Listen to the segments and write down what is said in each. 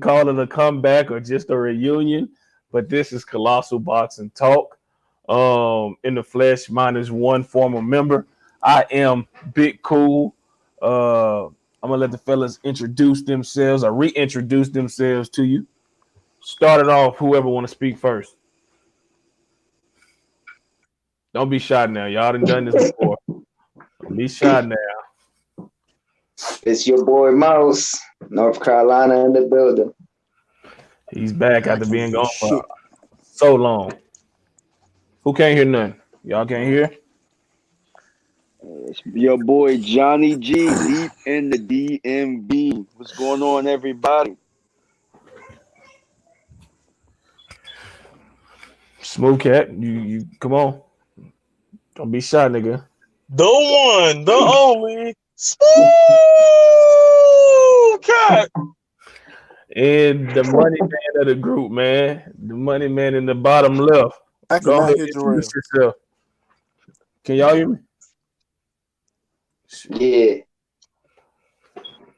call it a comeback or just a reunion, but this is Colossal Boxing Talk. In the flesh, mine is one former member. I am Big Cool. I'm gonna let the fellas introduce themselves or reintroduce themselves to you. Start it off. Whoever want to speak first. Don't be shy now. Y'all done this before. Don't be shy now. It's your boy Mouse, North Carolina in the building. He's back after being gone for so long. Who can't hear nothing? Y'all can't hear? It's your boy Johnny G deep in the DMV. What's going on, everybody? Smooth cat, you come on. Don't be shy, nigga. The one, the only Smooth Cat. And the money man of the group, man. The money man in the bottom left. I Go cannot ahead hear and Jarrell. introduce yourself. Can y'all hear me? Yeah.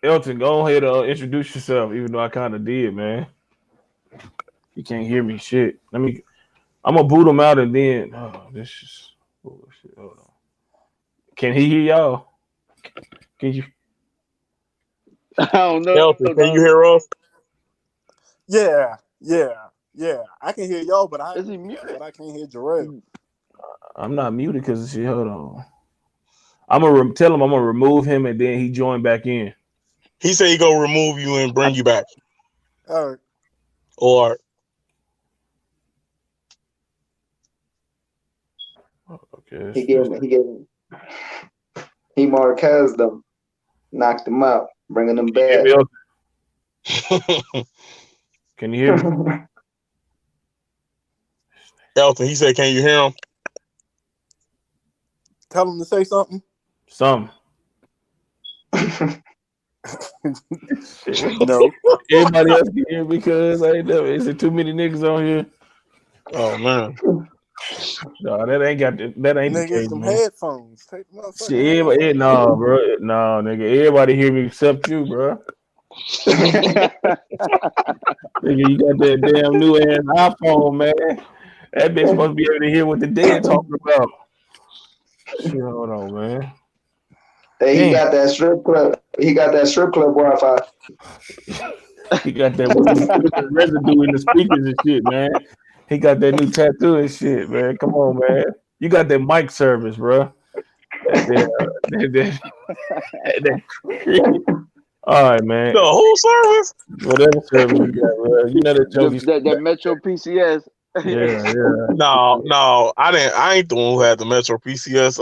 Elton, go ahead and introduce yourself, even though I kind of did, man. You can't hear me. Shit. I'm gonna boot him out and then this is bullshit. Hold on. Can he hear y'all? Can you? I don't know. Elton, can you hear us? Yeah. I can hear y'all, but Is he muted? I can't hear Jarrell. I'm not muted because shit. Hold on. I'm gonna tell him I'm gonna remove him and then he join back in. He said he gonna remove you and bring you back. All right. Or Okay. He Marquez them, knocked him out, bringing them back. Can you hear me? Elton, he said, can you hear him? Tell him to say something. Some. No. Everybody else can hear because I ain't never. Is there too many niggas on here? Oh man. No, that ain't the Nigga, case, some man. headphones. Take them out. Shit, no, bro. No, nigga. Everybody hear me except you, bro. Nigga, you got that damn new ass iPhone, man. That bitch supposed to be able to hear what the dead talking about. Shit, hold on, man. Hey, he got that strip club. He got that strip club Wi-Fi. He got that residue in the speakers and shit, man. He got that new tattoo and shit, man. Come on, man. You got that mic service, bro. All right, man. The whole service? Whatever service you got, bro. You know that joke. that Metro PCS. Yeah. No, I ain't the one who had the Metro PCS.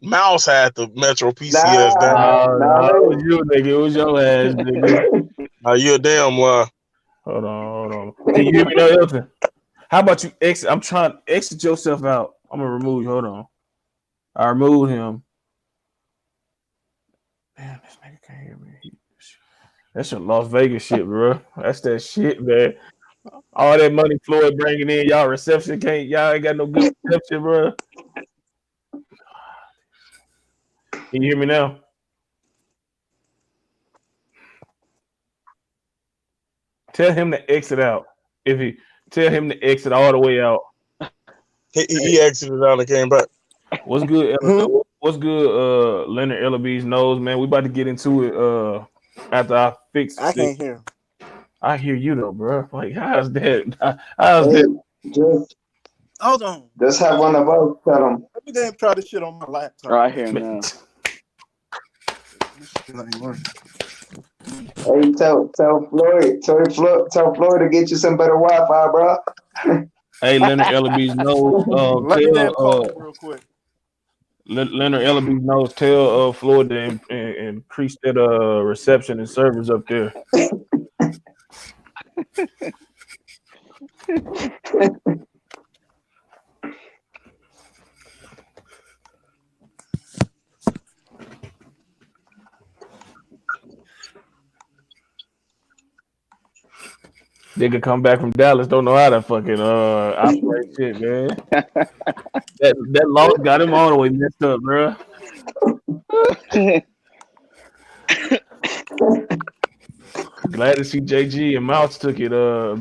Mouse had the Metro PCS. No, it was you, nigga. It was your ass, nigga. You're a damn lie. Hold on. Can you hear me now, Elton? How about you exit? I'm trying to exit yourself out. I'm gonna remove you. Hold on. I removed him. Damn, this nigga can't hear me. That's some Las Vegas shit, bro. That's that shit, man. All that money Floyd bringing in, y'all reception y'all ain't got no good reception, bro. Can you hear me now? Tell him to exit out. Tell him to exit all the way out. He exited out and came back. What's good? What's good? Leonard Ellaby's nose, man. We about to get into it. After I fix. I can't hear him. I hear you though, bro. Like, how's that? How's that? Hold on. Just have one of us tell him. Let me damn try this shit on my laptop. I hear him now. Hey, tell Floyd to get you some better Wi-Fi, bro. Hey, Leonard Ellaby's nose. Let me damn call him real quick. Leonard Ellaby's nose. Tell Floyd to increase that reception and service up there. Nigga come back from Dallas, don't know how to fucking operate shit, man. that loss got him all the way messed up, bro. Glad to see JG and Mouse took it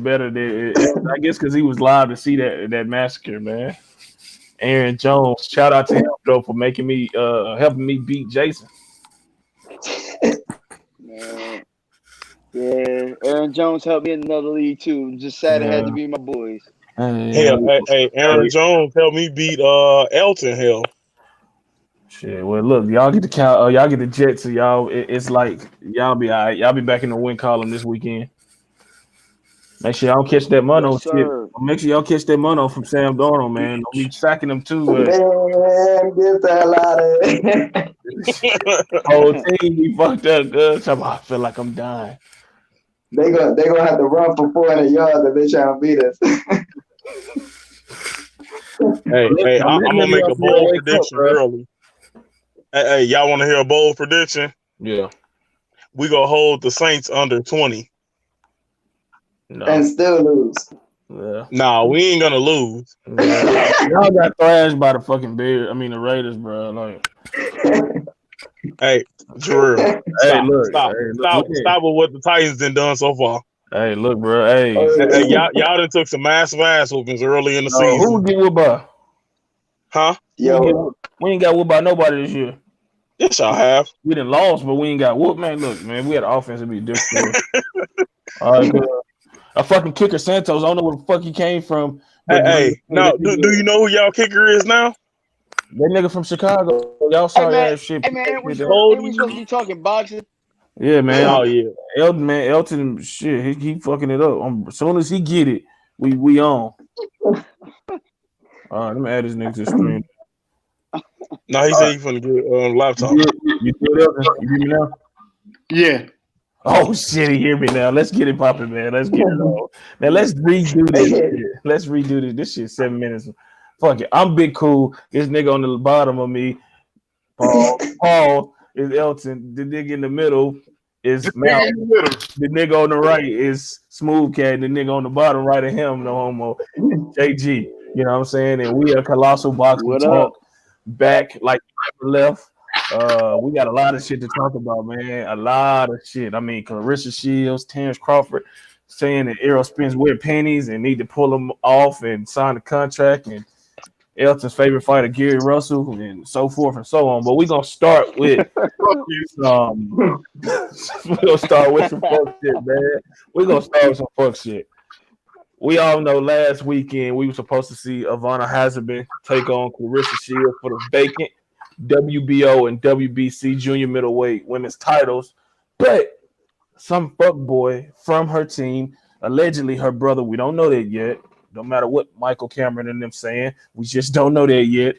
better than I guess because he was live to see that massacre, man. Aaron Jones, shout out to him though for making me helping me beat Jason. Man. Yeah, Aaron Jones helped me in another league too. Just sad it had to be my boys. Hell, hey, Aaron Jones helped me beat Elton. Hell, shit. Well, look, y'all get the y'all get the Jets, so y'all it's like y'all be all right. Y'all be back in the win column this weekend. Make sure y'all catch that mono Yes, shit. sir. Make sure y'all catch that mono from Sam Darnold, man. Don't be sacking him too. Man, get the hell out of here. Whole team be fucked up, good. I feel like I'm dying. They gonna have to run for 400 yards if they trying to beat us. hey, I'm gonna make a bold prediction early. Hey, y'all want to hear a bold prediction? Yeah. We gonna hold the Saints under 20. No. And still lose. Yeah. Nah, we ain't gonna lose. Yeah. Y'all got thrashed by the fucking the Raiders, bro. Like, hey, Drew, stop, hey, look, stop with what the Titans done so far. Hey, look, bro. Hey, y'all done took some massive ass whoopings early in the season. Who would get whooped by? Huh? Yo, we ain't got whooped by nobody this year. Yes, y'all have. We done lost, but we ain't got whooped, man. Look, man, we had an offense to be different. All right, good. A fucking kicker Santos. I don't know where the fuck he came from. Hey, now, do you know who y'all kicker is now? That nigga from Chicago. Y'all sorry ass shit. Hey man, we supposed to be talking boxing. Yeah, man. Oh yeah. Elton, shit, he fucking it up. As soon as he get it, we on. All right, let me add this nigga to the stream. No, he said he finna get laptop. You good, Elton? You hear me now? Yeah. Oh shit, he hear me now. Let's get it popping, man. Let's get it on. Now let's redo this shit. Let's redo this. This shit 7 minutes. Fuck it. I'm Big Cool. This nigga on the bottom of me. Paul is Elton. The nigga in the middle is Mal. The nigga on the right is Smooth Cat. And the nigga on the bottom right of him, no homo, JG. You know what I'm saying? And we are Colossal Boxing Talk back like left. We got a lot of shit to talk about, man. A lot of shit. I mean, Claressa Shields, Terrence Crawford saying that Errol Spence wear panties and need to pull them off and sign the contract, and Elton's favorite fighter, Gary Russell, and so forth and so on. But we're gonna start with we're gonna start with some fuck shit, man. We're gonna start with some fuck shit. We all know last weekend we were supposed to see Ivana Hazardbin take on Claressa Shields for the vacant WBO and WBC junior middleweight women's titles, but some fuckboy from her team, allegedly her brother, we don't know that yet. No matter what Michael Cameron and them saying, we just don't know that yet.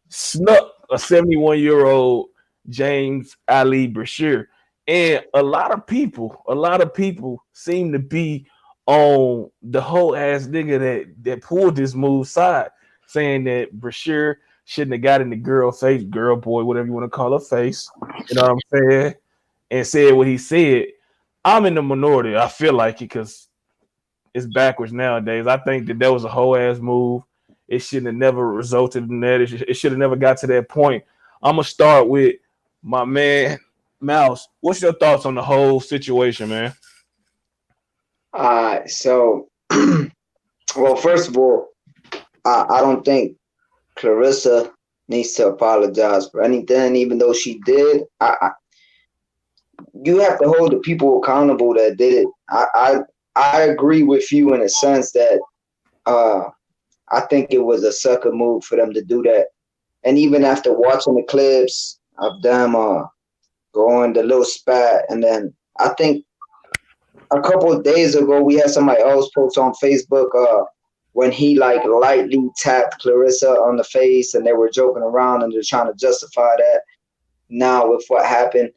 Snuck a 71-year-old James Ali Bashir, and a lot of people seem to be on the whole ass nigga that pulled this move side, saying that Bashir shouldn't have got in the girl boy, whatever you want to call her face. You know what I'm saying? And said what he said. I'm in the minority. I feel like it because it's backwards nowadays. I think that was a whole ass move. It shouldn't have never resulted in that. It should have never got to that point. I'm gonna start with my man Mouse. What's your thoughts on the whole situation, man? So, well, first of all, I don't think Claressa needs to apologize for anything, even though she did. You have to hold the people accountable that did it. I agree with you in a sense that I think it was a sucker move for them to do that. And even after watching the clips of them going the little spat, and then I think a couple of days ago we had somebody else post on Facebook when he like lightly tapped Claressa on the face, and they were joking around and they're trying to justify that. Now with what happened,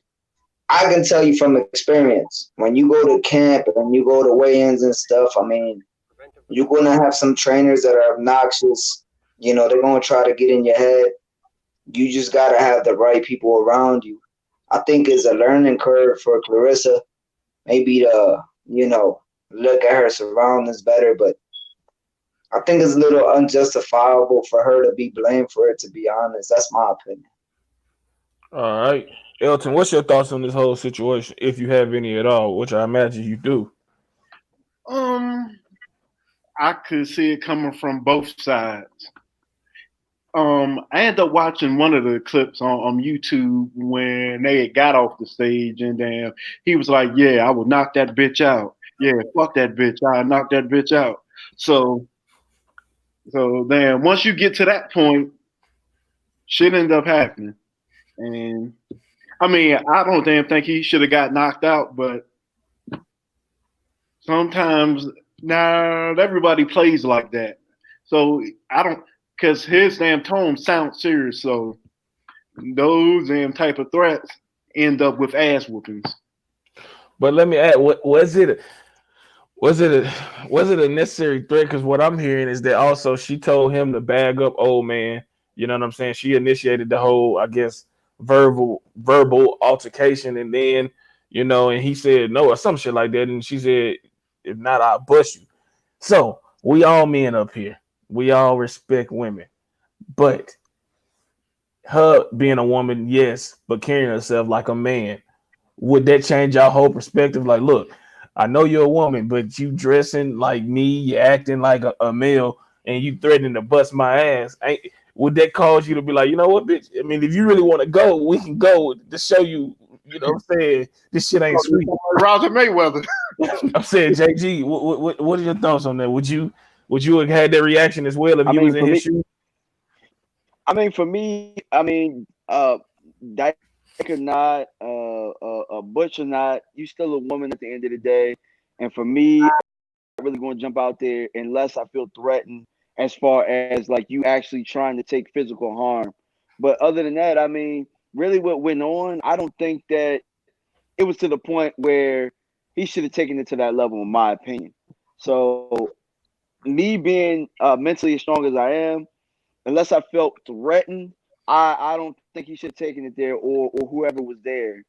I can tell you from experience, when you go to camp and you go to weigh-ins and stuff, I mean, you're going to have some trainers that are obnoxious. You know, they're going to try to get in your head. You just got to have the right people around you. I think it's a learning curve for Claressa, maybe to, look at her surroundings better. But I think it's a little unjustifiable for her to be blamed for it, to be honest. That's my opinion. All right. Elton, what's your thoughts on this whole situation, if you have any at all, which I imagine you do? Um, I could see it coming from both sides. I ended up watching one of the clips on YouTube when they got off the stage, and then he was like, "Yeah, I will knock that bitch out. Yeah, fuck that bitch. I knock that bitch out." So, so then once you get to that point, shit ended up happening. And I mean, I don't damn think he should have got knocked out, but sometimes not everybody plays like that. So I don't, because his damn tone sounds serious. So those damn type of threats end up with ass whoopings. But let me add, what was it? Was it a necessary threat? Because what I'm hearing is that also she told him to bag up old man. You know what I'm saying? She initiated the whole, I guess, verbal altercation, and then and he said no or some shit like that, and she said, "If not, I'll bust you." So we all men up here, we all respect women, but her being a woman, yes, but carrying herself like a man, would that change our whole perspective? Like, look, I know you're a woman, but you dressing like me, you acting like a male, and you threatening to bust my ass. Would that cause you to be like, you know what, bitch? I mean, if you really want to go, we can go to show you. You know what I'm saying? This shit ain't sweet. Roger Mayweather. I'm saying, JG, what are your thoughts on that? Would you have had that reaction as well if I you mean, was in for his me, shoes? for me, Dyke or not, a Butch or not, you still a woman at the end of the day. And for me, I'm not really going to jump out there unless I feel threatened, as far as like you actually trying to take physical harm. But other than that, I mean, really what went on, I don't think that it was to the point where he should have taken it to that level, in my opinion. So me being mentally as strong as I am, unless I felt threatened, I don't think he should have taken it there, or whoever was there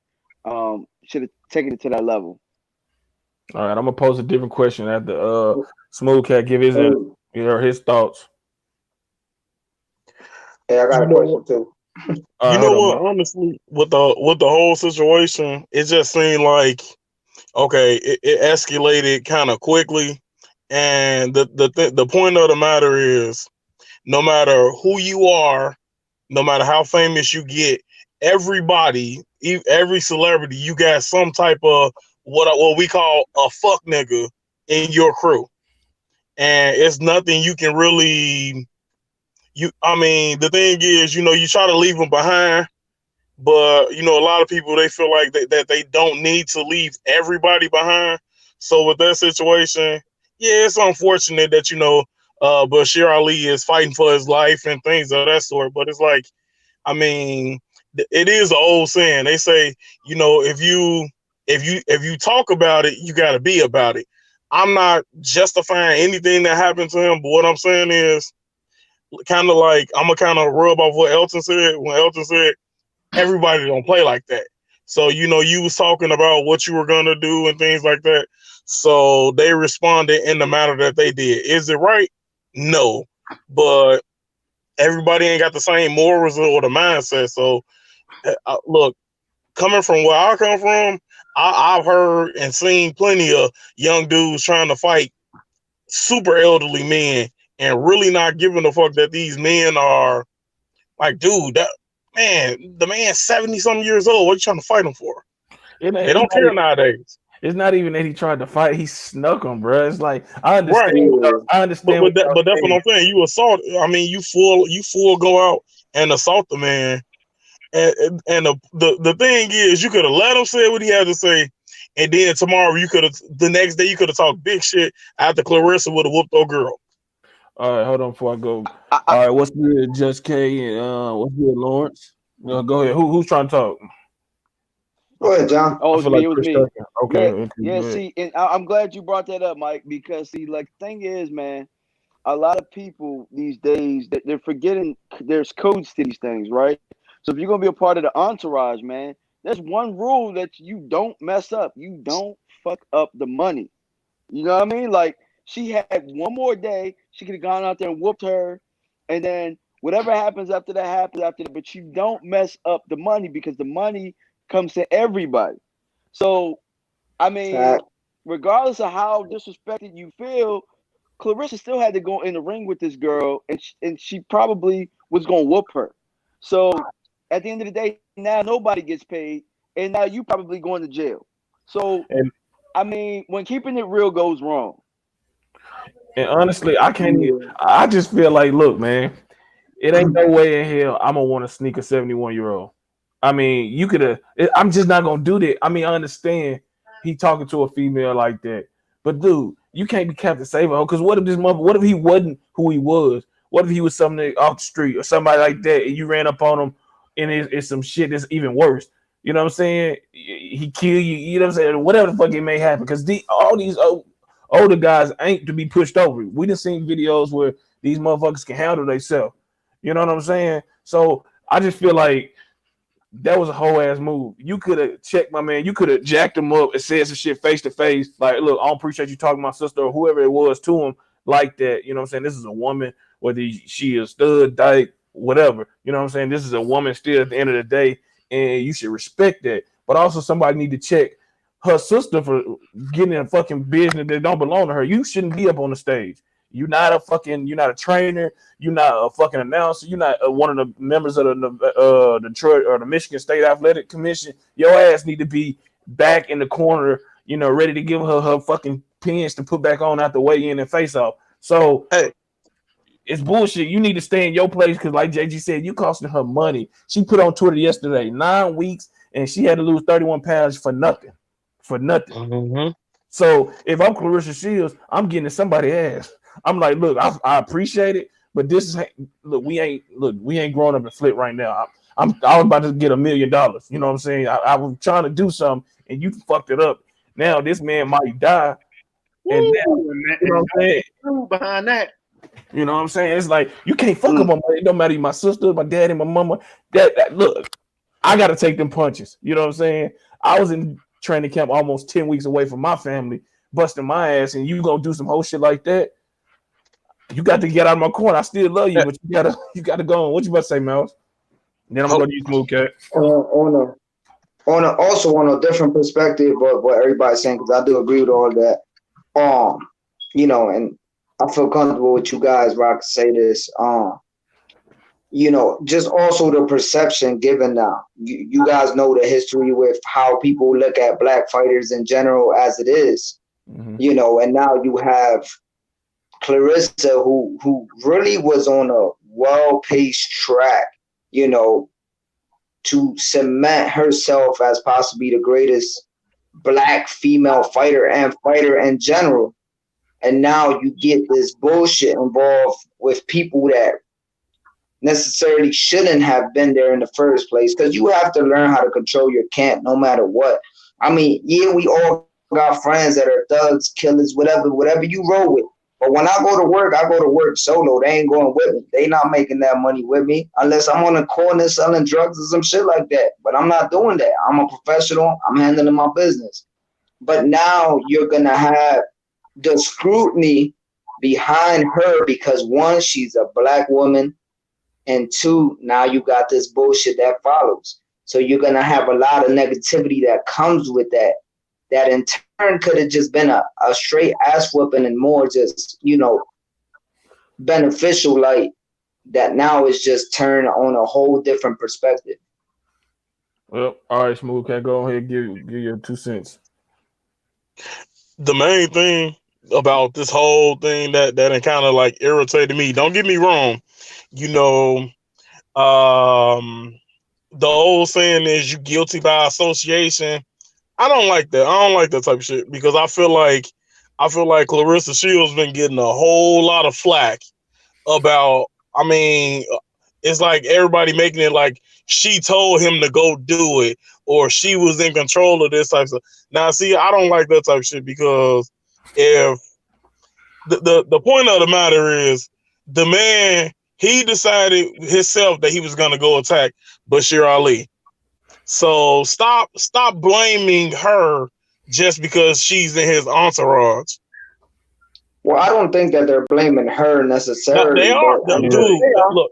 should have taken it to that level. All right, I'm gonna pose a different question after Smooth Cat give his Hey, his thoughts. hey, I got You a know what? question too. All You right, know hold on, what? bro. Honestly, with the whole situation, it just seemed like okay, it escalated kind of quickly, and the point of the matter is, no matter who you are, no matter how famous you get, everybody, every celebrity, you got some type of what we call a fuck nigga in your crew, and it's nothing you can really. I mean, the thing is, you try to leave them behind, but a lot of people they feel like that they don't need to leave everybody behind. So with that situation, yeah, it's unfortunate that Bashir Ali is fighting for his life and things of that sort. But it's like, I mean, it is an old saying. They say, if you talk about it, you got to be about it. I'm not justifying anything that happened to him, but what I'm saying is kind of like I'm gonna kind of rub off what Elton said when Elton said everybody don't play like that. So you was talking about what you were gonna do and things like that. So they responded in the manner that they did. Is it right? No, but everybody ain't got the same morals or the mindset. So look, coming from where I come from, I've heard and seen plenty of young dudes trying to fight super elderly men and really not giving a fuck that these men are like, dude, the man's 70 something years old. What are you trying to fight him for? It They ain't, don't care nowadays. it's not even that he tried to fight; he snuck him, bro. It's like I understand. Right. Yeah. I But understand but what that, y'all but that's what saying. I'm saying. You assault. I mean, you full go out and assault the man. And the thing is, you could have let him say what he had to say, and then tomorrow the next day you could have talked big shit after Claressa would have whooped old girl. All right, hold on before I go. I, All right, what's good, Just K, and what's good, Lawrence? Go ahead. Who's trying to talk? Go ahead, John. oh, I it was feel me. like It was Chris me. Tucker. Okay, Yeah, okay, yeah. go ahead. See, and I'm glad you brought that up, Mike, because see, like, the thing is, man, a lot of people these days they're forgetting there's codes to these things, right? So if you're gonna be a part of the entourage, man, there's one rule that you don't mess up. You don't fuck up the money. You know what I mean? Like, she had one more day, she could have gone out there and whooped her, and then whatever happens after that happens after that. But you don't mess up the money because the money comes to everybody. So, I mean, regardless of how disrespected you feel, Claressa still had to go in the ring with this girl, and she probably was gonna whoop her. So at the end of the day, now nobody gets paid, and now you probably going to jail. So And I mean, when keeping it real goes wrong. and honestly, I can't. Even, Yeah. I just feel like, look, man, it ain't no way in hell I'm gonna want to sneak a 71-year-old. I mean, you could have. I'm just not gonna do that. I mean, I understand he talking to a female like that, but dude, you can't be Captain Save because what if this mother? What if he wasn't who he was? What if he was something off the street or somebody like that, and you ran up on him, and it's some shit that's even worse? You know what I'm saying? He kill you. You know what I'm saying? Whatever the fuck it may happen, because all these older guys ain't to be pushed over. We done seen videos where these motherfuckers can handle themselves. You know what I'm saying? So I just feel like that was a whole ass move. You could have checked my man. You could have jacked him up and said some shit face to face. Like, look, I don't appreciate you talking to my sister or whoever it was to him like that. You know what I'm saying? This is a woman, whether she is stud, dyke, whatever. You know what I'm saying? This is a woman still at the end of the day, and you should respect that. But also somebody need to check her sister for getting in a fucking business that don't belong to her. You shouldn't be up on the stage. You're not a trainer. You're not a fucking announcer. You're not one of the members of the Detroit or the Michigan State Athletic Commission. Your ass need to be back in the corner, ready to give her fucking pins to put back on out the weigh in and face off. So Hey, it's bullshit. You need to stay in your place because, like JG said, you costing her money. She put on Twitter yesterday 9 weeks and she had to lose 31 pounds for nothing. For nothing. mm-hmm. So if I'm Claressa Shields, I'm getting somebody's ass. I'm like, look, I appreciate it, but this is we ain't growing up in Flint right now. I was about to get $1 million. You know what I'm saying? I was trying to do something, and you fucked it up. Now this man might die, and now, you know what I'm saying? Behind that, You know what I'm saying? It's like you can't fuck up my money. It don't matter if my sister, my daddy, my mama. That look, I gotta take them punches. You know what I'm saying? I was in training camp almost 10 weeks away from my family, busting my ass, and you gonna do some whole shit like that. You got to get out of my corner. I still love you, but you gotta go on. What you about to say, Mouse? Then I'm gonna go to you, Smooth Cat. Also on a different perspective, but what everybody's saying, because I do agree with all that. And I feel comfortable with you guys where I can say this. Just also the perception given now. You guys know the history with how people look at black fighters in general as it is. Mm-hmm. And now you have Claressa, who really was on a well-paced track, to cement herself as possibly the greatest black female fighter and fighter in general. And now you get this bullshit involved with people that necessarily shouldn't have been there in the first place, because you have to learn how to control your camp no matter what. I mean, yeah, we all got friends that are thugs, killers, whatever you roll with. But when I go to work solo. They ain't going with me. They not making that money with me unless I'm on the corner selling drugs or some shit like that. But I'm not doing that. I'm a professional. I'm handling my business. But now you're going to have the scrutiny behind her because, one, she's a black woman, and two, now you got this bullshit that follows. So you're going to have a lot of negativity that comes with that in turn could have just been a straight ass whooping and more just, beneficial, like that now is just turned on a whole different perspective. Well, all right, Smooth Cat, go ahead and give your 2 cents. The main thing about this whole thing that kind of like irritated me, don't get me wrong, the old saying is you guilty by association. I don't like that. I don't like that type of shit because I feel like Claressa Shields been getting a whole lot of flack about. I mean, it's like everybody making it like she told him to go do it or she was in control of this type of stuff. Now, see, I don't like that type of shit because if the point of the matter is the man, he decided himself that he was going to go attack Bashir Ali. So stop blaming her just because she's in his entourage. Well, I don't think that they're blaming her necessarily. They are, but, dude. Look,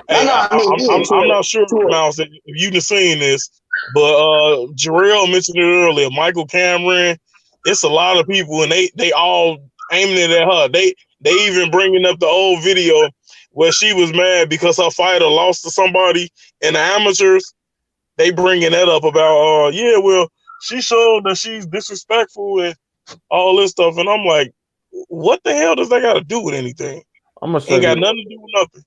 hey, I'm not sure, to Mouse, if you've seen this. But Jarrell mentioned it earlier. Michael Cameron, it's a lot of people, and they all aiming it at her. They even bringing up the old video where she was mad because her fighter lost to somebody in the amateurs. They bringing that up about yeah, well, she showed that she's disrespectful and all this stuff, and I'm like, what the hell does that got to do with anything? I'm gonna say Ain't got this. nothing to do with nothing.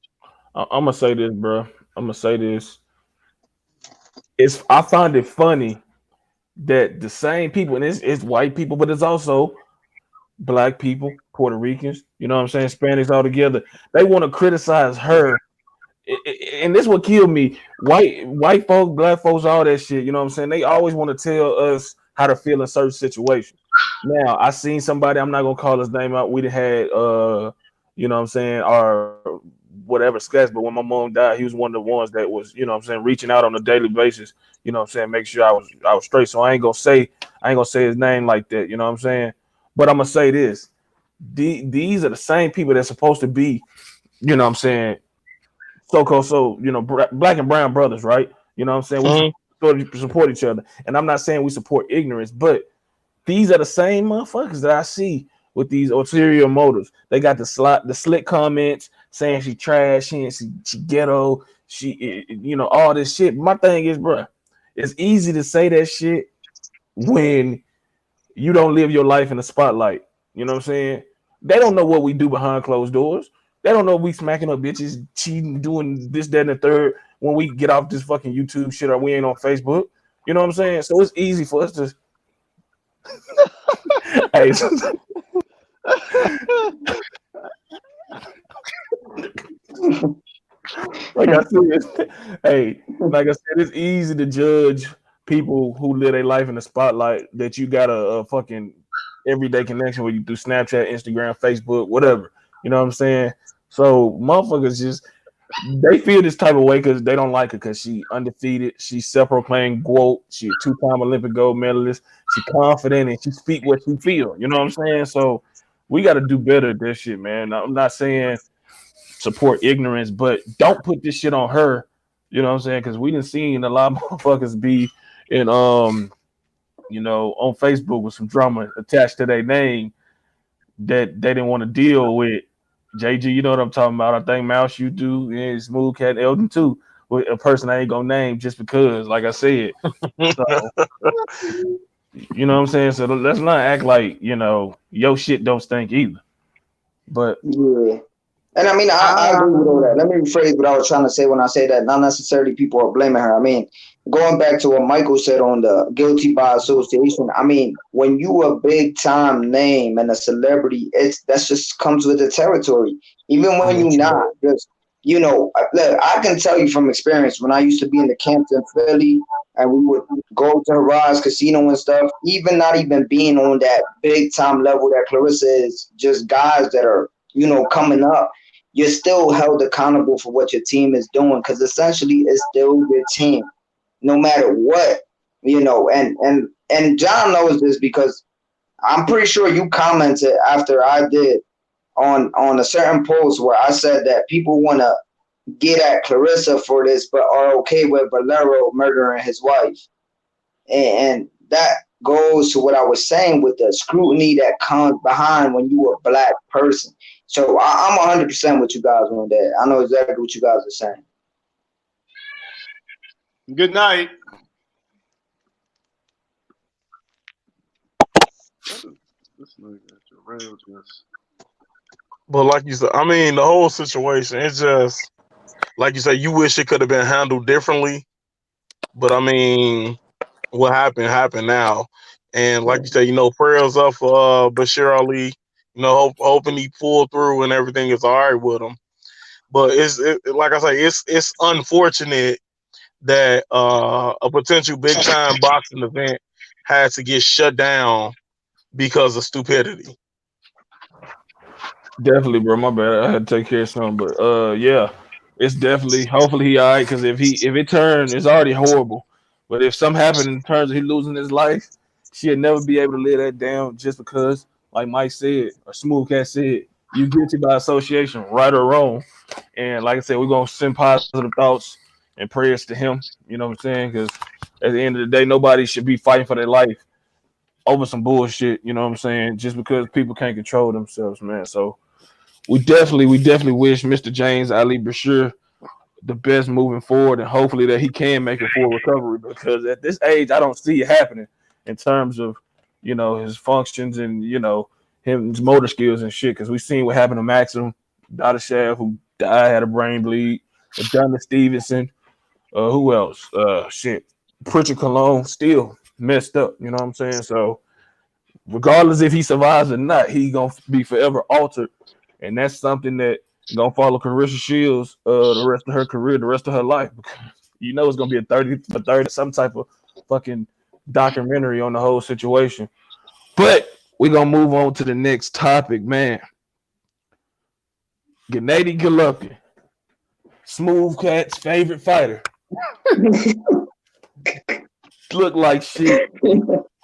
I'm gonna say this, bro. I'm gonna say this. I find it funny that the same people, and it's white people, but it's also black people, Puerto Ricans, you know what I'm saying, Hispanics all together. They want to criticize her, and this what killed me. White folks, black folks, all that shit. You know what I'm saying? They always want to tell us how to feel in certain situations. Now, I seen somebody. I'm not gonna call his name out. We had, you know what I'm saying, our whatever sketch. But when my mom died, he was one of the ones that was, you know what I'm saying, reaching out on a daily basis. You know what I'm saying, make sure I was straight. So I ain't gonna say his name like that. You know what I'm saying? But I'm gonna say this: these are the same people that's supposed to be, you know what I'm saying, so-called, black and brown brothers, right? You know what I'm saying? We Mhm. support each other. And I'm not saying we support ignorance, but these are the same motherfuckers that I see with these ulterior motives. They got the slick comments saying she trash, she ghetto, all this shit. My thing is, bro, it's easy to say that shit when you don't live your life in the spotlight. You know what I'm saying? They don't know what we do behind closed doors. They don't know we smacking up bitches, cheating, doing this, that, and the third when we get off this fucking YouTube shit or we ain't on Facebook. You know what I'm saying? So it's easy for us to hey, like I said, hey, like I said, it's easy to judge people who live their life in the spotlight that you got a fucking everyday connection with you through Snapchat, Instagram, Facebook, whatever. You know what I'm saying? So motherfuckers just they feel this type of way because they don't like her because she undefeated. She's self-proclaimed GOAT. She a two-time Olympic gold medalist. She confident and she speak what she feel. You know what I'm saying? So we got to do better at this shit, man. I'm not saying support ignorance, but don't put this shit on her. You know what I'm saying? Because we didn't seen a lot of motherfuckers be in on Facebook with some drama attached to their name that they didn't want to deal with. JG, you know what I'm talking about. I think Mouse you do, and Smooth Cat Elton too, with a person I ain't gonna name just because, like I said. So you know what I'm saying? So let's not act like, your shit don't stink either. But Yeah. And I mean, I agree with all that. Let me rephrase what I was trying to say when I say that. Not necessarily people are blaming her. I mean, going back to what Michael said on the guilty by association. I mean, when you a big time name and a celebrity, that's just comes with the territory. Even when you not, just look, I can tell you from experience when I used to be in the camps in Philly and we would go to the Rise Casino and stuff. Even not even being on that big time level that Claressa is, just guys that are coming up, you're still held accountable for what your team is doing because essentially it's still your team, no matter what, and John knows this because I'm pretty sure you commented after I did on a certain post where I said that people want to get at Claressa for this, but are okay with Valero murdering his wife, and that goes to what I was saying with the scrutiny that comes behind when you a black person. So I'm 100% with you guys on that. I know exactly what you guys are saying. Good night. This nigga Jarrell just. But like you said, I mean, the whole situation, it's just like you said, you wish it could have been handled differently. But I mean, what happened now. And like you said, prayers up for Bashir Ali, hoping he pull through and everything is all right with him. But like I say, it's unfortunate that a potential big time boxing event had to get shut down because of stupidity. definitely, bro. My bad. I had to take care of something. But yeah, it's definitely hopefully he all right because if it turned, it's already horrible. But if something happened in terms of he losing his life, she'll never be able to live that down just because, like Mike said, or Smooth Cat said, you guilty by association, right or wrong. And like I said, we're gonna send positive thoughts and prayers to him. You know what I'm saying? Because at the end of the day, nobody should be fighting for their life over some bullshit. You know what I'm saying? Just because people can't control themselves, man. So we definitely wish Mr. James Ali Bashir the best moving forward, and hopefully that he can make a full recovery. Because at this age, I don't see it happening in terms of his functions and his motor skills and shit. Because we seen what happened to Maxim Dadashev, who died, had a brain bleed. Adonis Stevenson, who else? Shit, Pritchard Cologne still messed up. You know what I'm saying? So regardless if he survives or not, he gonna be forever altered, and that's something that gonna follow Carissa Shields the rest of her career, the rest of her life. It's gonna be a 30 some type of fucking documentary on the whole situation. But we're gonna move on to the next topic, man. Gennady Golovkin, Smooth Cat's favorite fighter, looked like shit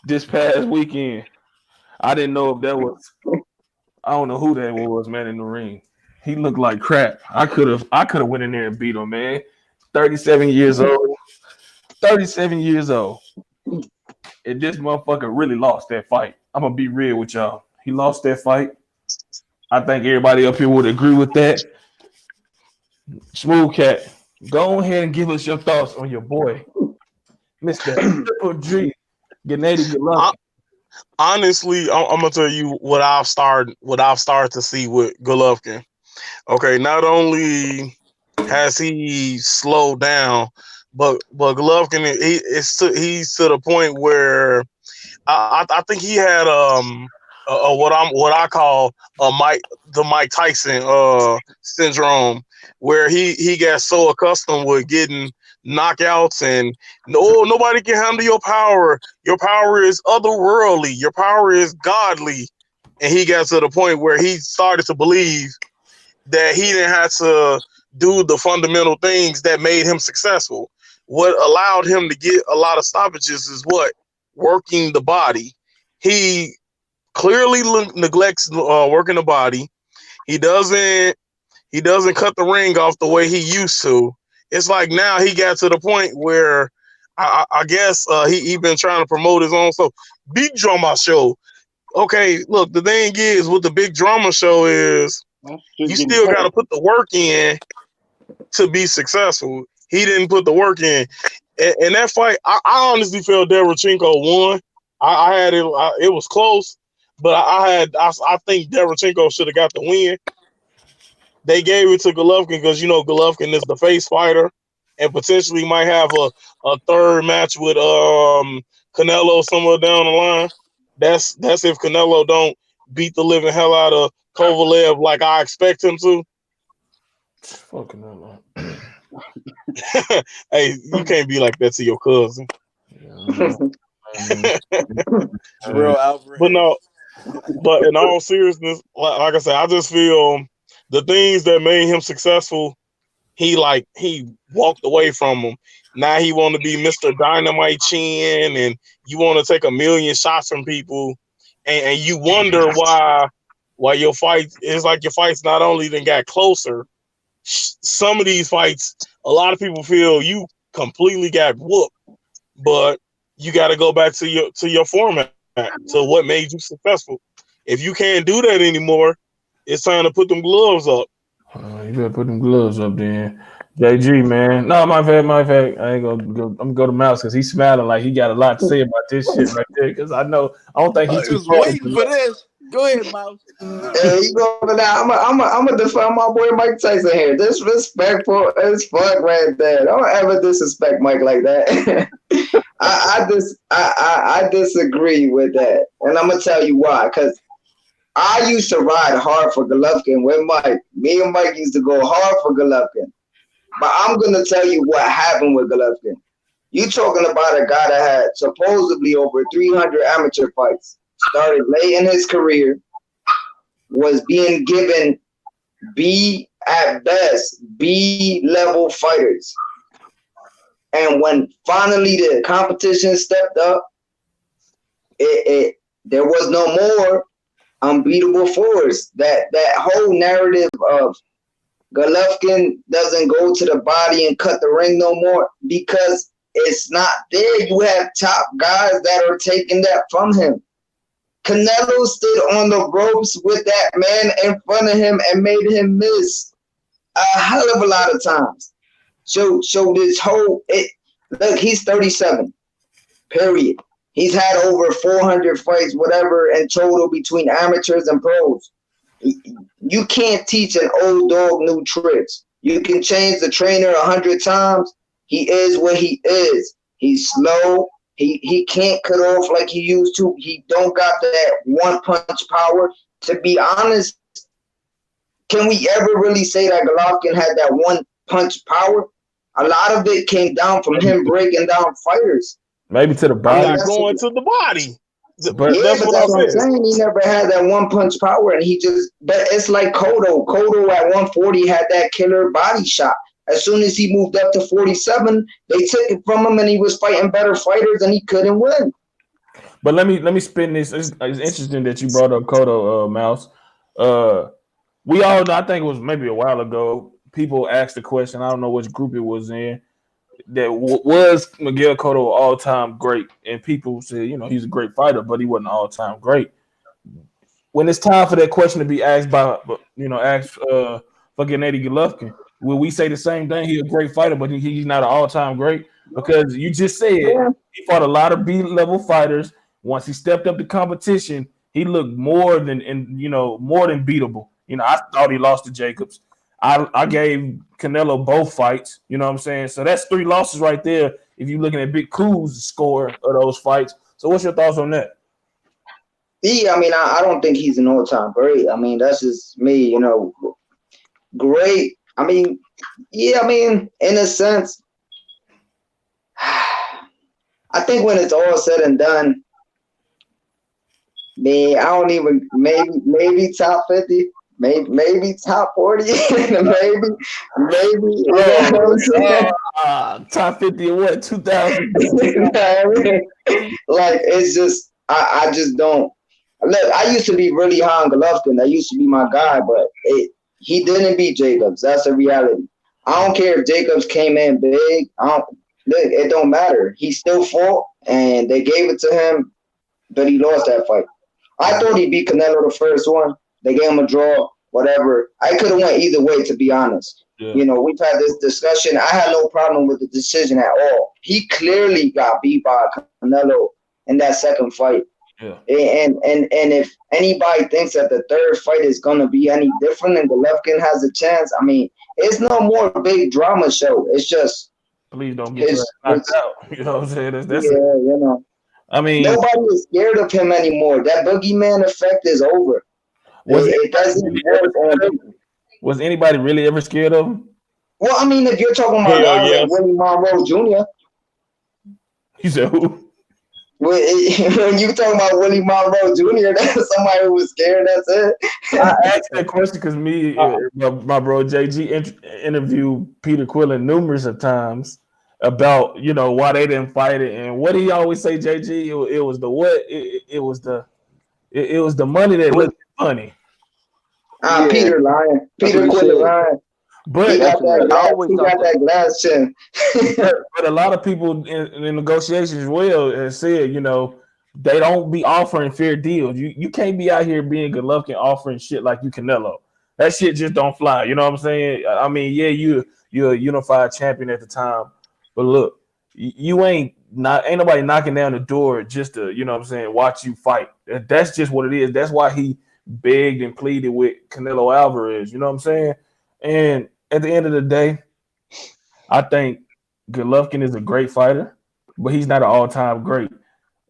this past weekend. I didn't know if that was. I don't know who that was, man, in the ring. He looked like crap. I could have went in there and beat him, man. 37 years old. 37 years old. And this motherfucker really lost that fight. I'm gonna be real with y'all. He lost that fight. I think everybody up here would agree with that. Smooth Cat, go ahead and give us your thoughts on your boy, Mr. Triple G, Gennady Golovkin. Honestly, I'm gonna tell you what I've started to see with Golovkin. Okay, not only has he slowed down, but Golovkin he's to the point where I think he had what I call the Mike Tyson syndrome, where he got so accustomed with getting knockouts and nobody can handle your power. Your power is otherworldly. Your power is godly. And he got to the point where he started to believe that he didn't have to do the fundamental things that made him successful. What allowed him to get a lot of stoppages is what? Working the body. He clearly neglects working the body. He doesn't cut the ring off the way he used to. It's like now he got to the point where I guess he been trying to promote his own big drama show. Okay, look, the thing is with the big drama show is you still got to put the work in to be successful. He didn't put the work in. And that fight, I honestly felt Derevchenko won. I had it. It was close, but I think Derevchenko should have got the win. They gave it to Golovkin because Golovkin is the face fighter, and potentially might have a third match with Canelo somewhere down the line. That's if Canelo don't beat the living hell out of Kovalev like I expect him to. Fucking Canelo. Hey, you can't be like that to your cousin. Real Alvarez. But no, but in all seriousness, like I said, I just feel the things that made him successful, he walked away from them. Now he want to be Mr. Dynamite Chin, and you want to take 1,000,000 shots from people, and you wonder why your fight is like your fights not only then got closer. Some of these fights, a lot of people feel you completely got whooped, but you got to go back to your format, to what made you successful. If you can't do that anymore, it's time to put them gloves up. You better put them gloves up then. JG, man. No, my fact. I ain't gonna go. I'm gonna go to Mouse because he's smiling like he got a lot to say about this shit right there. Because I don't think he's was waiting for this. Go ahead, Mouse. Hey, you go now. I'm a defend my boy Mike Tyson here. Disrespectful as fuck right there. Don't ever disrespect Mike like that. I disagree with that, and I'm gonna tell you why. Because I used to ride hard for Golovkin with Mike. Me and Mike used to go hard for Golovkin. But I'm going to tell you what happened with Golovkin. You talking about a guy that had supposedly over 300 amateur fights, started late in his career, was being given at best, B-level fighters. And when finally the competition stepped up, there was no more unbeatable force. That whole narrative of Golovkin doesn't go to the body and cut the ring no more because it's not there. You have top guys that are taking that from him. Canelo stood on the ropes with that man in front of him and made him miss a hell of a lot of times. So this whole look, he's 37. Period. He's had over 400 fights, whatever, in total between amateurs and pros. You can't teach an old dog new tricks. You can change the trainer 100 times. He is what he is. He's slow. He can't cut off like he used to. He don't got that one punch power. To be honest, can we ever really say that Golovkin had that one punch power? A lot of it came down from him breaking down fighters. Maybe to the body. Not going to the body. But that's what I'm saying. He never had that one punch power, and but it's like Cotto. Cotto at 140 had that killer body shot. As soon as he moved up to 47, they took it from him, and he was fighting better fighters, and he couldn't win. But let me spin this. It's interesting that you brought up Cotto, Mouse. We all know, I think it was maybe a while ago, people asked the question, I don't know which group it was in, that was Miguel Cotto all-time great? And people said, he's a great fighter, but he wasn't all-time great. When it's time for that question to be asked by, for Gennady Golovkin, will we say the same thing? He's a great fighter, but he's not an all-time great? Because you just said he fought a lot of B-level fighters. Once he stepped up the competition, he looked more than beatable. I thought he lost to Jacobs. I gave Canelo both fights. You know what I'm saying? So that's 3 losses right there if you're looking at Big Cool's score of those fights. So what's your thoughts on that? Yeah, I mean, I don't think he's an all-time great. I mean, that's just me, Great. I mean, in a sense, I think when it's all said and done, man, I don't even maybe top 50, maybe top 40, maybe. Top 50 of what? 2000. Like it's just I just don't look. I used to be really high on Golovkin. That used to be my guy, but he didn't beat Jacobs. That's a reality. I don't care if Jacobs came in big. It don't matter. He still fought, and they gave it to him, but he lost that fight. I thought he beat Canelo the first one. They gave him a draw, whatever. I could have went either way, to be honest. Yeah. We've had this discussion. I had no problem with the decision at all. He clearly got beat by Canelo in that second fight. Yeah. And if anybody thinks that the third fight is going to be any different and Golovkin has a chance, I mean, it's no more big drama show. It's just please don't get knocked out. You know what I'm saying? That's I mean, nobody is scared of him anymore. That boogeyman effect is over. It doesn't work on. Was anybody really ever scared of him? Well, I mean, if you're talking about like Willie Monroe Jr. You said who? When you talking about Willie Monroe Jr., that's somebody who was scared. That's it. I asked that question because my bro JG interviewed Peter Quillen numerous of times about why they didn't fight it, and what he always say, JG, it was the what? It was the money that looked funny. Peter lying. Peter Quillen lying. But he got that glass chin. but a lot of people in negotiations as well have said, they don't be offering fair deals. You can't be out here being Golovkin offering shit like you Canelo. That shit just don't fly. You know what I'm saying? I mean, yeah, you're a unified champion at the time, but look, you ain't nobody knocking down the door just to, watch you fight. That's just what it is. That's why he begged and pleaded with Canelo Alvarez. You know what I'm saying? And at the end of the day, I think Golovkin is a great fighter, but he's not an all-time great.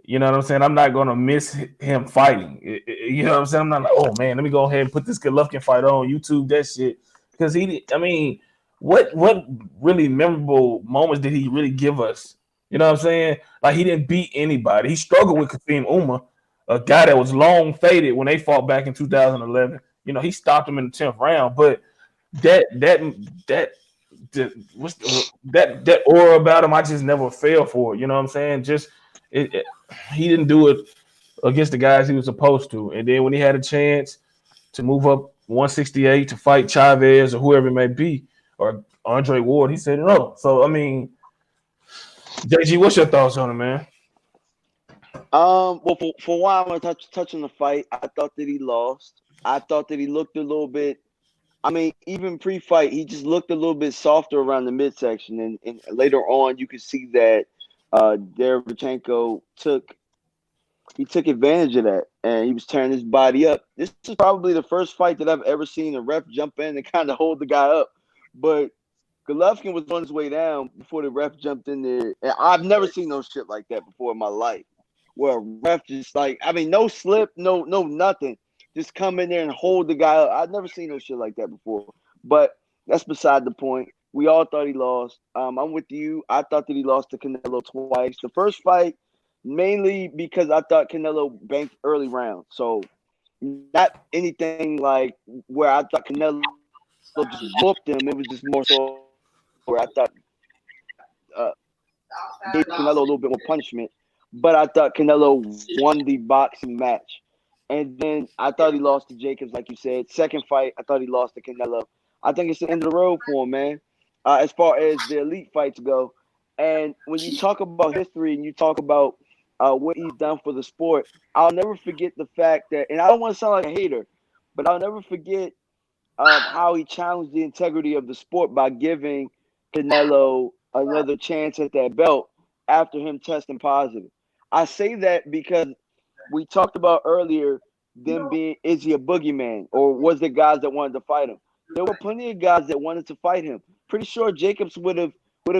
You know what I'm saying? I'm not going to miss him fighting. You know what I'm saying? I'm not like, oh, man, let me go ahead and put this Golovkin fight on YouTube, that shit. Because what really memorable moments did he really give us? You know what I'm saying? Like, he didn't beat anybody. He struggled with Kasim Umar, a guy that was long faded when they fought back in 2011. He stopped him in the 10th round, but that aura about him, I just never fell for it. You know what I'm saying? Just he didn't do it against the guys he was supposed to. And then when he had a chance to move up 168 to fight Chavez or whoever it may be, or Andre Ward, he said no. So I mean, JG, what's your thoughts on it, man? Well, for one, I'm gonna touch on the fight. I thought that he lost. I thought that he looked a little bit. I mean, even pre-fight, he just looked a little bit softer around the midsection, and later on, you could see that Derevchenko took advantage of that, and he was tearing his body up. This is probably the first fight that I've ever seen a ref jump in and kind of hold the guy up. But Golovkin was on his way down before the ref jumped in there, and I've never seen no shit like that before in my life, where a ref just like, I mean, no slip, no nothing, just come in there and hold the guy up. I've never seen no shit like that before. But that's beside the point. We all thought he lost. I'm with you. I thought that he lost to Canelo twice. The first fight, mainly because I thought Canelo banked early round. So not anything like where I thought Canelo just whooped him. It was just more so where I thought gave Canelo a little bit more punishment. But I thought Canelo won the boxing match. And then I thought he lost to Jacobs, like you said. Second fight, I thought he lost to Canelo. I think it's the end of the road for him, man, as far as the elite fights go. And when you talk about history and you talk about what he's done for the sport, I'll never forget the fact that, and I don't want to sound like a hater, but I'll never forget how he challenged the integrity of the sport by giving Canelo another chance at that belt after him testing positive. I say that because we talked about earlier them being, is he a boogeyman, or was there guys that wanted to fight him? There were plenty of guys that wanted to fight him. Pretty sure Jacobs would have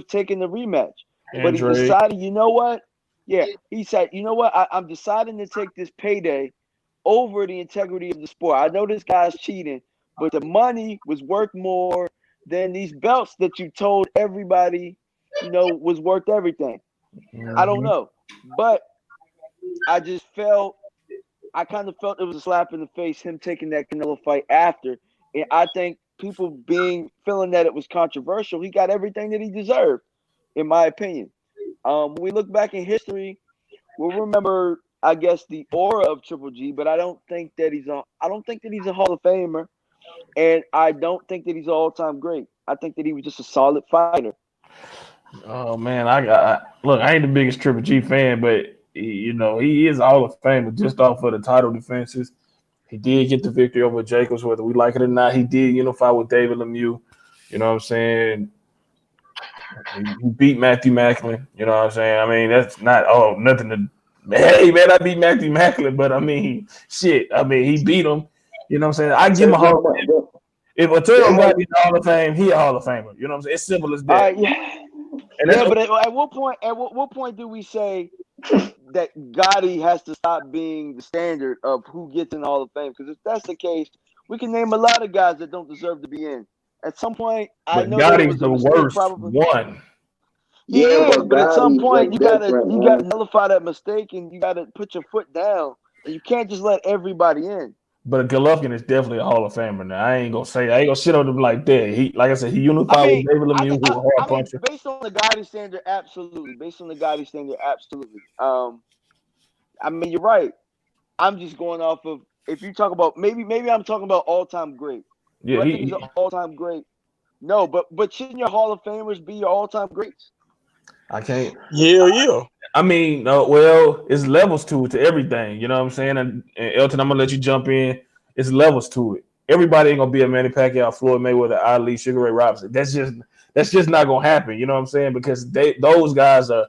taken the rematch, but he decided, you know what? Yeah, he said, you know what? I'm deciding to take this payday over the integrity of the sport. I know this guy's cheating, but the money was worth more than these belts that you told everybody, was worth everything. Mm-hmm. I don't know, but I kind of felt it was a slap in the face, him taking that Canelo fight after. And I think people feeling that it was controversial, he got everything that he deserved, in my opinion. When we look back in history, we'll remember, I guess, the aura of Triple G, but I don't think that he's a Hall of Famer, and I don't think that he's an all-time great. I think that he was just a solid fighter. Oh man, look. I ain't the biggest Triple G fan, but he is Hall of Famer just off of the title defenses. He did get the victory over Jacobs, whether we like it or not. He did unify with David Lemieux. You know what I'm saying? He beat Matthew Macklin. You know what I'm saying? I mean, that's not nothing to. Hey man, I beat Matthew Macklin, but I mean, shit. I mean, he beat him. You know what I'm saying? I give him a Hall of Fame. If Arturo got in the Hall of Fame, he a Hall of Famer. You know what I'm saying? It's simple as that. But at what point do we say that Gotti has to stop being the standard of who gets in the Hall of Fame? Because if that's the case, we can name a lot of guys that don't deserve to be in. At some point, I know Gotti's the worst one. Yeah, but at some point you gotta nullify that mistake and you gotta put your foot down. And you can't just let everybody in. But Golovkin is definitely a Hall of Famer now. I ain't gonna shit on him like that. He, like I said, he unified with David Lemieux, who a hard puncher. Based on the Gotti standard, absolutely. I mean, you're right. I'm just going off of, if you talk about, maybe I'm talking about all-time great. Yeah, I think he's an all-time great. No, but shouldn't your Hall of Famers be your all-time greats? I can't. Yeah. I mean, well, it's levels to everything. You know what I'm saying? And Elton, I'm gonna let you jump in. It's levels to it. Everybody ain't gonna be a Manny Pacquiao, Floyd Mayweather, Ali, Sugar Ray Robinson. That's just not gonna happen. You know what I'm saying? Because those guys are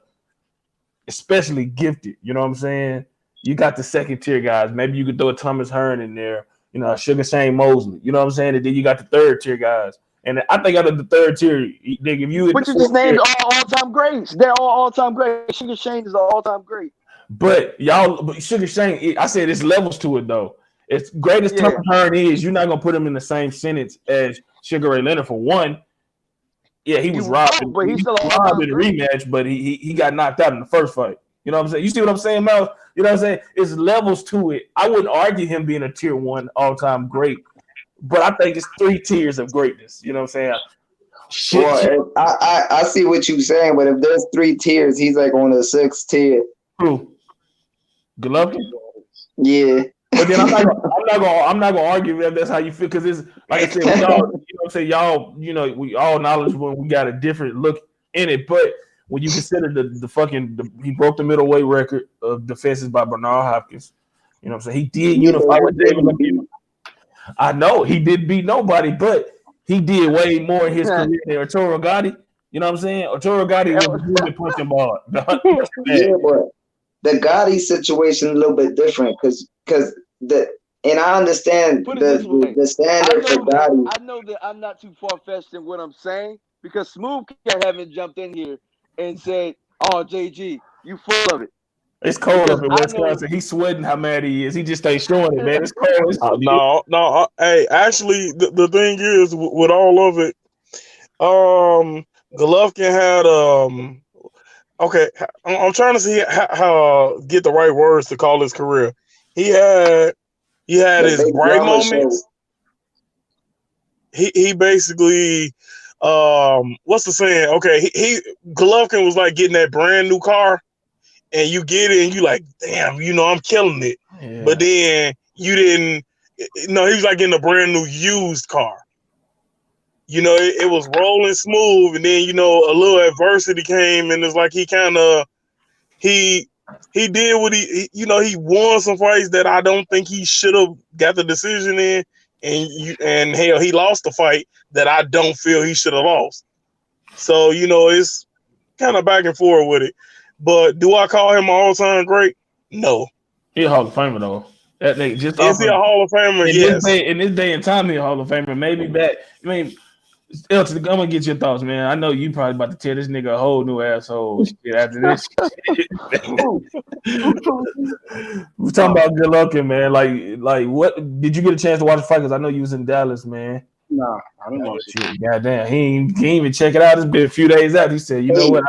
especially gifted. You know what I'm saying? You got the second tier guys. Maybe you could throw a Thomas Hearn in there. Sugar Shane Mosley. You know what I'm saying? And then you got the third tier guys. And I think out of the third tier, nigga, if you but you just named all-time greats. They're all-time greats. Sugar Shane is an all-time great. But Sugar Shane, I said it's levels to it though. As great as Thomas Hearn is, you're not gonna put him in the same sentence as Sugar Ray Leonard for one. Yeah, he was robbed, but he's still robbed in the rematch, but he got knocked out in the first fight. You know what I'm saying? You see what I'm saying, Miles? You know what I'm saying? It's levels to it. I wouldn't argue him being a tier one all-time great, but I think it's 3 tiers of greatness. You know what I'm saying? I see what you're saying, but if there's 3 tiers, he's like on the 6th tier. Who? Golovkin? Yeah. But then I'm not gonna argue if that's how you feel, because it's like I said, we all, we all knowledgeable and we got a different look in it. But when you consider he broke the middleweight record of defenses by Bernard Hopkins. You know what I'm saying? He did unify with David Lemieux. I know he didn't beat nobody, but he did way more in his career than Arturo Gotti. You know what I'm saying? Arturo Gotti was a good punching ball. Yeah, but the Gotti situation a little bit different because and I understand the standard for Gotti. I know that I'm not too far fetched in what I'm saying because Smooth Cat haven't jumped in here and said, "Oh, JG, you full of it." It's cold up in Wisconsin. He's sweating how mad he is. He just ain't showing it, man. It's cold. No. Hey, actually, the thing is with all of it, Golovkin had okay. I'm trying to see how get the right words to call his career. He had his bright moments. He basically what's the saying? Okay, he Golovkin was like getting that brand new car. And you get it, and you like, damn, I'm killing it. Yeah. But then you didn't. No, he was like in a brand new used car. It was rolling smooth, and then a little adversity came, and it's like he kind of he did what he won some fights that I don't think he should have got the decision in, and hell, he lost the fight that I don't feel he should have lost. So it's kind of back and forth with it. But do I call him an all-time great? No. He's a Hall of Famer, though. Is he a Hall of Famer? Yes. In this day and time, he's a Hall of Famer. Maybe back. I mean, Elton, I'm going to get your thoughts, man. I know you probably about to tell this nigga a whole new asshole shit after this. We're talking about Golovkin, man. Like, what? Did you get a chance to watch the fight? Because I know you was in Dallas, man. Nah, I didn't watch it. Goddamn. He ain't even check it out. It's been a few days out. He said, you know what?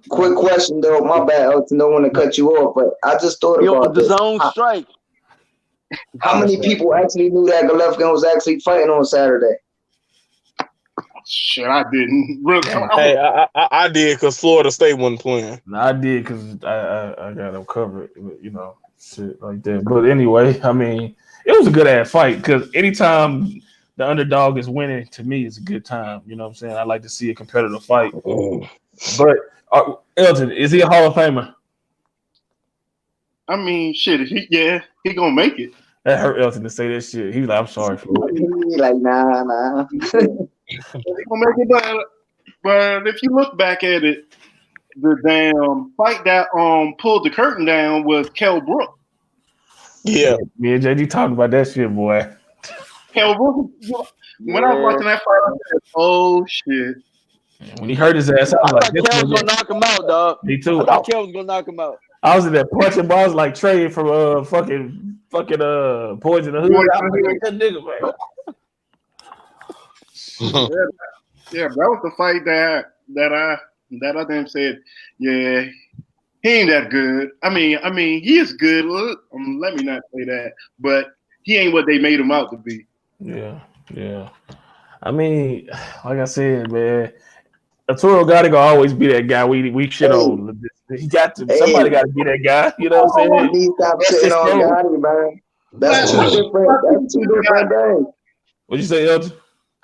Quick question though, my bad, Elton. Don't want to cut you off, but I just thought about the zone strike. How many people actually knew that Golovkin was actually fighting on Saturday? Shit, I didn't. Really? Hey, I did because Florida State wasn't playing. No, I did because I got them covered, shit like that. But anyway, I mean, it was a good ass fight because anytime the underdog is winning, to me, it's a good time. You know what I'm saying? I like to see a competitive fight. But Elton, is he a Hall of Famer? I mean, shit, he gonna make it. That hurt Elton to say that shit. He was like, I'm sorry for it. He like, nah. He gonna make it, but if you look back at it, the damn fight that pulled the curtain down was Kell Brook. Yeah. Me and JD talked about that shit, boy. Kell Brook, when I was watching that fight, I said, oh shit. When he hurt his ass, I was like, this was gonna knock him out, dog. Me too. I thought Kell was gonna knock him out. I was in that punching balls like Trey from fucking Poison the Hood. I was like, that nigga, man. Yeah, that was the fight that I then said, yeah, he ain't that good. I mean, he is good. Let me not say that, but he ain't what they made him out to be. Yeah. I mean, like I said, man, Arturo Gotti gonna always be that guy we shit on. He got to somebody got to be that guy. You know what I'm saying? He stop shitting on Gotti, man. That's two different things. What'd you say, Elton?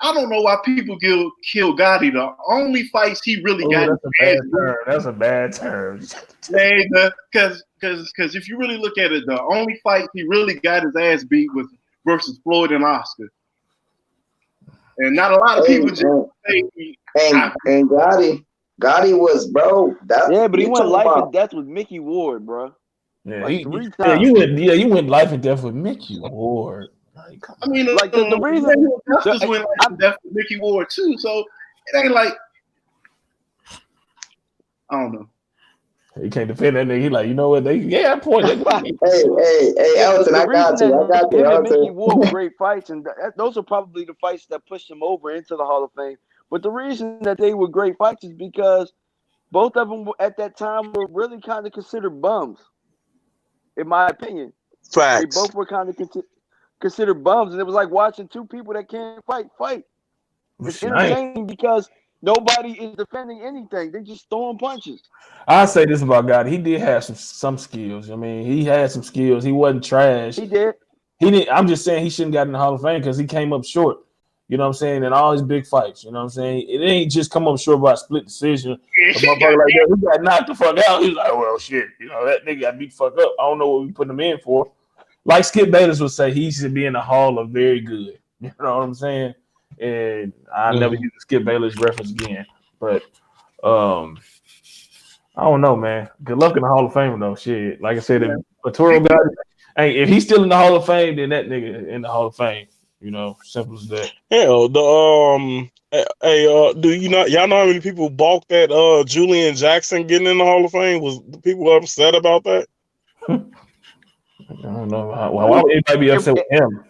I don't know why people kill Gotti. The only fights he really got. That's a bad term. Because if you really look at it, the only fight he really got his ass beat was versus Floyd and Oscar. And not a lot of people just say. And Gotti was, bro. But he went life and death with Mickey Ward, bro. Yeah, you went life and death with Mickey Ward. Like, I mean, the reason Justice went life and death with Mickey Ward too. So it ain't like, I don't know. He can't defend that nigga. He like, you know what? I point. Hey, Elton, I got you. Him and Mickey Ward were great fights, and those are probably the fights that pushed him over into the Hall of Fame. But the reason that they were great fights is because both of them at that time were really kind of considered bums, in my opinion. Facts. They both were kind of considered bums, and it was like watching two people that can't fight. It's entertaining because nobody is defending anything. They just throwing punches. I'll say this about God. He did have some skills. I mean, he had some skills. He wasn't trash. He did. He didn't. I'm just saying he shouldn't got in the Hall of Fame because he came up short. You know what I'm saying? And all his big fights. You know what I'm saying? It ain't just come up short by a split decision. A motherfucker like that, he got knocked the fuck out. He's like, well, shit. You know, that nigga got beat the fuck up. I don't know what we put him in for. Like Skip Bayless would say, he should be in the Hall of Very Good. You know what I'm saying? And I never use the Skip Bayless reference again. But I don't know, man. Good luck in the Hall of Fame, though. Shit. Like I said, if Arturo got it, hey, if he's still in the Hall of Fame, then that nigga in the Hall of Fame. You know, simple as that. Hell, do you not y'all know how many people balked at Julian Jackson getting in the Hall of Fame? Was people upset about that? I don't know. Why would anybody be upset with him?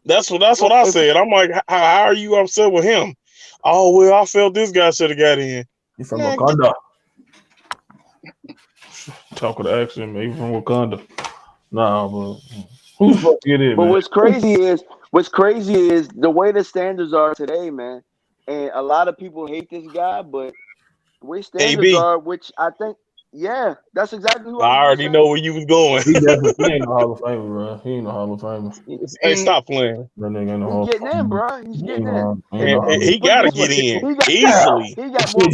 That's what I said. I'm like, how are you upset with him? Oh well, I felt this guy should have got in. He from Wakanda. Talk with the accent, man. He from Wakanda. Nah, but who's supposed to get in? But man? what's crazy is the way the standards are today, man. And a lot of people hate this guy, but the way standards are, which I think, yeah, that's exactly who I already know where you was going. He definitely ain't no Hall of Famer, bro. He ain't no Hall of Famer. Hey, stop playing. That nigga ain't no He's Hall getting of Famer. in, bro. He's getting in. And he gotta get in easily. He got more.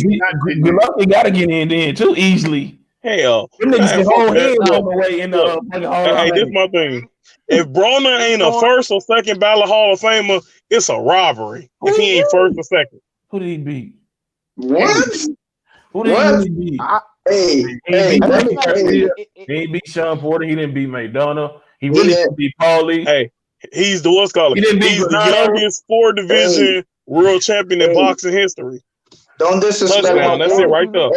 He gotta get in then too easily. Hell, them niggas can hold hands on the way in the fucking Hall of hey, Fame. this is my thing. If Broner ain't a first or second ballot Hall of Famer, it's a robbery. If he ain't first or second. Who did he beat? What? Who did he beat? He didn't beat Sean Porter. He didn't beat McDonough. He really didn't beat Paulie. Hey, he's the what's called. He's the youngest 4-division world champion in boxing history. Don't disrespect. Touchdown. That's it right there.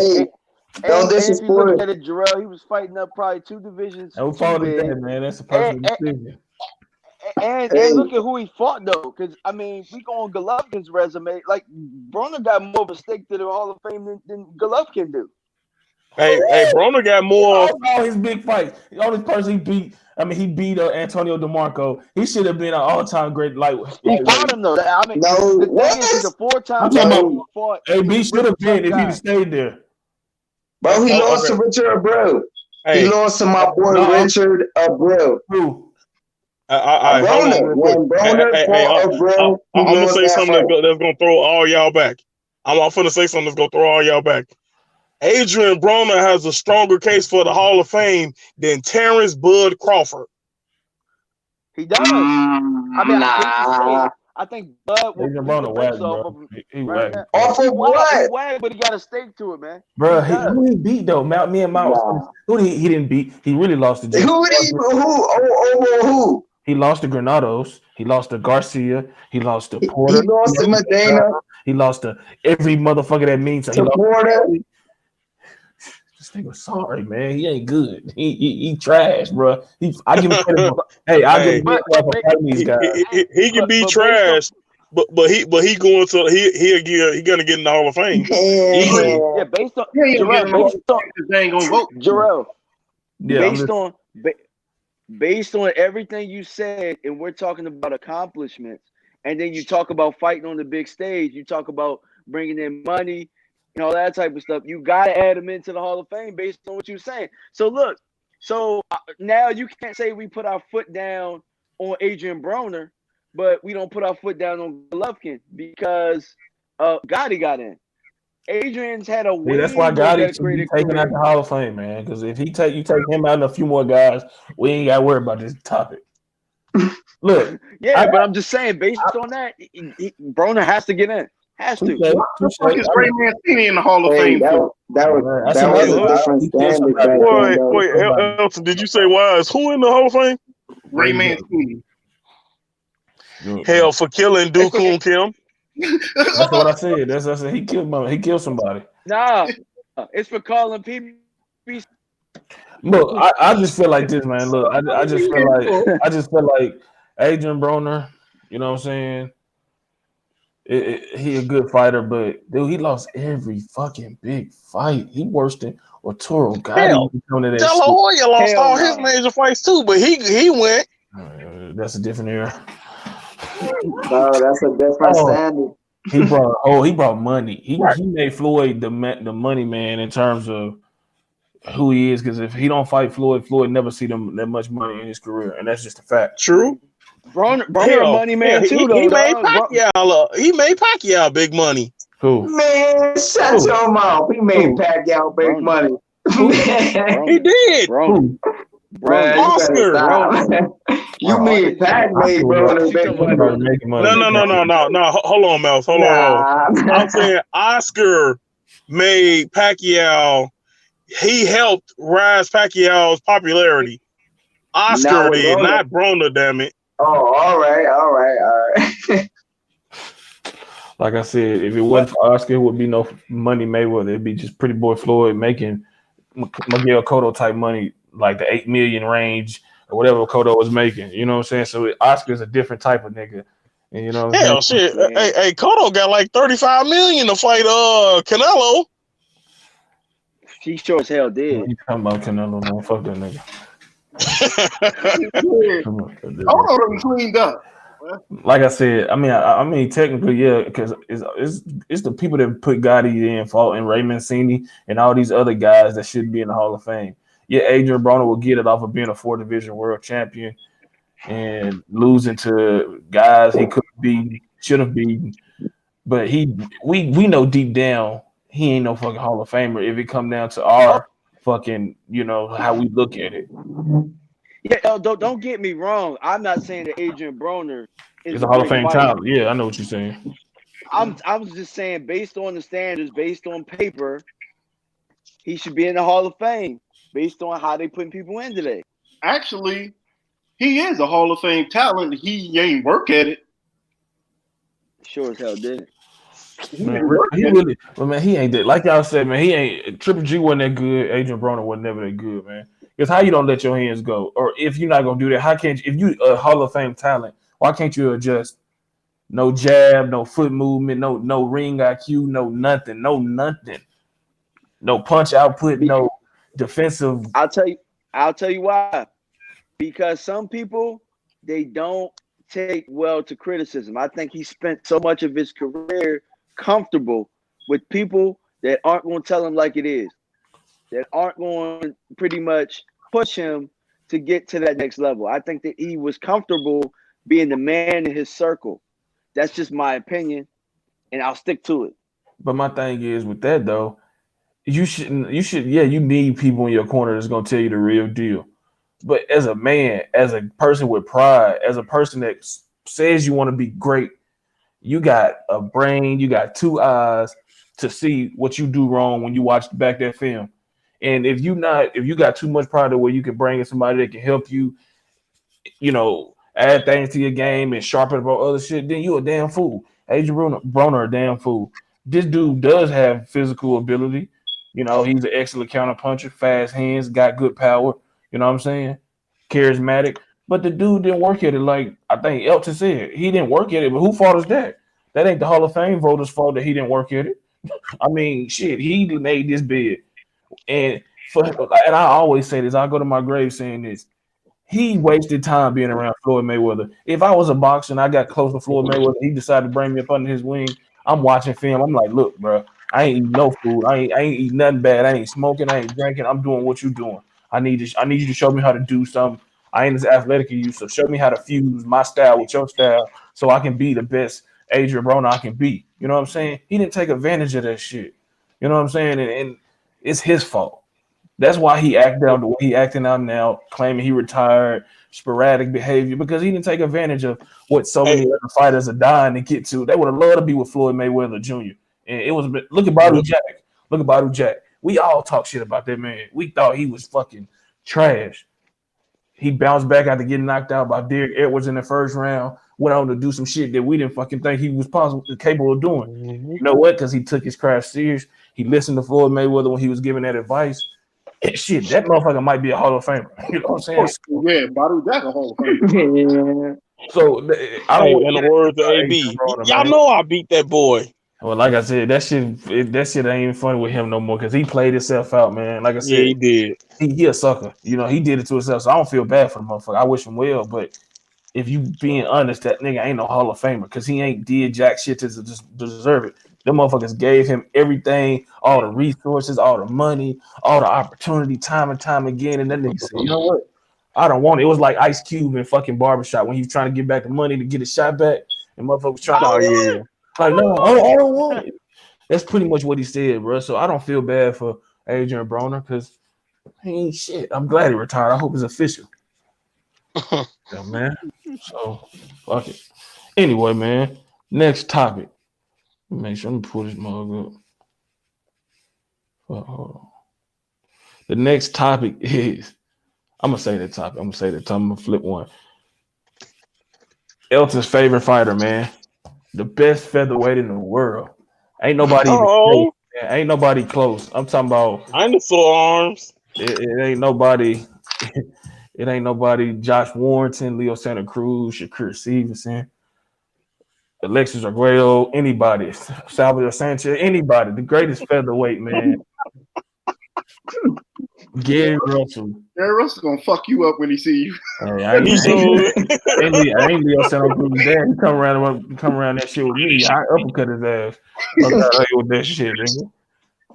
Don't disrespect. If you look at it, Jarrell, he was fighting up probably 2 divisions. That's man. That's a personal decision. And look at who he fought though, because I mean, we go on Golovkin's resume. Like Broner got more of a stake to the Hall of Fame than Golovkin do. Hey, Broner got more. All his big fights. The only person he beat. I mean, he beat Antonio DeMarco. He should have been an all-time great lightweight. He fought him though. I mean, the thing is, he's a 4-time fought. AB should have been if he'd stayed there. Bro, he lost to Richard Abreu. He lost to my boy Richard Abreu. Who? I'm gonna say something that's gonna throw all y'all back. I'm gonna say something that's gonna throw all y'all back. Adrian Broner has a stronger case for the Hall of Fame than Terrence Bud Crawford. He does. I mean, I think Bud will Adrian Broner whack, bro. He whack. Off of what? He whack, but he got a stake to it, man. Bro, who he beat though? Me and Mouse. Who he didn't beat? He really lost to Who? He lost to Granados. He lost to Garcia. He lost to Porter. He lost to Medina. He lost to every motherfucker that means to Porter. This nigga sorry, man. He ain't good. He trash, bro. I give him credit. Hey, I give him credit for fighting these guys. He can be trash, but he going to he gonna get in the Hall of Fame. Yeah, based on they ain't gonna vote. Jarrell. Yeah, based on everything you said, and we're talking about accomplishments, and then you talk about fighting on the big stage, you talk about bringing in money and all that type of stuff. You got to add them into the Hall of Fame based on what you're saying. So look, now you can't say we put our foot down on Adrian Broner, but we don't put our foot down on Golovkin because Gotti got in. Adrian's had a way. That's why Gotti should be taken out the Hall of Fame, man. Because if you take him out and a few more guys, we ain't got to worry about this topic. Look, but I'm just saying, based on that, Broner has to get in. Has to. What is Ray Mancini in the Hall of Fame? That was a different standard. Wait, Elton, did you say Wise? Who in the Hall of Fame? Ray Mancini. Hell, for killing Dooku Kim. That's what I said. That's what I said. He killed somebody. Nah, it's for calling people. Look, I just feel like this, man. Look, I just feel like Adrian Broner. You know what I'm saying? He a good fighter, but dude, he lost every fucking big fight. He worse than Arturo Gotti. De La Hoya lost all his major fights too, but he went. That's a different era. No, that's a different standard. He brought money. He made Floyd the money man in terms of who he is. Because if he don't fight Floyd never see that much money in his career, and that's just a fact. True. Broner a money man too, though. He made Dog. Pacquiao. He made Pacquiao big money. Who? Man, shut Who? your mouth. He made Who? Pacquiao big Broner. money. Broner. He did. Broner. Who? Man, you better Oscar. stop. You Oh, mean Pac made Broner big Everybody money? making money. No. Hold on, Mouse. Hold on. Nah. I'm saying Oscar made Pacquiao. He helped rise Pacquiao's popularity. Oscar Not with did, Broner. not Broner. Damn it. Oh, all right. Like I said, if it wasn't for Oscar, it would be no money Mayweather. It'd be just Pretty Boy Floyd making Miguel Cotto type money, like the 8 million range or whatever Cotto was making. You know what I'm saying? So Oscar's a different type of nigga. And you know what I'm saying? Hell, shit. Hey, Cotto got like 35 million to fight Canelo. He sure as hell did. What you talking about Canelo? No, fuck that nigga. Come on, Cotto done cleaned up. like I said, I mean, technically, yeah, because it's the people that put Gotti in fault and Ray Mancini and all these other guys that should be in the Hall of Fame. Yeah, Adrian Broner will get it off of being a 4-division world champion and losing to guys he could be, should have beaten. But we know deep down he ain't no fucking Hall of Famer if it come down to our fucking, how we look at it. Yeah, don't get me wrong. I'm not saying that Adrian Broner is a Hall of Fame fighter. talent. Yeah, I know what you're saying. I was just saying, based on the standards, based on paper, he should be in the Hall of Fame based on how they putting people in today. Actually, he is a Hall of Fame talent. He ain't work at it. Sure as hell didn't. Man, he ain't that. Like y'all said, man, he ain't. Triple G wasn't that good. Adrian Broner was never that good, man. Because how you don't let your hands go, or if you're not gonna do that, how can't you? If you a Hall of Fame talent, why can't you adjust? No jab, no foot movement, no ring IQ, no nothing, no punch output, no defensive. I'll tell you why. Because some people, they don't take well to criticism. I think he spent so much of his career comfortable with people that aren't going to tell him like it is, that aren't going to pretty much push him to get to that next level. I think that he was comfortable being the man in his circle. That's just my opinion, and I'll stick to it. But my thing is with that though, you need people in your corner that's gonna tell you the real deal. But as a man, as a person with pride, as a person that says you want to be great, you got a brain, you got 2 eyes to see what you do wrong when you watch back that film. And if you got too much pride to where you can bring in somebody that can help you, add things to your game and sharpen about other shit, then you a damn fool. Adrian Broner a damn fool. This dude does have physical ability. He's an excellent counter puncher, fast hands, got good power. You know what I'm saying? Charismatic. But the dude didn't work at it like I think Elton said. He didn't work at it, but who fault is that? That ain't the Hall of Fame voters' fault that he didn't work at it. I mean, shit, he made this bid. And I always say this, I go to my grave saying this. He wasted time being around Floyd Mayweather. If I was a boxer and I got close to Floyd Mayweather, he decided to bring me up under his wing. I'm watching film. I'm like, look, bro, I ain't eating no food. I ain't eating nothing bad. I ain't smoking. I ain't drinking. I'm doing what you doing. I need you to show me how to do something. I ain't as athletic as you, so show me how to fuse my style with your style so I can be the best Adrian Broner I can be. You know what I'm saying? He didn't take advantage of that shit. You know what I'm saying? And it's his fault. That's why he acted out the way he acting out now, claiming he retired, sporadic behavior, because he didn't take advantage of what so many other fighters are dying to get to. They would have loved to be with Floyd Mayweather Jr. And it was look at Badu Jack. Look at Badu Jack. We all talk shit about that man. We thought he was fucking trash. He bounced back after getting knocked out by Derek Edwards in the first round. Went on to do some shit that we didn't fucking think he was capable of doing. Mm-hmm. You know what? Because he took his craft serious. He listened to Floyd Mayweather when he was giving that advice. And shit, that motherfucker might be a Hall of Famer. You know what I'm saying? Yeah, Badu Jack a Hall of Famer. So in the words of AB, y'all know I beat that boy. Well, like I said, that shit ain't even funny with him no more because he played himself out, man. Like I said, he did. He a sucker. He did it to himself. So I don't feel bad for the motherfucker. I wish him well, but if you being honest, that nigga ain't no Hall of Famer because he ain't did jack shit to deserve it. Them motherfuckers gave him everything, all the resources, all the money, all the opportunity, time and time again. And that nigga said, you know what? I don't want it. It was like Ice Cube in fucking Barbershop when he was trying to get back the money to get his shot back, and motherfucker was trying Oh to yeah. like, no, I don't want it. That's pretty much what he said, bro. So I don't feel bad for Adrian Broner because he ain't shit. I'm glad he retired. I hope it's official. Yeah, man. So fuck it. Anyway, man. Next topic. Make sure I'm gonna pull this mug up. Hold on. The next topic is I'm gonna say that topic. I'm gonna flip one. Elton's favorite fighter, man. The best featherweight in the world. Ain't nobody even close. Oh, Man. Ain't nobody close. I'm talking about dinosaur arms. it ain't nobody. It ain't nobody. Josh Warrington, Leo Santa Cruz, Shakur Stevenson, Alexis Arguello, anybody, Salvador Sanchez, anybody. The greatest featherweight, man. Gary Russell. Gary Russell's gonna fuck you up when he see you. Hey, I He showed. ain't Leo Santa Cruz dad. He come around that shit with me. I uppercut his ass. Fuck out of here with that shit, nigga.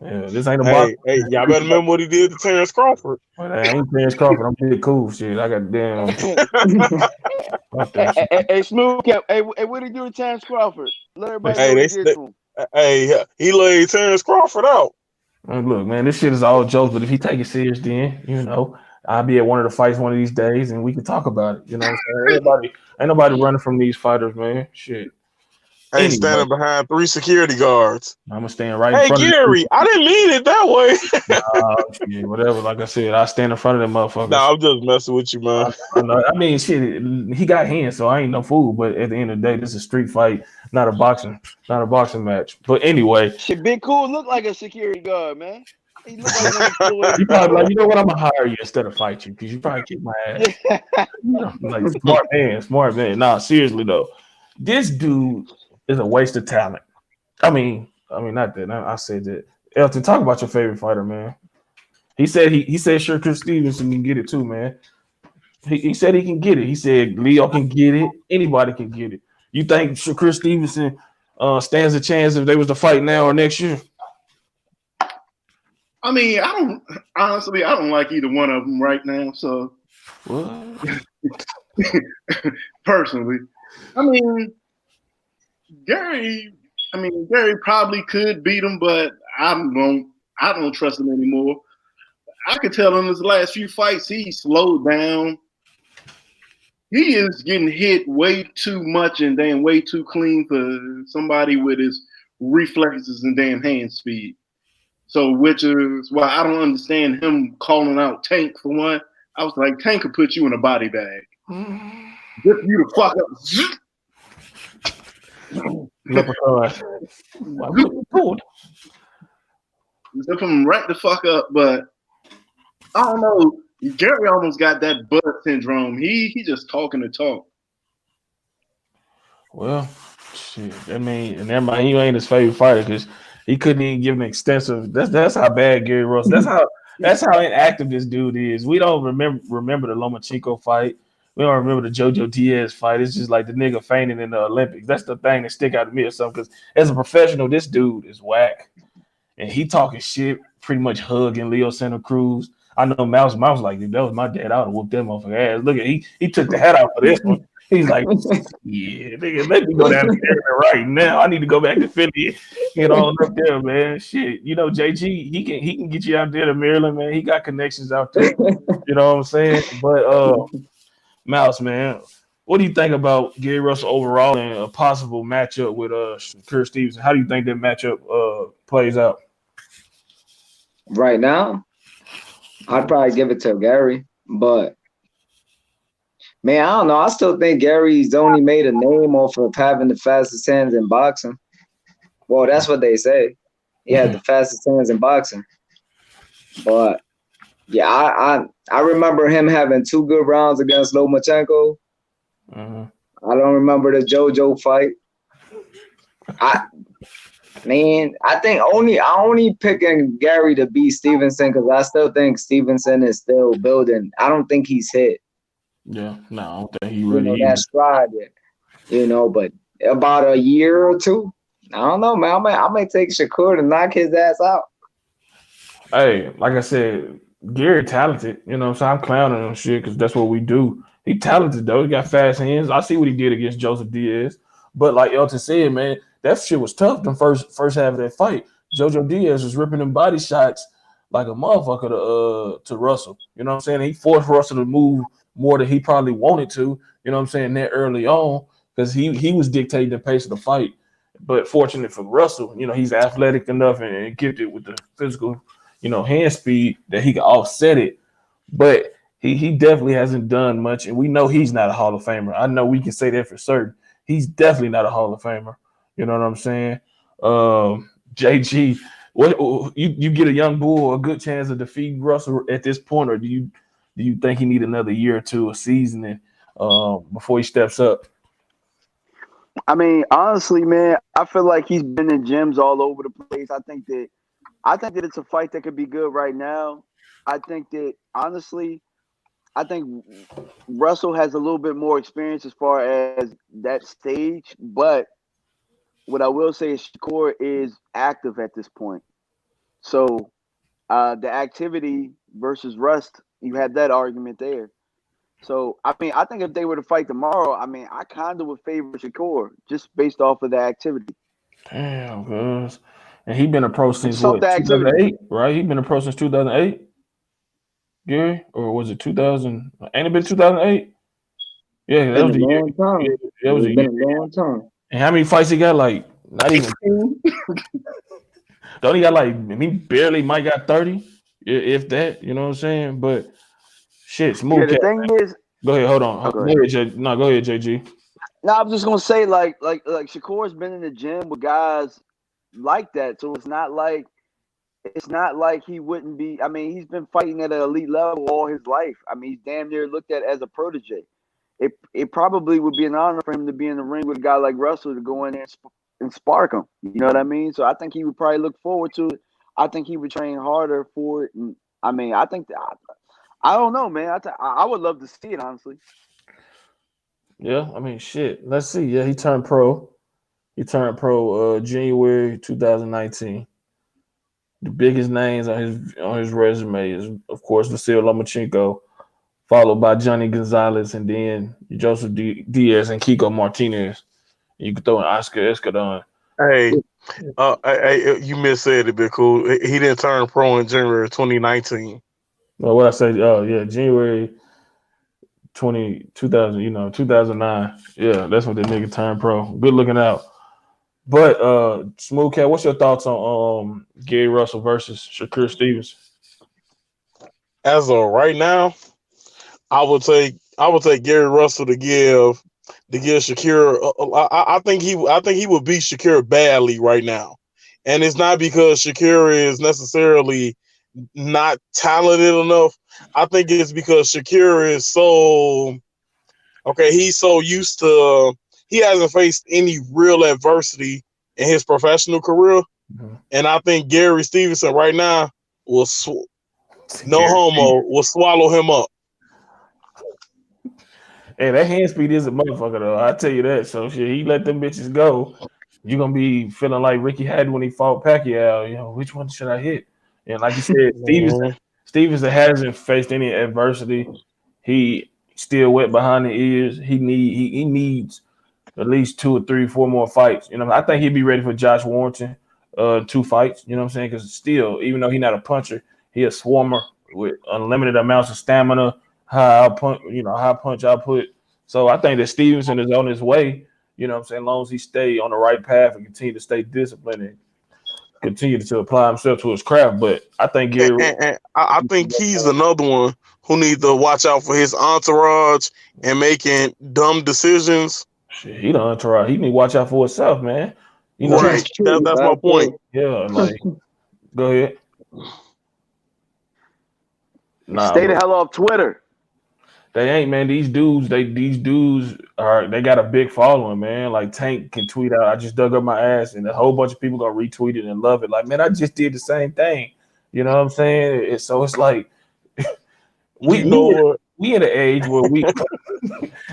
Yeah, this ain't a box. Hey, y'all better remember what he did to Terrence Crawford. But I ain't Terrence Crawford. I'm big cool shit. I got damn. Fuck that shit. Hey, Smooth Cap. Hey, what did he do to Terrence Crawford? Let everybody know Hey, what he did to him. Hey, he laid Terrence Crawford out. Look, man, this shit is all jokes, but if he take it serious, then I'll be at one of the fights one of these days, and we can talk about it. You know what I'm saying? Ain't nobody running from these fighters, man. Shit. Hey, Anyway, standing behind 3 security guards. I'm gonna stand right in Hey, front Gary, I didn't mean it that way. shit, whatever. Like I said, I stand in front of them motherfuckers. Nah, I'm just messing with you, man. I mean, shit, he got hands, so I ain't no fool. But at the end of the day, this is a street fight, not a boxing match. But anyway, Shit, Big Cool look like a security guard, man. He look like one you probably like, you know what? I'm gonna hire you instead of fight you because you probably kick my ass. Like smart man. Nah, seriously though, this dude is a waste of talent. I mean, not that. I said that. Elton, talk about your favorite fighter, man. He said Shakur Stevenson can get it too, man. He said he can get it. He said Leo can get it. Anybody can get it. You think Shakur Stevenson stands a chance if they was to fight now or next year? I mean, I don't like either one of them right now. So, What? personally, I mean, Gary probably could beat him, but I don't trust him anymore. I could tell in his last few fights he slowed down. He is getting hit way too much and damn way too clean for somebody with his reflexes and damn hand speed. So, which is why I don't understand him calling out Tank for one. I was like, Tank could put you in a body bag. Just you to fuck up. Leprechaun. Zip him right the fuck up, but I don't know. Gary almost got that Bud syndrome. He just talking to talk. Well, shit. I mean, and that might, he ain't his favorite fighter because he couldn't even give an extensive. That's how bad Gary Russell. That's how inactive this dude is. We don't remember the Lomachenko fight. We don't remember the JoJo Diaz fight. It's just like the nigga fainting in the Olympics. That's the thing that stick out to me or something. Because as a professional, this dude is whack, and he talking shit, pretty much hugging Leo Santa Cruz. I know Mouse like, if that was my dad, I would have whooped that motherfucker ass. Look at he took the head out for this one. He's like, yeah, nigga, let me go down to Maryland right now. I need to go back to Philly, get on up there, man. Shit, JG, he can get you out there to Maryland, man. He got connections out there. You know what I'm saying? But Mouse, man, what do you think about Gary Russell overall and a possible matchup with Shakur Stevenson? How do you think that matchup plays out? Right now, I'd probably give it to Gary, but man, I don't know. I still think Gary's only made a name off of having the fastest hands in boxing. Well, that's what they say. He had the fastest hands in boxing. But yeah, I remember him having 2 good rounds against Lomachenko. Uh-huh. I don't remember the JoJo fight. I think I only picking Gary to beat Stevenson because I still think Stevenson is still building. I don't think he's hit. Yeah, no, I don't think he really that stride yet. But about a year or two, I don't know, man. I might take Shakur to knock his ass out. Hey, like I said, Gary talented, you know. So I'm clowning him shit because that's what we do. He talented though. He got fast hands. I see what he did against Joseph Diaz. But like Elton said, man, that shit was tough. The first half of that fight, Jojo Diaz was ripping them body shots like a motherfucker to Russell. You know what I'm saying? He forced Russell to move more than he probably wanted to. You know what I'm saying? That early on because he was dictating the pace of the fight. But fortunate for Russell, you know, he's athletic enough and gifted with the physical, you know, hand speed that he can offset it. But he definitely hasn't done much, and we know he's not a Hall of Famer. I know we can say that for certain. He's definitely not a Hall of Famer. You know what I'm saying? JG, what you get a young bull a good chance of defeating Russell at this point, or do you think he need another year or two of seasoning before he steps up? I mean, honestly, man, I feel like he's been in gyms all over the place. I think that it's a fight that could be good right now. I think that honestly, I think Russell has a little bit more experience as far as that stage, but what I will say is Shakur is active at this point. So the activity versus rust, you had that argument there. So I mean, I think if they were to fight tomorrow, I mean, I kind of would favor Shakur just based off of the activity. Damn, cuz. And he been a pro since Just off what, the activity. 2008, right? He been a pro since 2008, Gary? Or was it 2000? Ain't it been 2008? Yeah, that Been was a the year. long time. Yeah, that was It's a been year. a long time. And how many fights he got? Like, not even two? Don't he got like, he barely might got 30, if that, you know what I'm saying? But shit, Yeah, smooth the cat. thing is, Go ahead, hold on. oh, go Go ahead. ahead, No, go ahead, JG. No, I'm just gonna say like Shakur's been in the gym with guys like that, so it's not like he wouldn't be. I mean, he's been fighting at an elite level all his life. I mean, he's damn near looked at as a protege. It probably would be an honor for him to be in the ring with a guy like Russell to go in there and spark him. You know what I mean? So I think he would probably look forward to it. I think he would train harder for it. And I mean, I think that, I don't know, man. I would love to see it honestly. Yeah, I mean, shit. Let's see. Yeah, he turned pro. He turned pro January 2019. The biggest names on his resume is, of course, Vasil Lomachenko, followed by Johnny Gonzalez, and then Joseph Diaz and Kiko Martinez. You could throw in Oscar Escadon. Hey, you missaid it, bit cool. He didn't turn pro in January 2019. Well, what I say? Oh yeah, January 2000. 2009. Yeah, that's when the nigga turned pro. Good looking out. But Smooth Cat, what's your thoughts on Gary Russell versus Shakur Stevens? As of right now, I would take Gary Russell to give Shakira. I think he would beat Shakira badly right now, and it's not because Shakira is necessarily not talented enough. I think it's because Shakira is so okay. He's so used to he hasn't faced any real adversity in his professional career, Mhm. and I think Gary Stevenson right now will no Gary homo Stevens. will swallow him up. Hey, that hand speed is a motherfucker though. I tell you that. So shit, he let them bitches go. You're gonna be feeling like Ricky had when he fought Pacquiao. You know, which one should I hit? And like you said, Mhm. Stevenson hasn't faced any adversity. He still wet behind the ears. He needs at least two or three, four more fights. You know, I think he'd be ready for Josh Warrington, two fights. You know what I'm saying? Because still, even though he's not a puncher, he a swarmer with unlimited amounts of stamina, high punch output. So I think that Stevenson is on his way. You know what I'm saying? As long as he stay on the right path and continue to stay disciplined and continue to apply himself to his craft. But I think And, Gary, and I think he's another one who needs to watch out for his entourage and making dumb decisions. shit, he done entourage. He need to watch out for himself, man. You know, Right. That's true. That's my I point. yeah, like go ahead. Nah, Stay the but hell off Twitter. they ain't, man. These dudes they got a big following, man. Like Tank can tweet out, I just dug up my ass, and a whole bunch of people gonna retweet it and love it. Like, man, I just did the same thing. You know what I'm saying? So it's like we You know we what? we in an age where we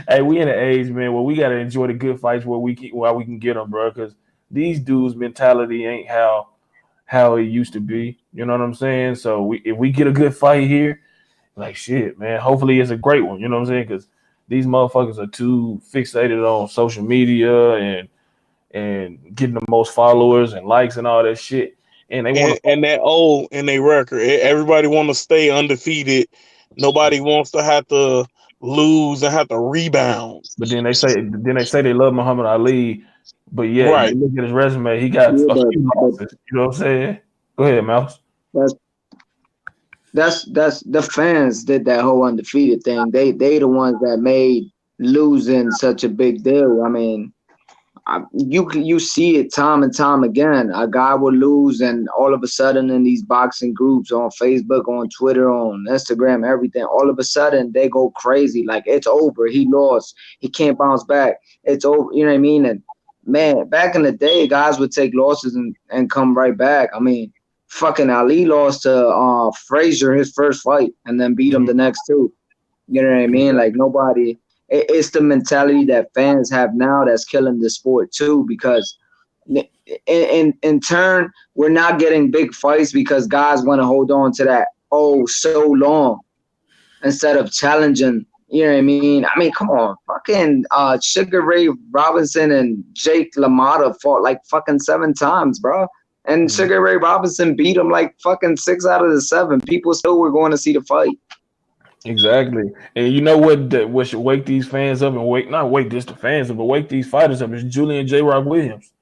hey, we in an age, man, where we gotta enjoy the good fights while we can get them, bro. Because these dudes' mentality ain't how how it used to be. You know what I'm saying? So if we get a good fight here, like shit, man. Hopefully it's a great one. You know what I'm saying? Because these motherfuckers are too fixated on social media and getting the most followers and likes and all that shit, and they want to. And that old in their record. Everybody want to stay undefeated. Nobody wants to have to lose and have to rebound. But then they say they love Muhammad Ali, but yet you Right. look at his resume, he got Yeah, a few but losses. You know what I'm saying? Go ahead, Mouse. that's that's the fans did that whole undefeated thing. They the ones that made losing such a big deal. I mean, you see it time and time again. A guy will lose, and all of a sudden, in these boxing groups on Facebook, on Twitter, on Instagram, everything, all of a sudden they go crazy. Like it's over. He lost. He can't bounce back. It's over. You know what I mean? And man, back in the day, guys would take losses and come right back. I mean, fucking Ali lost to Frazier his first fight, and then beat him the next two. You know what I mean? Like nobody. It's the mentality that fans have now that's killing the sport too. Because in turn, we're not getting big fights because guys want to hold on to that so long instead of challenging. You know what I mean? I mean, come on, fucking Sugar Ray Robinson and Jake LaMotta fought like fucking 7 times, bro. And Sugar Ray Robinson beat him like fucking 6 out of the 7. People still were going to see the fight. Exactly. And you know what should wake these fans up and not wake just the fans up, but wake these fighters up is Julian J. Rock Williams.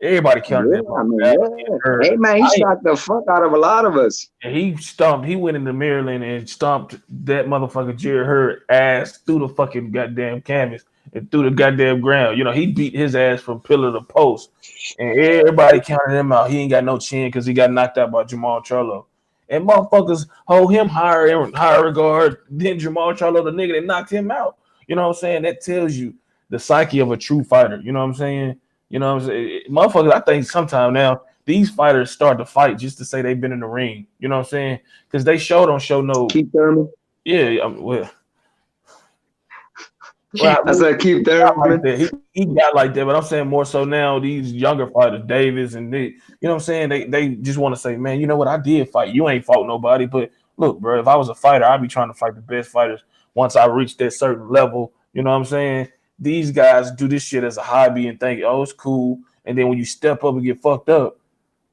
Everybody counted Yeah, that I mean, motherfucker. yeah. Hey man, he shocked the fuck out of a lot of us. And he went into Maryland and stomped that motherfucker Jerry Hurd ass through the fucking goddamn canvas and through the goddamn ground. You know, he beat his ass from pillar to post. And everybody counted him out. He ain't got no chin because he got knocked out by Jamal Charlo. And motherfuckers hold him higher regard than Jamal Charlo, the nigga that knocked him out. You know what I'm saying? That tells you the psyche of a true fighter. You know what I'm saying? You know what I'm saying? Motherfuckers, I think sometime now, these fighters start to fight just to say they've been in the ring. You know what I'm saying? Because they don't show no. Keith Thurman. Yeah, I said Keith like Thurman. that. He got like that, but I'm saying more so now these younger fighters, Davis and you know what I'm saying? They just want to say, man, you know what? I did fight. You ain't fought nobody, but look, bro, if I was a fighter, I'd be trying to fight the best fighters once I reach that certain level. You know what I'm saying? These guys do this shit as a hobby and think, oh, it's cool. And then when you step up and get fucked up,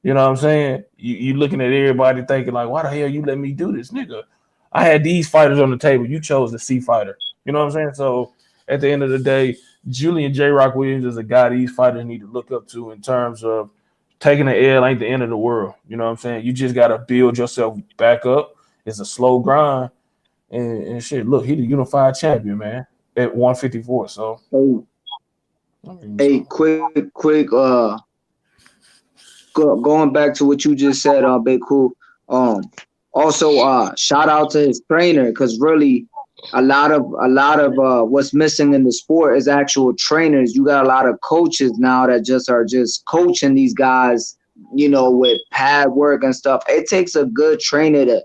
you know what I'm saying? You looking at everybody thinking like, why the hell you let me do this, nigga? I had these fighters on the table. You chose the C fighter. You know what I'm saying? So at the end of the day, Julian J. Rock Williams is a guy these fighters need to look up to in terms of taking an L ain't the end of the world. You know what I'm saying? You just got to build yourself back up. It's a slow grind. And shit, look, he the unified champion, man, at 154. So, hey, quick, going back to what you just said, Big Cool. Also, shout out to his trainer, because really, a lot of what's missing in the sport is actual trainers. You got a lot of coaches now that are just coaching these guys, you know, with pad work and stuff. It takes a good trainer to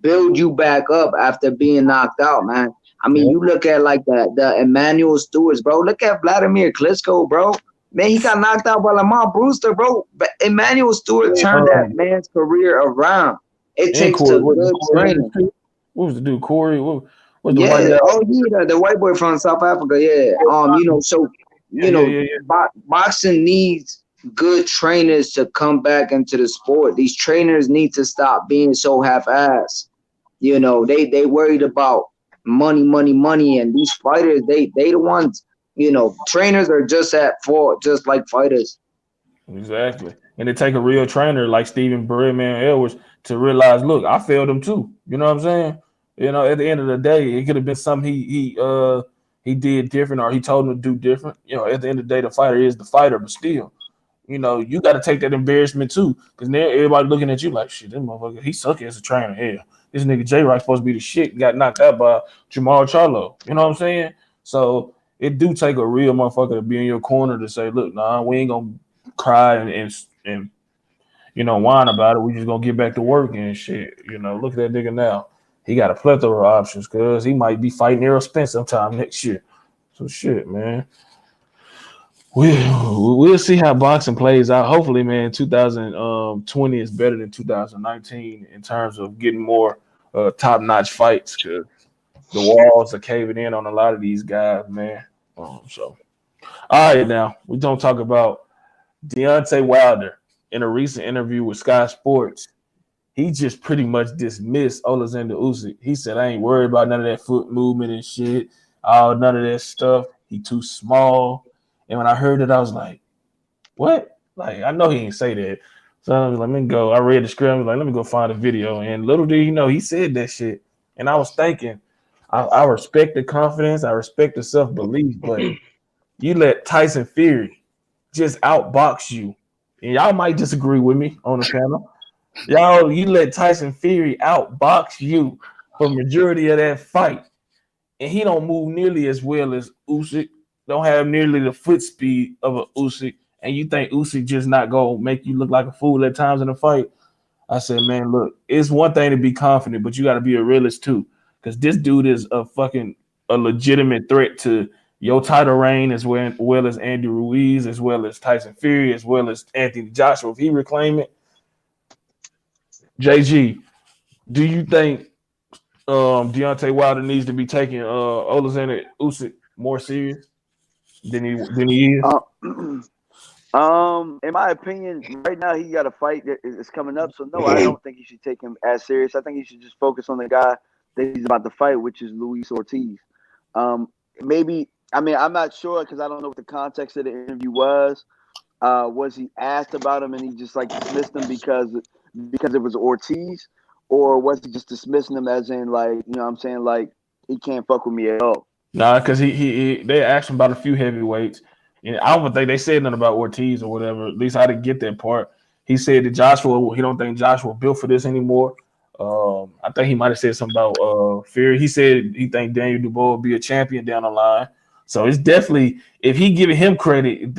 build you back up after being knocked out, man. I mean, you look at like the Emmanuel Stewarts, bro. Look at Vladimir Klitschko, bro. Man, he got knocked out by Lamar Brewster, bro. But Emmanuel Stewart turned that man's career around. It takes a good trainer. What was the dude, Corey? What was the yeah, white guy? the white boy from South Africa, yeah. You know, so boxing needs good trainers to come back into the sport. These trainers need to stop being so half-assed. You know, they worried about money, and these fighters, they the ones. You know, trainers are just at fault, just like fighters. Exactly, and it take a real trainer like Stephen Breadman Edwards to realize, look, I failed him too. You know what I'm saying? You know, at the end of the day, it could have been something he did different, or he told him to do different. You know, at the end of the day, the fighter is the fighter, but still, you know, you got to take that embarrassment too, because now everybody looking at you like, shit, this motherfucker, he suck as a trainer. Hell, this nigga J Rock supposed to be the shit and got knocked out by Jamal Charlo. You know what I'm saying? So it do take a real motherfucker to be in your corner to say, look, nah, we ain't gonna cry and you know, whine about it. We just gonna get back to work and shit. You know, look at that nigga now. He got a plethora of options because he might be fighting Errol Spence sometime next year. So shit, man. We'll see how boxing plays out. Hopefully, man, 2020 is better than 2019 in terms of getting more top notch fights because the walls are caving in on a lot of these guys, man. So, all right, now we don't talk about Deontay Wilder in a recent interview with Sky Sports. He just pretty much dismissed Alexander Usyk. He said, "I ain't worried about none of that foot movement and shit. None of that stuff. He too small." And when I heard it, I was like, "What?" Like I know he didn't say that. So I was like, "Let me go." I read the script. I was like, "Let me go find a video." And little did he know, he said that shit. And I was thinking, I respect the confidence. I respect the self belief, but you let Tyson Fury just outbox you, and y'all might disagree with me on the panel. You let Tyson Fury outbox you for majority of that fight, and he don't move nearly as well as Usyk. Don't have nearly the foot speed of a Usyk, and you think Usyk just not gonna make you look like a fool at times in a fight? I said, man, look, it's one thing to be confident, but you got to be a realist too, because this dude is a legitimate threat to your title reign well as Andy Ruiz, as well as Tyson Fury, as well as Anthony Joshua. If he reclaim it, JG, do you think Deontay Wilder needs to be taking Alexander Usyk more serious than he is? In my opinion, right now he got a fight that is coming up. So no, I don't think you should take him as serious. I think you should just focus on the guy that he's about to fight, which is Luis Ortiz. Maybe I'm not sure because I don't know what the context of the interview was. Was he asked about him and he just like dismissed him because it was Ortiz, or was he just dismissing him as in like, you know what I'm saying, like he can't fuck with me at all? Nah, because they asked him about a few heavyweights. And I don't think they said nothing about Ortiz or whatever. At least I didn't get that part. He said that Joshua, he don't think Joshua built for this anymore. I think he might have said something about Fury. He said he think Daniel Dubois will be a champion down the line. So it's definitely, if he giving him credit,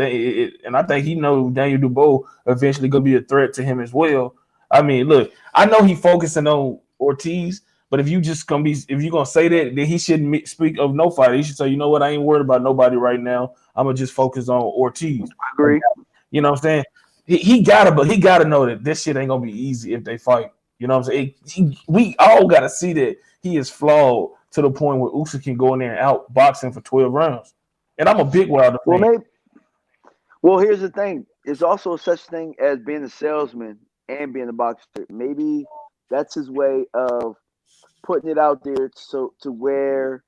and I think he knows Daniel Dubois eventually going to be a threat to him as well. I mean, look, I know he focusing on Ortiz, but if you're gonna say that, then he shouldn't speak of no fighter. He should say, you know what, I ain't worried about nobody right now. I'm gonna just focus on Ortiz. I agree. You know what I'm saying? He gotta know that this shit ain't gonna be easy if they fight. You know what I'm saying? We all gotta see that he is flawed to the point where Usyk can go in there and outbox him for 12 rounds. And I'm a big Wilder fan. Well, here's the thing. There's also such thing as being a salesman and being a boxer. Maybe that's his way of putting it out there so to where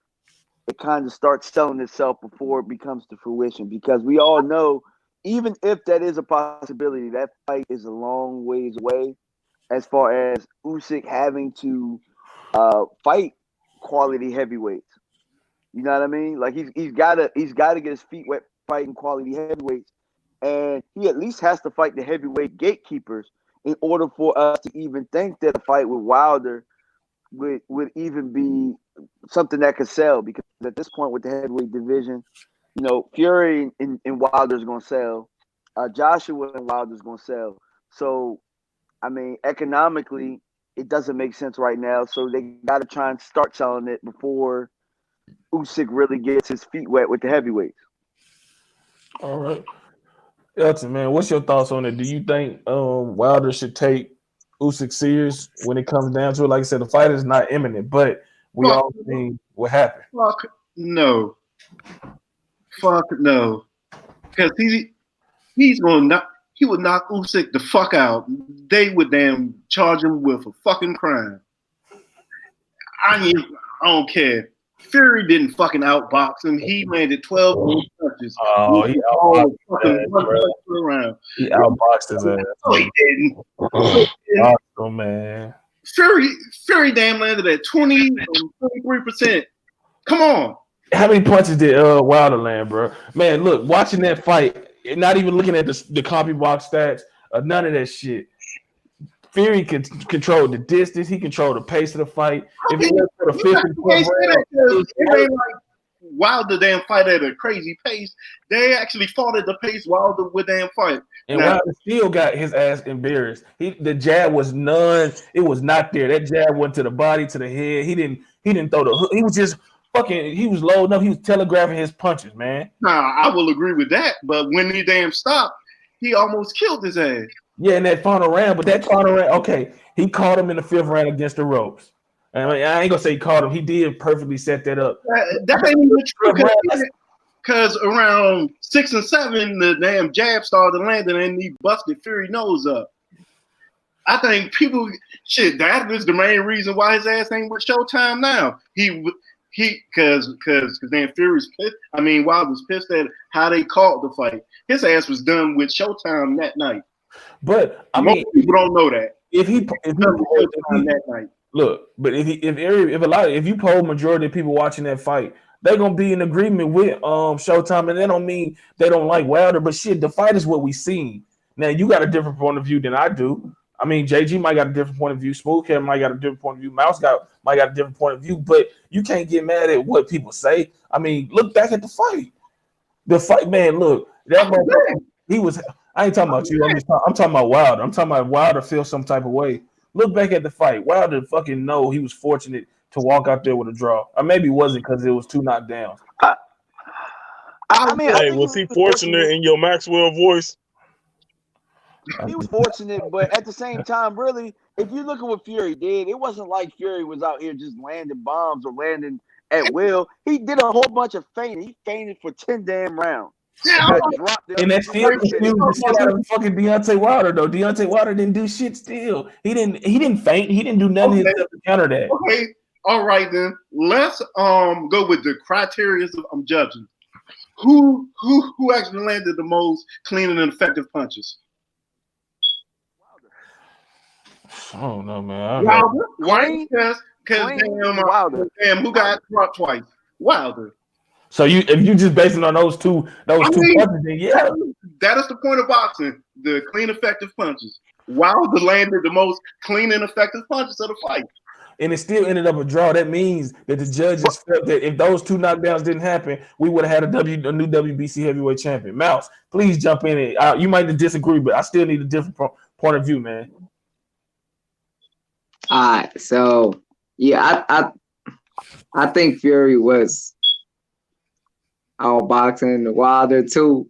it kind of starts selling itself before it becomes to fruition. Because we all know, even if that is a possibility, that fight is a long ways away as far as Usyk having to fight quality heavyweights. You know what I mean? Like he's gotta get his feet wet fighting quality heavyweights, and he at least has to fight the heavyweight gatekeepers in order for us to even think that a fight with Wilder would even be something that could sell. Because at this point with the heavyweight division, you know, Fury and Wilder's gonna sell, Joshua and Wilder's gonna sell. So I mean, economically, it doesn't make sense right now. So they got to try and start selling it before Usyk really gets his feet wet with the heavyweights. All right. Elton, man, what's your thoughts on it? Do you think Wilder should take Usyk serious when it comes down to it? Like I said, the fight is not imminent, but we all seen what happened. Fuck no. Because he's gonna he would knock Usyk the fuck out. They would damn charge him with a fucking crime. I don't care. Fury didn't fucking outbox him. He landed 12 punches. Oh, he outboxed his ass. No, he didn't. Awesome, man. Fury damn landed at 23%. Come on. How many punches did Wilder land, bro? Man, look, watching that fight, not even looking at the copy box stats, none of that shit. Fury controlled the distance. He controlled the pace of the fight. If it was for the 50th it ain't like Wilder damn fight at a crazy pace. They actually fought at the pace Wilder would damn fight. And Wilder still got his ass embarrassed. The jab was none. It was not there. That jab went to the body, to the head. He didn't throw the hook. He was just he was loading up. He was telegraphing his punches, man. Nah, I will agree with that. But when he damn stopped, he almost killed his ass. Yeah, in that final round. But that final round, okay, he caught him in the 5th round against the ropes. I mean, I ain't gonna say he caught him. He did perfectly set that up. That ain't even true. Because around 6 and 7, the damn jab started landing and he busted Fury nose up. I think people that is the main reason why his ass ain't with Showtime now. Because then Fury's pissed. I mean, Wilder's pissed at how they called the fight. His ass was done with Showtime that night. But I Most mean, people don't know that. If he that night. Look, but if you poll majority of people watching that fight, they're gonna be in agreement with Showtime, and that don't mean they don't like Wilder. But shit, the fight is what we seen. Now you got a different point of view than I do. I mean, JG might got a different point of view. Smoothcat might got a different point of view. Mouse might got a different point of view. But you can't get mad at what people say. I mean, look back at the fight. The fight, man. Look, that motherfucker, he was. I ain't talking about you. I'm talking about Wilder. I'm talking about Wilder feel some type of way. Look back at the fight. Wilder fucking know he was fortunate to walk out there with a draw. Or maybe it wasn't because it was 2 knockdowns. I mean, hey, was he fortunate in your Maxwell voice? He was fortunate, but at the same time, really, if you look at what Fury did, it wasn't like Fury was out here just landing bombs or landing at will. He did a whole bunch of feinting. He feinted for 10 damn rounds. And that's still the shit out of fucking Deontay Wilder, though. Deontay Wilder didn't do shit still. He didn't faint. He didn't do nothing to counter that. Okay. All right, then. Let's go with the criteria of judging. Who actually landed the most clean and effective punches? I don't know, man. Wilder. Why? Because damn, who got dropped twice? Wilder. So if you just basing on those two punches, then yeah. That is the point of boxing, the clean, effective punches. Wilder landed the most clean and effective punches of the fight. And it still ended up a draw. That means that the judges felt that if those 2 knockdowns didn't happen, we would have had a new WBC heavyweight champion. Mouse, please jump in. You might disagree, but I still need a different point of view, man. All right, so yeah, I think Fury was outboxing Wilder too,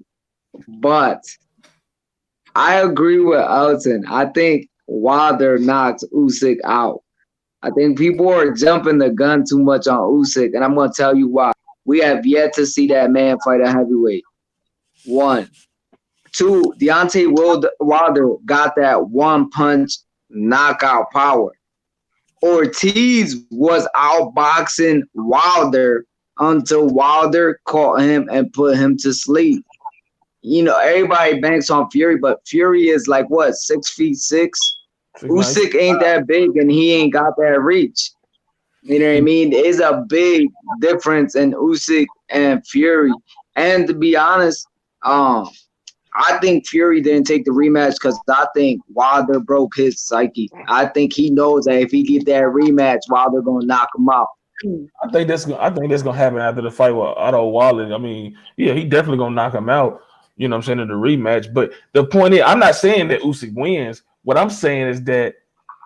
but I agree with Elton. I think Wilder knocked Usyk out. I think people are jumping the gun too much on Usyk, and I'm going to tell you why. We have yet to see that man fight a heavyweight. 1. 2, Deontay Wilder got that one punch knockout power. Ortiz was outboxing Wilder until Wilder caught him and put him to sleep. You know, everybody banks on Fury, but Fury is like, what, 6'6"? Usyk ain't that big, and he ain't got that reach. You know what I mean? There's a big difference in Usyk and Fury. And to be honest, I think Fury didn't take the rematch because I think Wilder broke his psyche. I think he knows that if he get that rematch, Wilder gonna knock him out. I think that's gonna happen after the fight with Otto Wallin. I mean, yeah, he definitely gonna knock him out. You know what I'm saying, in the rematch. But the point is, I'm not saying that Usyk wins. What I'm saying is that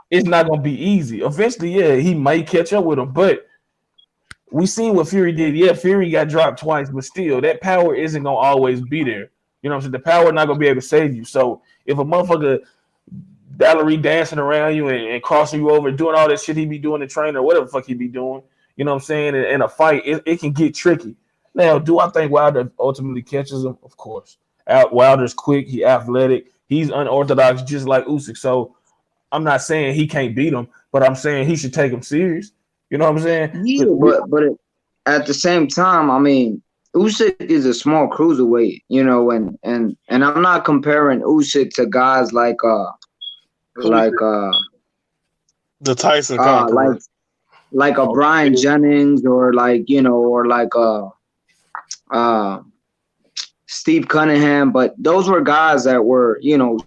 it's not gonna be easy. Eventually, yeah, he might catch up with him, but we seen what Fury did. Yeah, Fury got dropped twice, but still, that power isn't gonna always be there. You know what I'm saying? The power not gonna be able to save you. So if a motherfucker Valerie dancing around you and crossing you over, doing all that shit he be doing in training or whatever the fuck he be doing, you know what I'm saying? In a fight, it can get tricky. Now, do I think Wilder ultimately catches him? Of course. Wilder's quick, he athletic, he's unorthodox, just like Usyk. So I'm not saying he can't beat him, but I'm saying he should take him serious. You know what I'm saying? Yeah, but at the same time, I mean, Usyk is a small cruiserweight, you know, and I'm not comparing Usyk to guys like the Tyson conqueror, like a Brian Jennings or like, you know, or like Steve Cunningham, but those were guys that were, you know,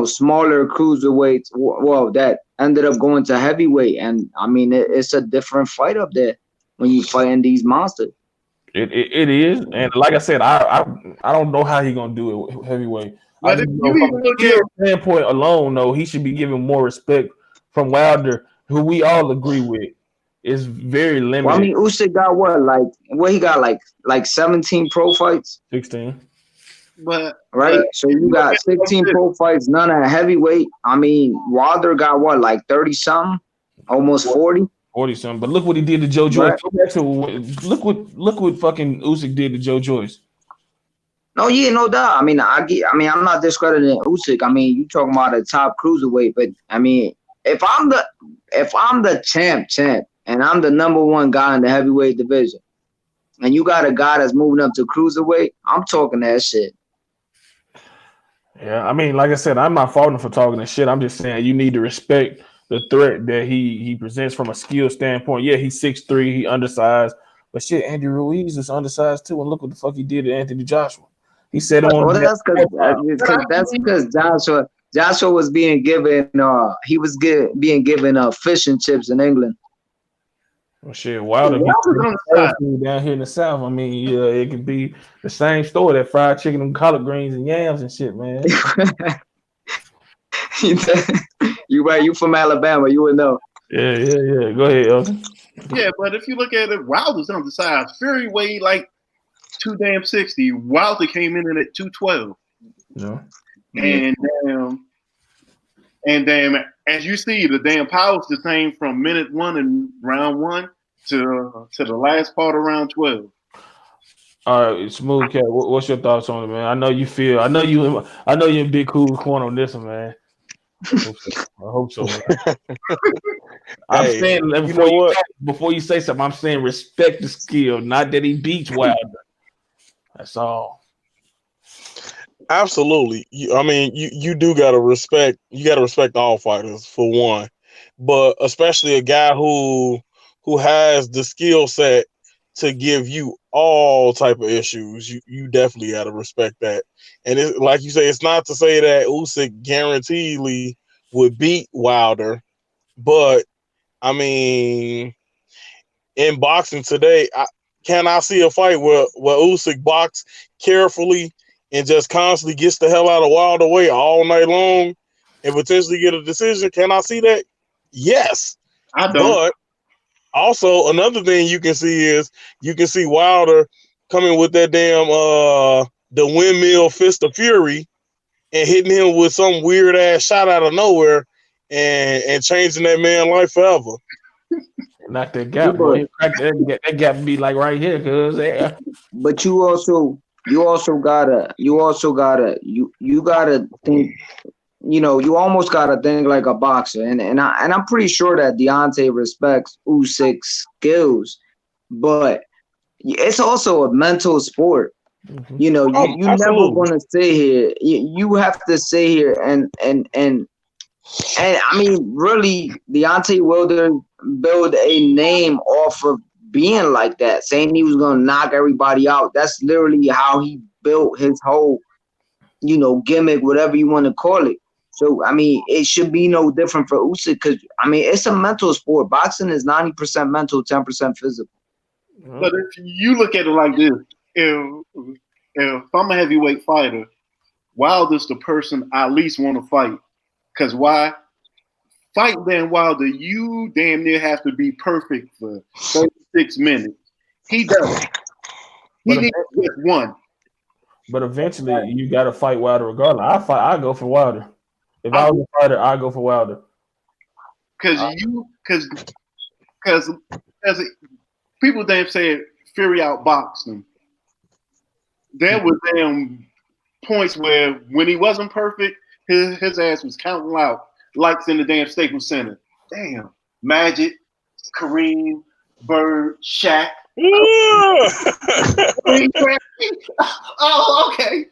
smaller cruiserweights. Well, that ended up going to heavyweight, and I mean, it's a different fight up there when you fighting these monsters. It is, and like I said, I don't know how he's gonna do it with heavyweight. But if you even look at standpoint alone, though, he should be given more respect from Wilder, who we all agree with. It's very limited. Well, I mean, Usyk got what he got like 17 pro fights, 16. But right? So you got 16 pro fights, none at heavyweight. I mean, Wilder got what, like 30 something, almost 40. 40 something. But look what he did to Joe Joyce. Right. Go back to look what fucking Usyk did to Joe Joyce. No, yeah, no doubt. I mean, I'm not discrediting Usyk. I mean, you talking about a top cruiserweight, but I mean, if I'm the champ, and I'm the number one guy in the heavyweight division, and you got a guy that's moving up to cruiserweight, I'm talking that shit. Yeah, I mean, like I said, I'm not faulting for talking that shit. I'm just saying you need to respect the threat that he presents from a skill standpoint. Yeah, he's 6'3", he undersized, but shit, Andy Ruiz is undersized too. And look what the fuck he did to Anthony Joshua. He said on. Well, that's because Joshua was being given being given fish and chips in England. Well, shit, Wilder down here in the South. I mean, yeah, it could be the same store, that fried chicken and collard greens and yams and shit, man. You right? You from Alabama? You would know. Yeah. Go ahead, Elton. Yeah, but if you look at it, Wilder's on the side. Fury weighed like 260. Wilder came in at 212. Yeah. And damn, as you see, the damn power's the same from minute 1 and round 1 to the last part of round 12. All right, Smooth Cat, what's your thoughts on it, man? I know you in Big Cool's corner on this one, man. I hope so. Man. I'm saying before you say something, I'm saying respect the skill, not that he beats Wilder. That's all. Absolutely. You do gotta respect. You gotta respect all fighters for one, but especially a guy who has the skill set to give you all type of issues. You definitely gotta respect that. And it, like you say, it's not to say that Usyk guaranteedly would beat Wilder, but I mean, in boxing today, can I see a fight where Usyk box carefully and just constantly gets the hell out of Wilder way all night long and potentially get a decision? Can I see that? Yes. I don't. But also another thing you can see Wilder coming with that damn the windmill fist of fury and hitting him with some weird ass shot out of nowhere and changing that man's life forever. Not that gap, boy. That gap be like right here, cause yeah. But you also gotta think, you almost gotta think like a boxer, and I'm pretty sure that Deontay respects Usyk's skills, but it's also a mental sport. Mm-hmm. You're never gonna sit here. You have to sit here and I mean, really, Deontay Wilder built a name off of being like that, saying he was gonna knock everybody out. That's literally how he built his whole, gimmick, whatever you want to call it. So, I mean, it should be no different for Usyk because, I mean, it's a mental sport. Boxing is 90% mental, 10% physical. But if you look at it like this, if I'm a heavyweight fighter, Wilder's the person I at least want to fight. Because why? Fight Dan Wilder, you damn near have to be perfect for 36 minutes. He doesn't. He needs just one. But eventually, you got to fight Wilder regardless. I go for Wilder. If I was a fighter, I go for Wilder. Because people damn said Fury outboxed him. There was damn points where when he wasn't perfect, his ass was counting out lights in the damn Staples Center. Damn. Magic, Kareem, Bird, Shaq. Oh, okay.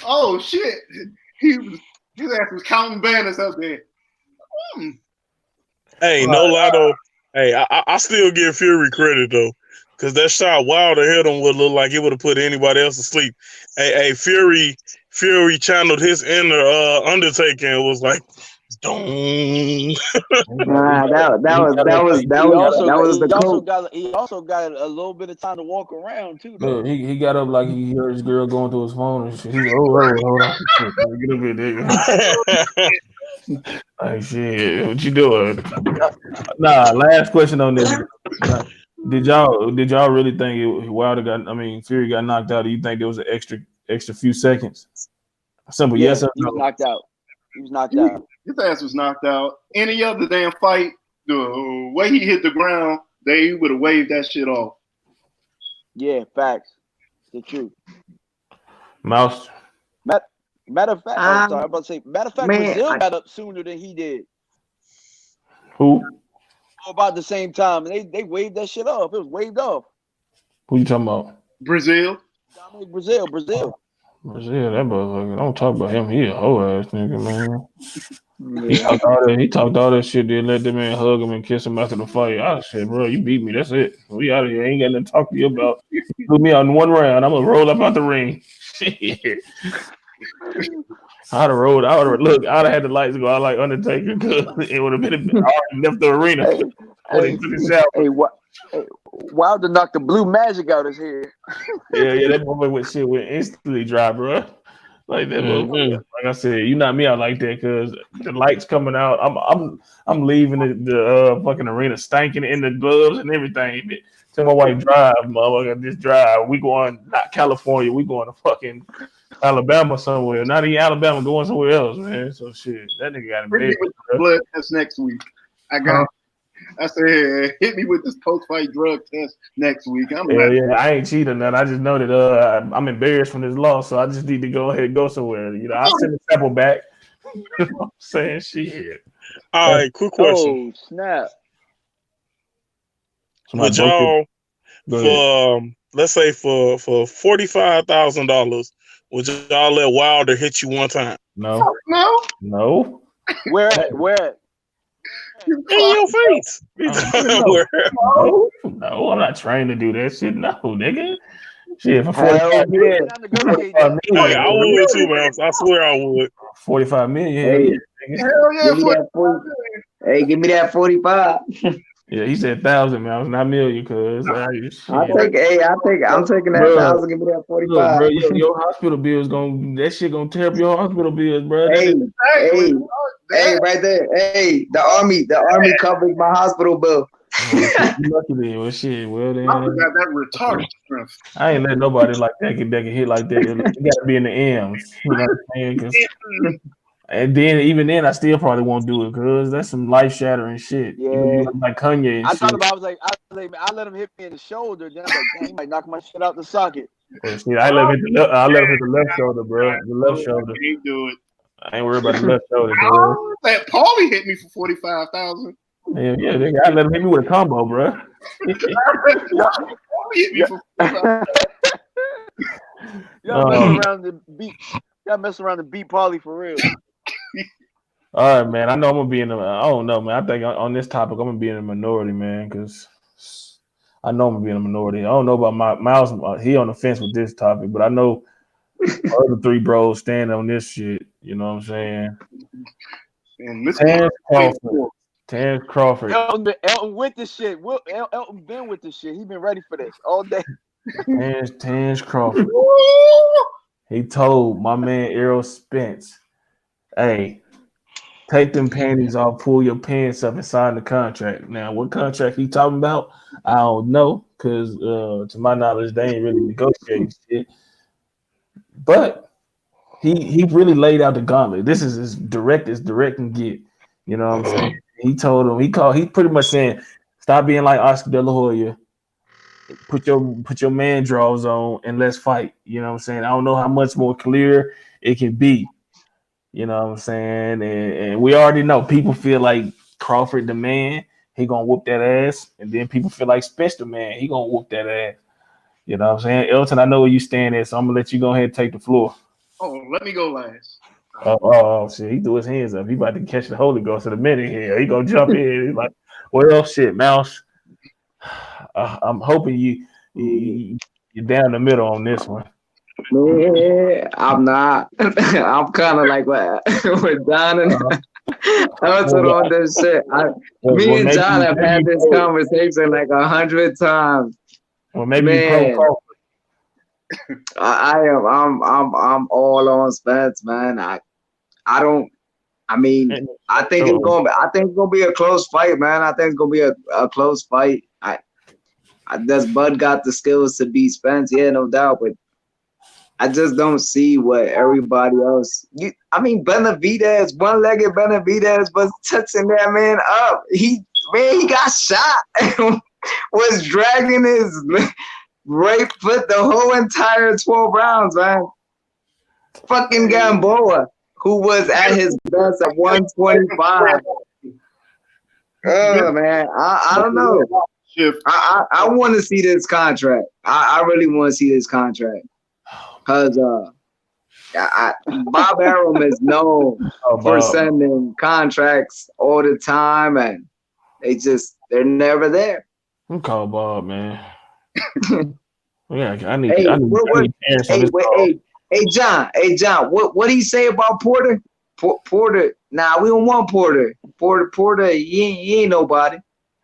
Oh, shit. His ass was counting banners up there. Hey, no lie though. Hey, I still give Fury credit though. Because that shot Wilder hit him would look like it would have put anybody else to sleep. Hey, Fury channeled his inner Undertaker and was like, "Dong." He also got a little bit of time to walk around too. Though. Yeah, he got up like he heard his girl going through his phone and shit. He's like, hold on. Get up here, nigga. Like shit, what you doing? Nah, last question on this. Did y'all really think Wilder got? I mean, Fury got knocked out? Do you think there was an extra few seconds? Simple Yeah, yes or he was no. knocked out. He was knocked out. His ass was knocked out. Any other damn fight, the way he hit the ground, they would have waved that shit off. Yeah, facts. The truth. Mouse. Matter of fact, oh sorry, I'm about to say. Matter of fact, Man, Brazil got up sooner than he did. Who? About the same time, and they waved that shit off. It was waved off. Who you talking about? Brazil. Dominic Brazil. Brazil, that motherfucker. Don't talk about him. He a whole ass nigga, man. He talked all that shit. Then let the man hug him and kiss him after the fight. I said, bro, you beat me. That's it. We out of here. Ain't got nothing to talk to you about. You put me out in one round. I'm gonna roll up out the ring. Shit. I'd have rolled. I'd have had the lights go out like Undertaker because it would have been already left the arena. Hey, Wilder knocked the blue magic out his head. Yeah, that motherfucker with shit went instantly dry, bro. Like that motherfucker. Like I said, you knock me out like that because the lights coming out. I'm leaving the fucking arena stinking in the gloves and everything. Tell my wife drive, motherfucker. Just drive. We going not California. We going to fucking Alabama somewhere. Not even Alabama, going somewhere else, man. So shit, that nigga got Hit me with the blood test next week. I said, hit me with this post-fight drug test next week. I ain't cheating that. I just know that I'm embarrassed from this loss, so I just need to go ahead and go somewhere. You know, I'll send the sample back. You know what I'm saying? Shit. All right, quick question. Oh, snap. Would y'all let's say for $45,000, would y'all let Wilder hit you one time? No. Where at? In your face. No, I'm not trying to do that shit. No, nigga. Shit, for 45 million. I would too, man. I swear I would. 45 million. Hell yeah. Give me that 45. Yeah, he said 1,000, man. I was not million, cuz. I'm taking that 1,000. Give me that 45. Look, bro, your hospital bills that shit gonna tear up your hospital bills, bro. Hey, right there. Hey, the army covers my hospital bill. Lucky then. Well, shit. Well, then. I got that retarded strength. I ain't let nobody like that can hit like that. You gotta be in the M's. You know what I'm saying? And then, even then, I still probably won't do it because that's some life shattering shit. Yeah, like Kanye and shit. Thought about. I let him hit me in the shoulder. Then I'm like, dang, he might knock my shit out the socket. Well, shit, I let him hit the left shoulder, bro. The left shoulder. Can't do it. I ain't worried about the left shoulder. That Paulie hit me for 45,000. Yeah, I let him hit me with a combo, bro. Paulie hit me for 45,000. Y'all mess around and beat Paulie for real. All right, man. I know I'm gonna be in I don't know, man. I think on this topic, I'm gonna be in a minority, man, because I know I'm gonna be in a minority. I don't know about Miles. He on the fence with this topic, but I know other three bros stand on this shit. You know what I'm saying? And Terrence Crawford. Elton with the shit. Elton been with the shit. He been ready for this all day. Terrence Crawford. He told my man Errol Spence, "Hey, take them panties off, pull your pants up, and sign the contract." Now, what contract he talking about? I don't know, because to my knowledge, they ain't really negotiating shit. But he really laid out the gauntlet. This is as direct can get. You know what I'm saying? He told him, he pretty much saying, stop being like Oscar De La Hoya. Put your man draws on and let's fight. You know what I'm saying? I don't know how much more clear it can be. You know what I'm saying? And we already know people feel like Crawford the man, he gonna whoop that ass. And then people feel like Spence the man, he gonna whoop that ass. You know what I'm saying? Elton, I know where you stand at, so I'm gonna let you go ahead and take the floor. Oh, let me go last. Oh shit, he threw his hands up. He about to catch the Holy Ghost in a minute here. He gonna jump in. He's like, well, shit, Mouse. I'm hoping you're down the middle on this one. Yeah, I'm not. I'm kind of like with Don and Elton on this shit. Me and John have had this conversation like 100 times. Well, maybe you pro. I'm all on Spence, man. I don't I mean, I think it's gonna be a close fight, man. I think it's gonna be a close fight. Does Bud got the skills to beat Spence? Yeah, no doubt, but I just don't see what everybody else. I mean, Benavidez, one-legged Benavidez was touching that man up. He got shot and was dragging his right foot the whole entire 12 rounds, man. Fucking Gamboa, who was at his best at 125. Oh man, I don't know. I want to see this contract. I really want to see this contract because Bob Arum is known for sending contracts all the time, and they're never there. I'm called Bob, man. Yeah, I need. Hey, John. What do you say about Porter? Porter. Nah, we don't want Porter. Porter. He ain't nobody.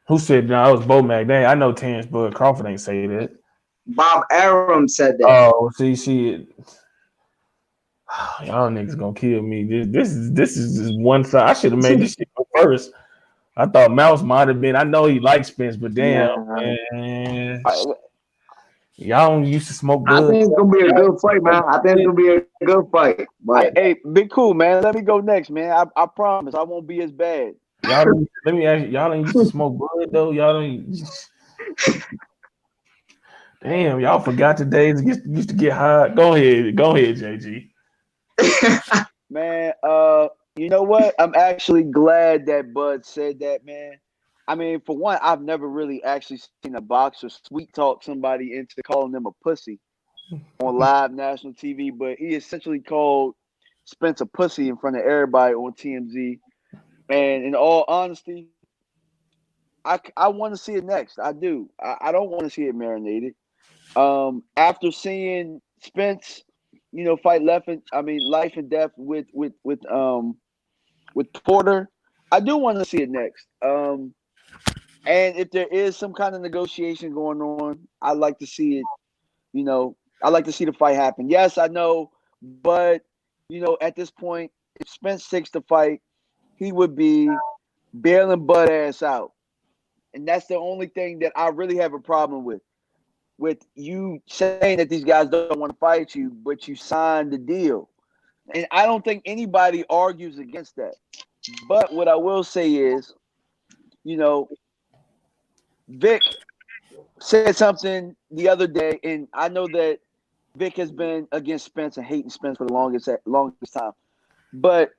Who said no? It was Bo McDaniel. I know Terrence Bud Crawford ain't say that. Bob Arum said that. Oh, see, y'all niggas gonna kill me. This is just one side. I should have made this shit go first. I thought Mouse might have been. I know he likes Spence, but damn, man. Y'all used to smoke good. I think it's gonna be a good fight, man. I think it's gonna be a good fight. But hey, Big Cool, man. Let me go next, man. I promise I won't be as bad. Let me ask you, y'all ain't used to smoke good though. Y'all ain't. Damn, y'all forgot the days used to get high. Go ahead, JG. Man, you know what? I'm actually glad that Bud said that, man. I mean, for one, I've never really actually seen a boxer sweet talk somebody into calling them a pussy on live national TV, but he essentially called Spence a pussy in front of everybody on TMZ. And in all honesty, I want to see it next. I do. I don't want to see it marinated. After seeing Spence, fight life and death with Porter, I do want to see it next. And if there is some kind of negotiation going on, I'd like to see it. I'd like to see the fight happen. Yes, I know, but at this point, if Spence takes the fight, he would be bailing Bud ass out. And that's the only thing that I really have a problem with you saying that these guys don't want to fight you, but you signed the deal. And I don't think anybody argues against that. But what I will say is, Vic said something the other day, and I know that Vic has been against Spence and hating Spence for the longest time. But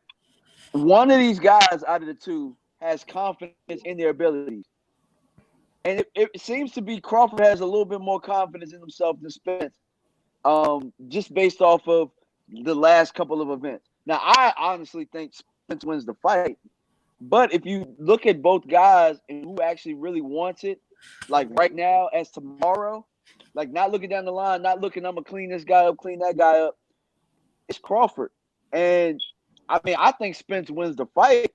one of these guys out of the two has confidence in their abilities. And it seems to be Crawford has a little bit more confidence in himself than Spence, just based off of the last couple of events. Now, I honestly think Spence wins the fight. But if you look at both guys and who actually really wants it, like right now as tomorrow, like not looking down the line, not looking, I'm going to clean this guy up, clean that guy up, it's Crawford. And, I mean, I think Spence wins the fight.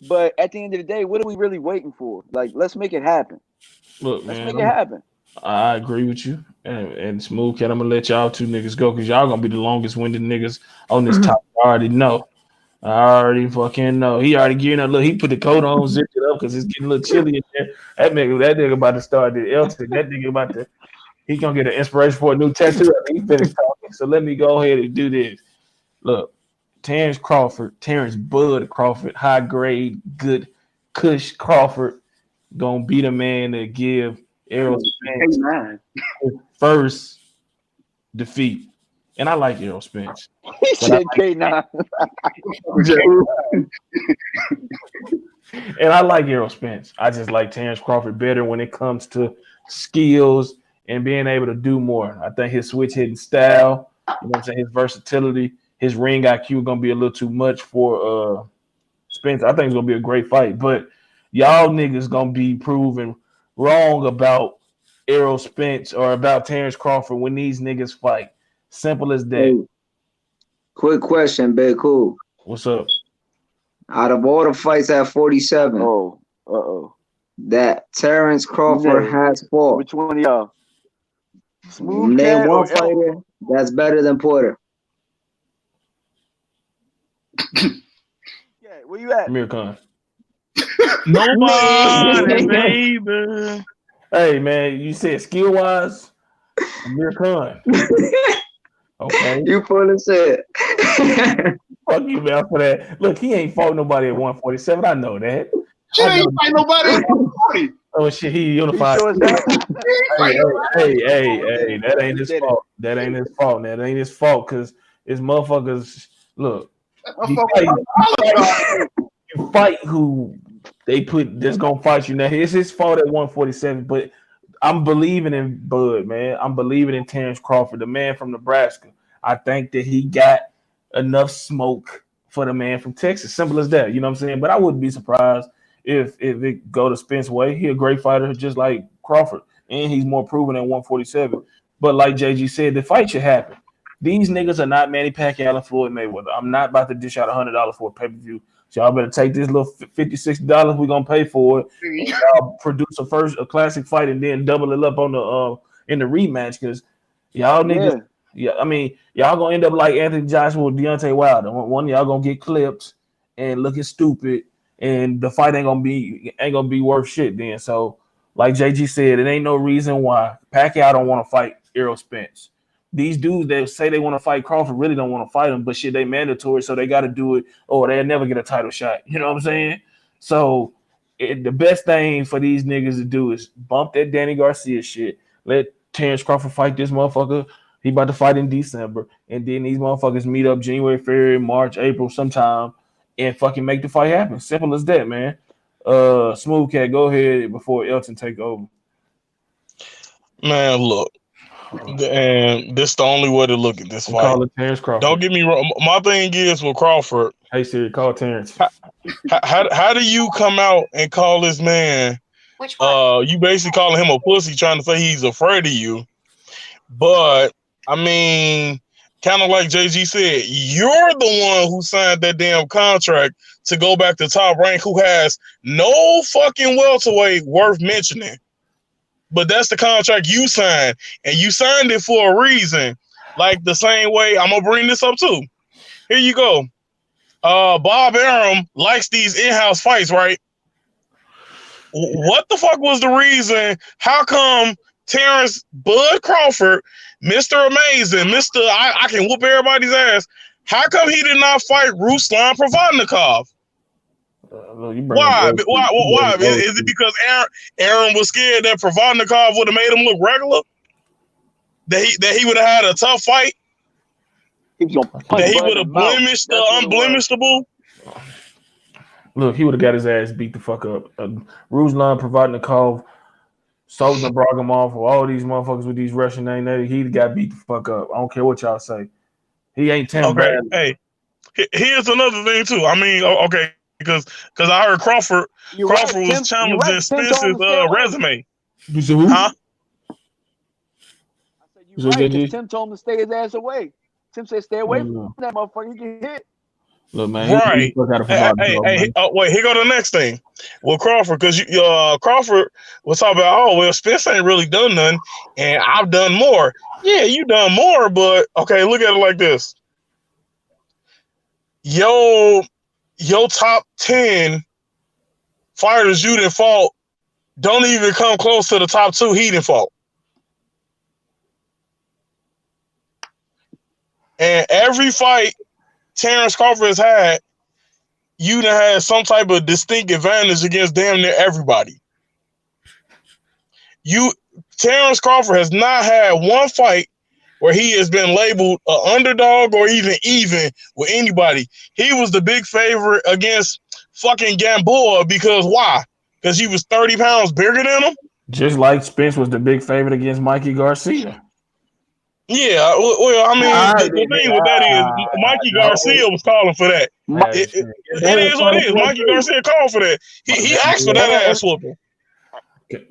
But at the end of the day, what are we really waiting for? Like, let's make it happen. Look, let's man, make it happen. I agree with you. And Smooth Cat, I'm going to let y'all two niggas go because y'all going to be the longest-winded niggas on this topic. I already know. I already fucking know. He already gearing up. Look, he put the coat on, zipped it up because it's getting a little chilly in there. That nigga about to start the Elton. That nigga he gonna get an inspiration for a new tattoo. He finished talking. So let me go ahead and do this. Look, Terrence Bud Crawford, high grade, good Kush Crawford, gonna be the man to give Errol Spence his first defeat. And I like Errol Spence. He said K9. And I like Errol Spence. I just like Terrence Crawford better when it comes to skills and being able to do more. I think his switch hitting style, his versatility, his ring IQ gonna be a little too much for Spence. I think it's gonna be a great fight, but y'all niggas gonna be proven wrong about Errol Spence or about Terrence Crawford when these niggas fight. Simple as that. Hey, quick question, Big Cool. What's up? Out of all the fights at 47, that Terrence Crawford has fought. Which one of y'all? Name one fighter that's better than Porter. Yeah, Where you at? Amir Khan. Nobody, baby. Hey man, you said skill wise, Amir Khan. Okay. You full of shit. Fuck you, man, for that. Look, he ain't fought nobody at 147. I know that. Shit I know. ain't fight nobody at 140. Oh shit, he He unified. sure as hell. Hey, that ain't He his did it. fault. That ain't his fault. That ain't his fault because his motherfuckers. Look, you fight who they put that's gonna fight you. Now it's his fault at 147, but I'm believing in Bud, man. I'm believing in Terrence Crawford, the man from Nebraska. I think that he got enough smoke for the man from Texas. Simple as that. You know what I'm saying? But I wouldn't be surprised if it go to Spence way. He's a great fighter, just like Crawford, and he's more proven at 147. But like JG said, the fight should happen. These niggas are not Manny Pacquiao and Floyd Mayweather. I'm not about to dish out $100 for a pay-per-view. So y'all better take this little $50, $60 we're gonna pay for it. And y'all produce a classic fight and then double it up on the in the rematch because y'all niggas, I mean, y'all gonna end up like Anthony Joshua with Deontay Wilder. One of y'all gonna get clipped and looking stupid, and the fight ain't gonna be worth shit then. So, like JG said, it ain't no reason why Pacquiao don't want to fight Errol Spence. These dudes that say they want to fight Crawford really don't want to fight him, but shit, they mandatory, so they got to do it, or they'll never get a title shot. You know what I'm saying? So the best thing for these niggas to do is bump that Danny Garcia shit. Let Terrence Crawford fight this motherfucker. He about to fight in December, and then these motherfuckers meet up January, February, March, April, sometime, and fucking make the fight happen. Simple as that, man. Smooth Cat, go ahead before Elton take over. Man, look. And this is the only way to look at this fight. Call it Terrence Crawford. Don't get me wrong. My thing is with Crawford. Hey Siri, call Terrence. How do you come out and call this man? Which one? You basically calling him a pussy, trying to say he's afraid of you. But I mean, kind of like JG said, you're the one who signed that damn contract to go back to Top Rank, who has no fucking welterweight worth mentioning. But that's the contract you signed, and you signed it for a reason. Like the same way, I'm gonna bring this up too. Here you go. Bob Arum likes these in-house fights, right? What the fuck was the reason? How come Terrence Bud Crawford, Mr. Amazing, Mr. I can whoop everybody's ass? How come he did not fight Ruslan Provodnikov? Why? Why? Is it because Aaron was scared that Provodnikov would have made him look regular? That he would have had a tough fight? That he would have blemished the unblemishable? Look, he would have got his ass beat the fuck up. Ruslan Provodnikov, Soldier Bragomov, all these motherfuckers with these Russian names, he got beat the fuck up. I don't care what y'all say. He ain't Tim Bradley. Hey, here's another thing too. I mean, okay. Because I heard Crawford was challenging Spence's resume. You said who? Huh? I said you right, because Tim told him to stay his ass away. Tim said stay away from that motherfucker. He can hit. Look, man. Right. Hey, wait, here go the next thing. Well, Crawford, because Crawford was talking about, Spence ain't really done nothing, and I've done more. Yeah, you done more, but okay, look at it like this. Your top 10 fighters you done fought don't even come close to the top 2 he done fought. And every fight Terrence Crawford has had, you done had some type of distinct advantage against damn near everybody. Terrence Crawford has not had one fight where he has been labeled an underdog or even with anybody. He was the big favorite against fucking Gamboa because why? Because he was 30 pounds bigger than him? Just like Spence was the big favorite against Mikey Garcia. Yeah, well, I mean, the thing with that is Mikey Garcia was calling for that. It is what it is. Mikey Garcia called for that. He asked for that ass whooping.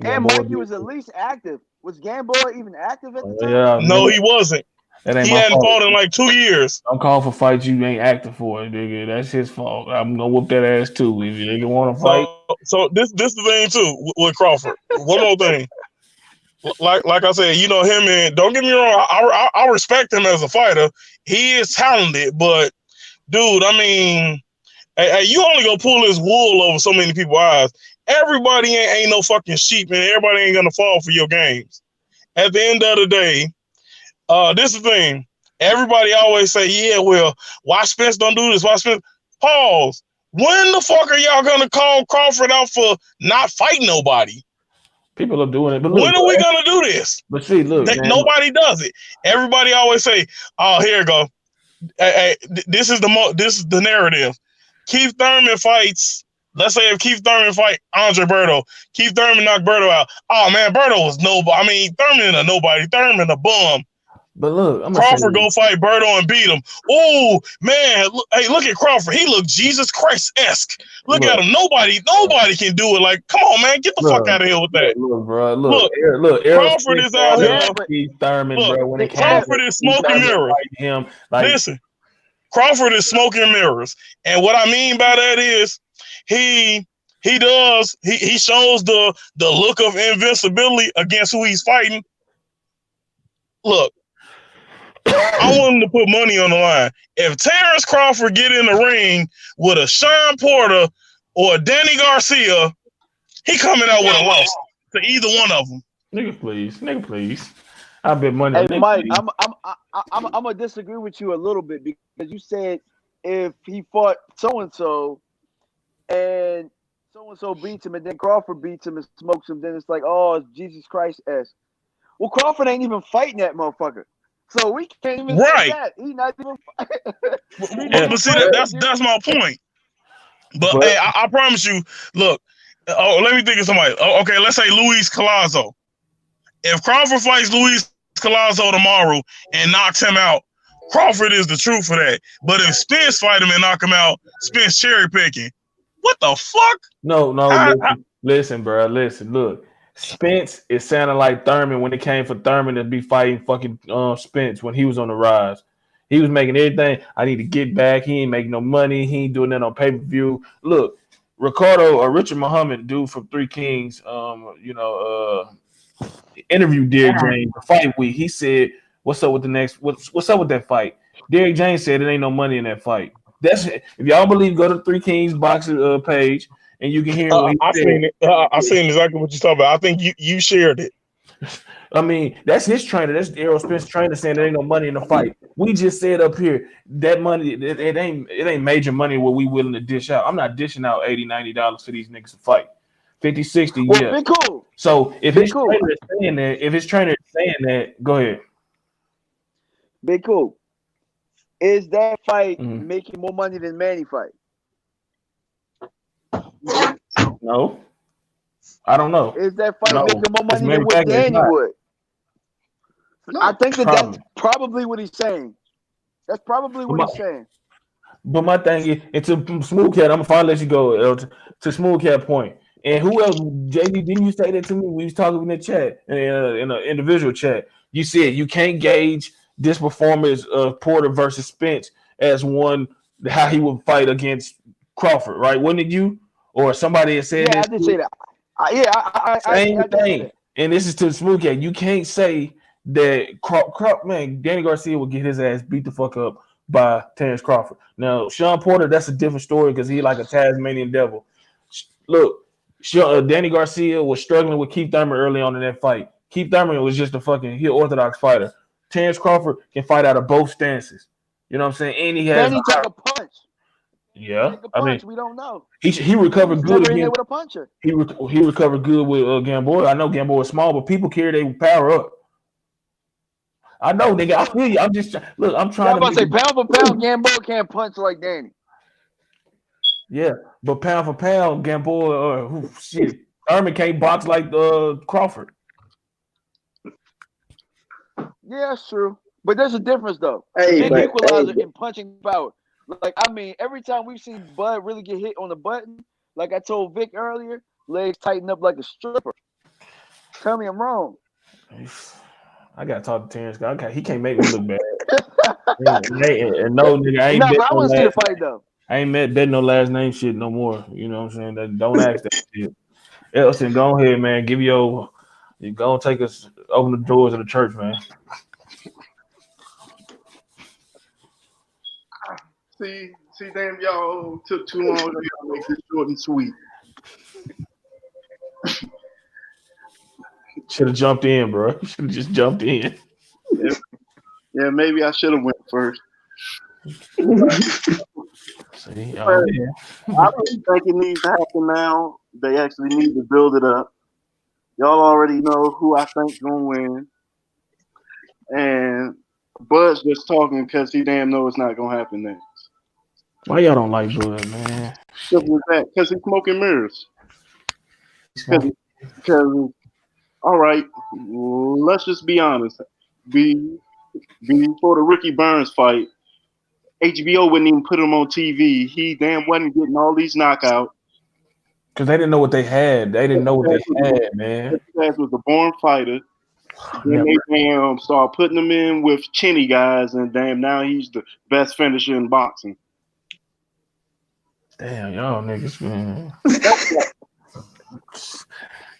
And Mikey was at least active. Was Gamboa even active at the time? Yeah, no, he wasn't. He hadn't fought in like 2 years. I'm calling for fights you ain't active for, nigga. That's his fault. I'm gonna whoop that ass too. If you nigga want to fight. So this the thing too with Crawford. One more thing. Like I said, you know him, and don't get me wrong, I respect him as a fighter. He is talented, but dude, I mean, Hey, you only gonna pull this wool over so many people's eyes. Everybody ain't no fucking sheep, man. Everybody ain't gonna fall for your games. At the end of the day, this is the thing. Everybody always say, yeah, well, why Spence don't do this? Why Spence? Pause. When the fuck are y'all gonna call Crawford out for not fighting nobody? People are doing it, but look, when are we gonna do this? But see, look, man, nobody does it. Everybody always say, "Oh, here you go." This is the narrative. Keith Thurman fights. Let's say if Keith Thurman fight Andre Berto, Keith Thurman knocked Berto out. Oh man, Berto was nobody. I mean, Thurman a nobody. Thurman a bum. But look, Crawford go fight Berto and beat him. Oh man, look at Crawford. He looked Jesus Christ-esque. Look at him. Nobody can do it. Like, come on, man, get the fuck out of here with that. Look, bro. Look. Crawford is out here. Keith Thurman, bro. When Crawford is smoking mirrors. Listen, Crawford is smoking mirrors, and what I mean by that is he shows the look of invincibility against who he's fighting. Look. I want him to put money on the line. If Terrence Crawford get in the ring with a Sean Porter or a Danny Garcia, he coming out with a loss to either one of them. Nigga, please. I bet money. Hey, Mike, I'm gonna disagree with you a little bit because you said if he fought so and so beats him and then Crawford beats him and smokes him, then it's like, oh, it's Jesus Christ-esque. Well, Crawford ain't even fighting that motherfucker. So we can't even say that. He's not even but see, that's my point. But hey, I promise you, look, let me think of somebody. Okay, let's say Luis Collazo. If Crawford fights Luis Collazo tomorrow and knocks him out, Crawford is the truth for that. But if Spence fight him and knock him out, Spence cherry picking. What the fuck? No, listen, bro. Listen, look. Spence is sounding like Thurman when it came for Thurman to be fighting fucking Spence when he was on the rise. He was making everything. I need to get back. He ain't making no money. He ain't doing that on pay-per-view. Look, Ricardo or Richard Muhammad, dude from Three Kings, interviewed Derrick James the fight week. He said, "What's up with the next? What's up with that fight?" Derrick James said, "It ain't no money in that fight." That's it. If y'all believe, go to Three Kings boxing page. And you can hear I seen it. I seen exactly what you're talking about. I think you shared it. I mean, that's his trainer. That's Errol Spence trainer saying there ain't no money in the fight. We just said up here that money, it ain't major money what we willing to dish out. I'm not dishing out $80, $90 for these niggas to fight. 50, 60, yeah. Be cool. So if his trainer is saying that, go ahead. Be cool. Is that fight making more money than Manny fight? No, I don't know. Is that fight making more money than what Danny would? No. I think that's probably what he's saying. That's probably what he's saying. But my thing is, and to Smooth Cat, I'm gonna finally let you go to Smooth Cat point. And who else? JD, didn't you say that to me? We was talking in the chat, in an individual chat. You said you can't gauge this performance of Porter versus Spence as one how he would fight against Crawford, right? Wouldn't it you? Or somebody had said I did say that. Same thing. And this is to Smooth Cat. You can't say that Danny Garcia will get his ass beat the fuck up by Terrence Crawford. Now, Sean Porter, that's a different story because he like a Tasmanian devil. Look, Danny Garcia was struggling with Keith Thurman early on in that fight. Keith Thurman was just a orthodox fighter. Terrence Crawford can fight out of both stances. You know what I'm saying? And he has Danny took a punch. Yeah, I mean, we don't know. He recovered good again with a puncher. He recovered good with Gamboa. I know Gamboa is small, but people carry their power up. I know, nigga. I feel you. I'm just look. I'm trying to say pound for pound, Gamboa can't punch like Danny. Yeah, but pound for pound, Gamboa, Thurman can't box like Crawford. Yeah, that's true. But there's a difference though. Big equalizer in punching power. Like, I mean, every time we've seen Bud really get hit on the button, like I told Vic earlier, legs tighten up like a stripper. Tell me I'm wrong. I gotta talk to Terrence. Okay, he can't make me look bad. No, nigga, I ain't but I want to see the fight though. I ain't betting no last name shit no more. You know what I'm saying? Don't ask that shit. Elson, go ahead, man. Go and take us, open the doors of the church, man. See, damn, y'all took too long. Y'all make this short and sweet. Should have jumped in, bro. Should have just jumped in. Yeah, maybe I should have went first. See, I don't think it needs to happen now. They actually need to build it up. Y'all already know who I think gonna win, and Bud's just talking because he damn know it's not gonna happen next. why y'all don't like Bud, man? Simple as that. Because he's smoking mirrors. Because, all right, let's just be honest. Before the Ricky Burns fight, HBO wouldn't even put him on TV. He damn wasn't getting all these knockouts. Because they didn't know what they had. They didn't know what they had, man. This guy was a born fighter. Then they damn start putting him in with chinny guys, and damn now he's the best finisher in boxing. Damn, y'all niggas, man.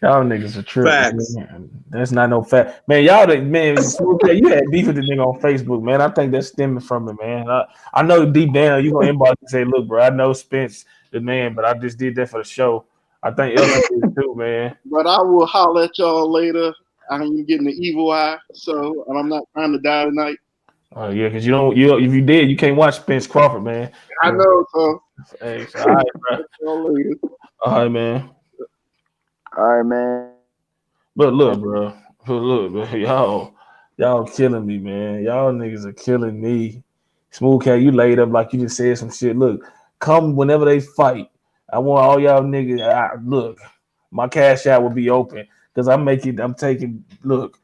Y'all niggas are tripping. Facts. Man. That's not no fact. Man, y'all, man, you had beef with the nigga on Facebook, man. I think that's stemming from it, man. I know deep down you gonna inbox and say, look, bro, I know Spence the man, but I just did that for the show. I think Elsa did too, man. But I will holler at y'all later. I'm getting the evil eye, and I'm not trying to die tonight. Oh yeah, because if you did, you can't watch Spence Crawford, man. I know, so. Hey, so all right, bro. All right, man. All right, man. But look, bro. Y'all killing me, man. Y'all niggas are killing me. Smooth Cat, you laid up like you just said some shit. Look, come whenever they fight. I want all y'all niggas. Look, my cash out will be open because I'm taking. Look,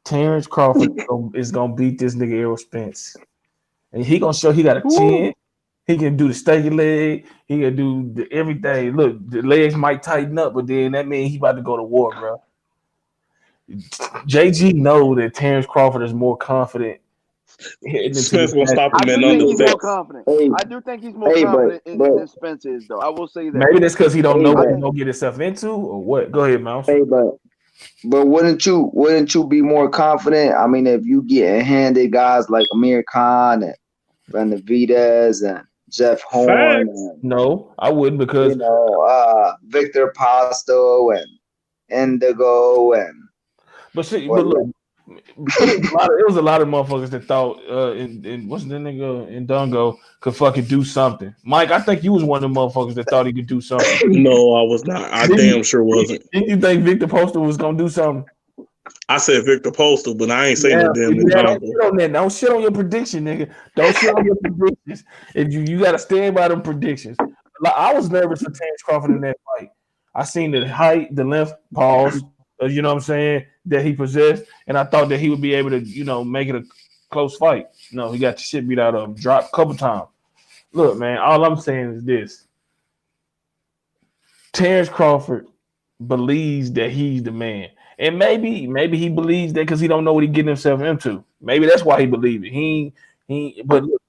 Terrence Crawford is gonna beat this nigga Errol Spence, and he gonna show he got a chin. He can do the steady leg. He can do everything. Look, the legs might tighten up, but then that means he about to go to war, bro. JG know that Terrence Crawford is more confident. Spence will stop him in I under do think he's more 6. confident. Hey, I do think he's more confident than Spence is, though. I will say that. Maybe that's because he don't know what he's gonna get himself into, or what. Go ahead, Mouse. Hey, but wouldn't you be more confident? I mean, if you get handed guys like Amir Khan and Benavidez and Jeff Horn, and, no, I wouldn't because Victor Pasto and Indigo and. But look, it was a lot of motherfuckers that thought in what's the nigga in Dungo could fucking do something. Mike, I think you was one of the motherfuckers that thought he could do something. No, I was not. I damn sure wasn't. Didn't you think Victor Postal was gonna do something? I said Victor Postal, but I ain't saying no damn don't shit on your prediction, nigga. Don't shit on your predictions. If you gotta stand by them predictions. Like, I was nervous for Terrence Crawford in that fight. I seen the height, the length, pause. You know what I'm saying, that he possessed, and I thought that he would be able to, make it a close fight. No, he got the shit beat out of him, dropped a couple times. Look, man, all I'm saying is this. Terrence Crawford believes that he's the man. And maybe he believes that because he don't know what he's getting himself into. Maybe that's why he believes it. But look,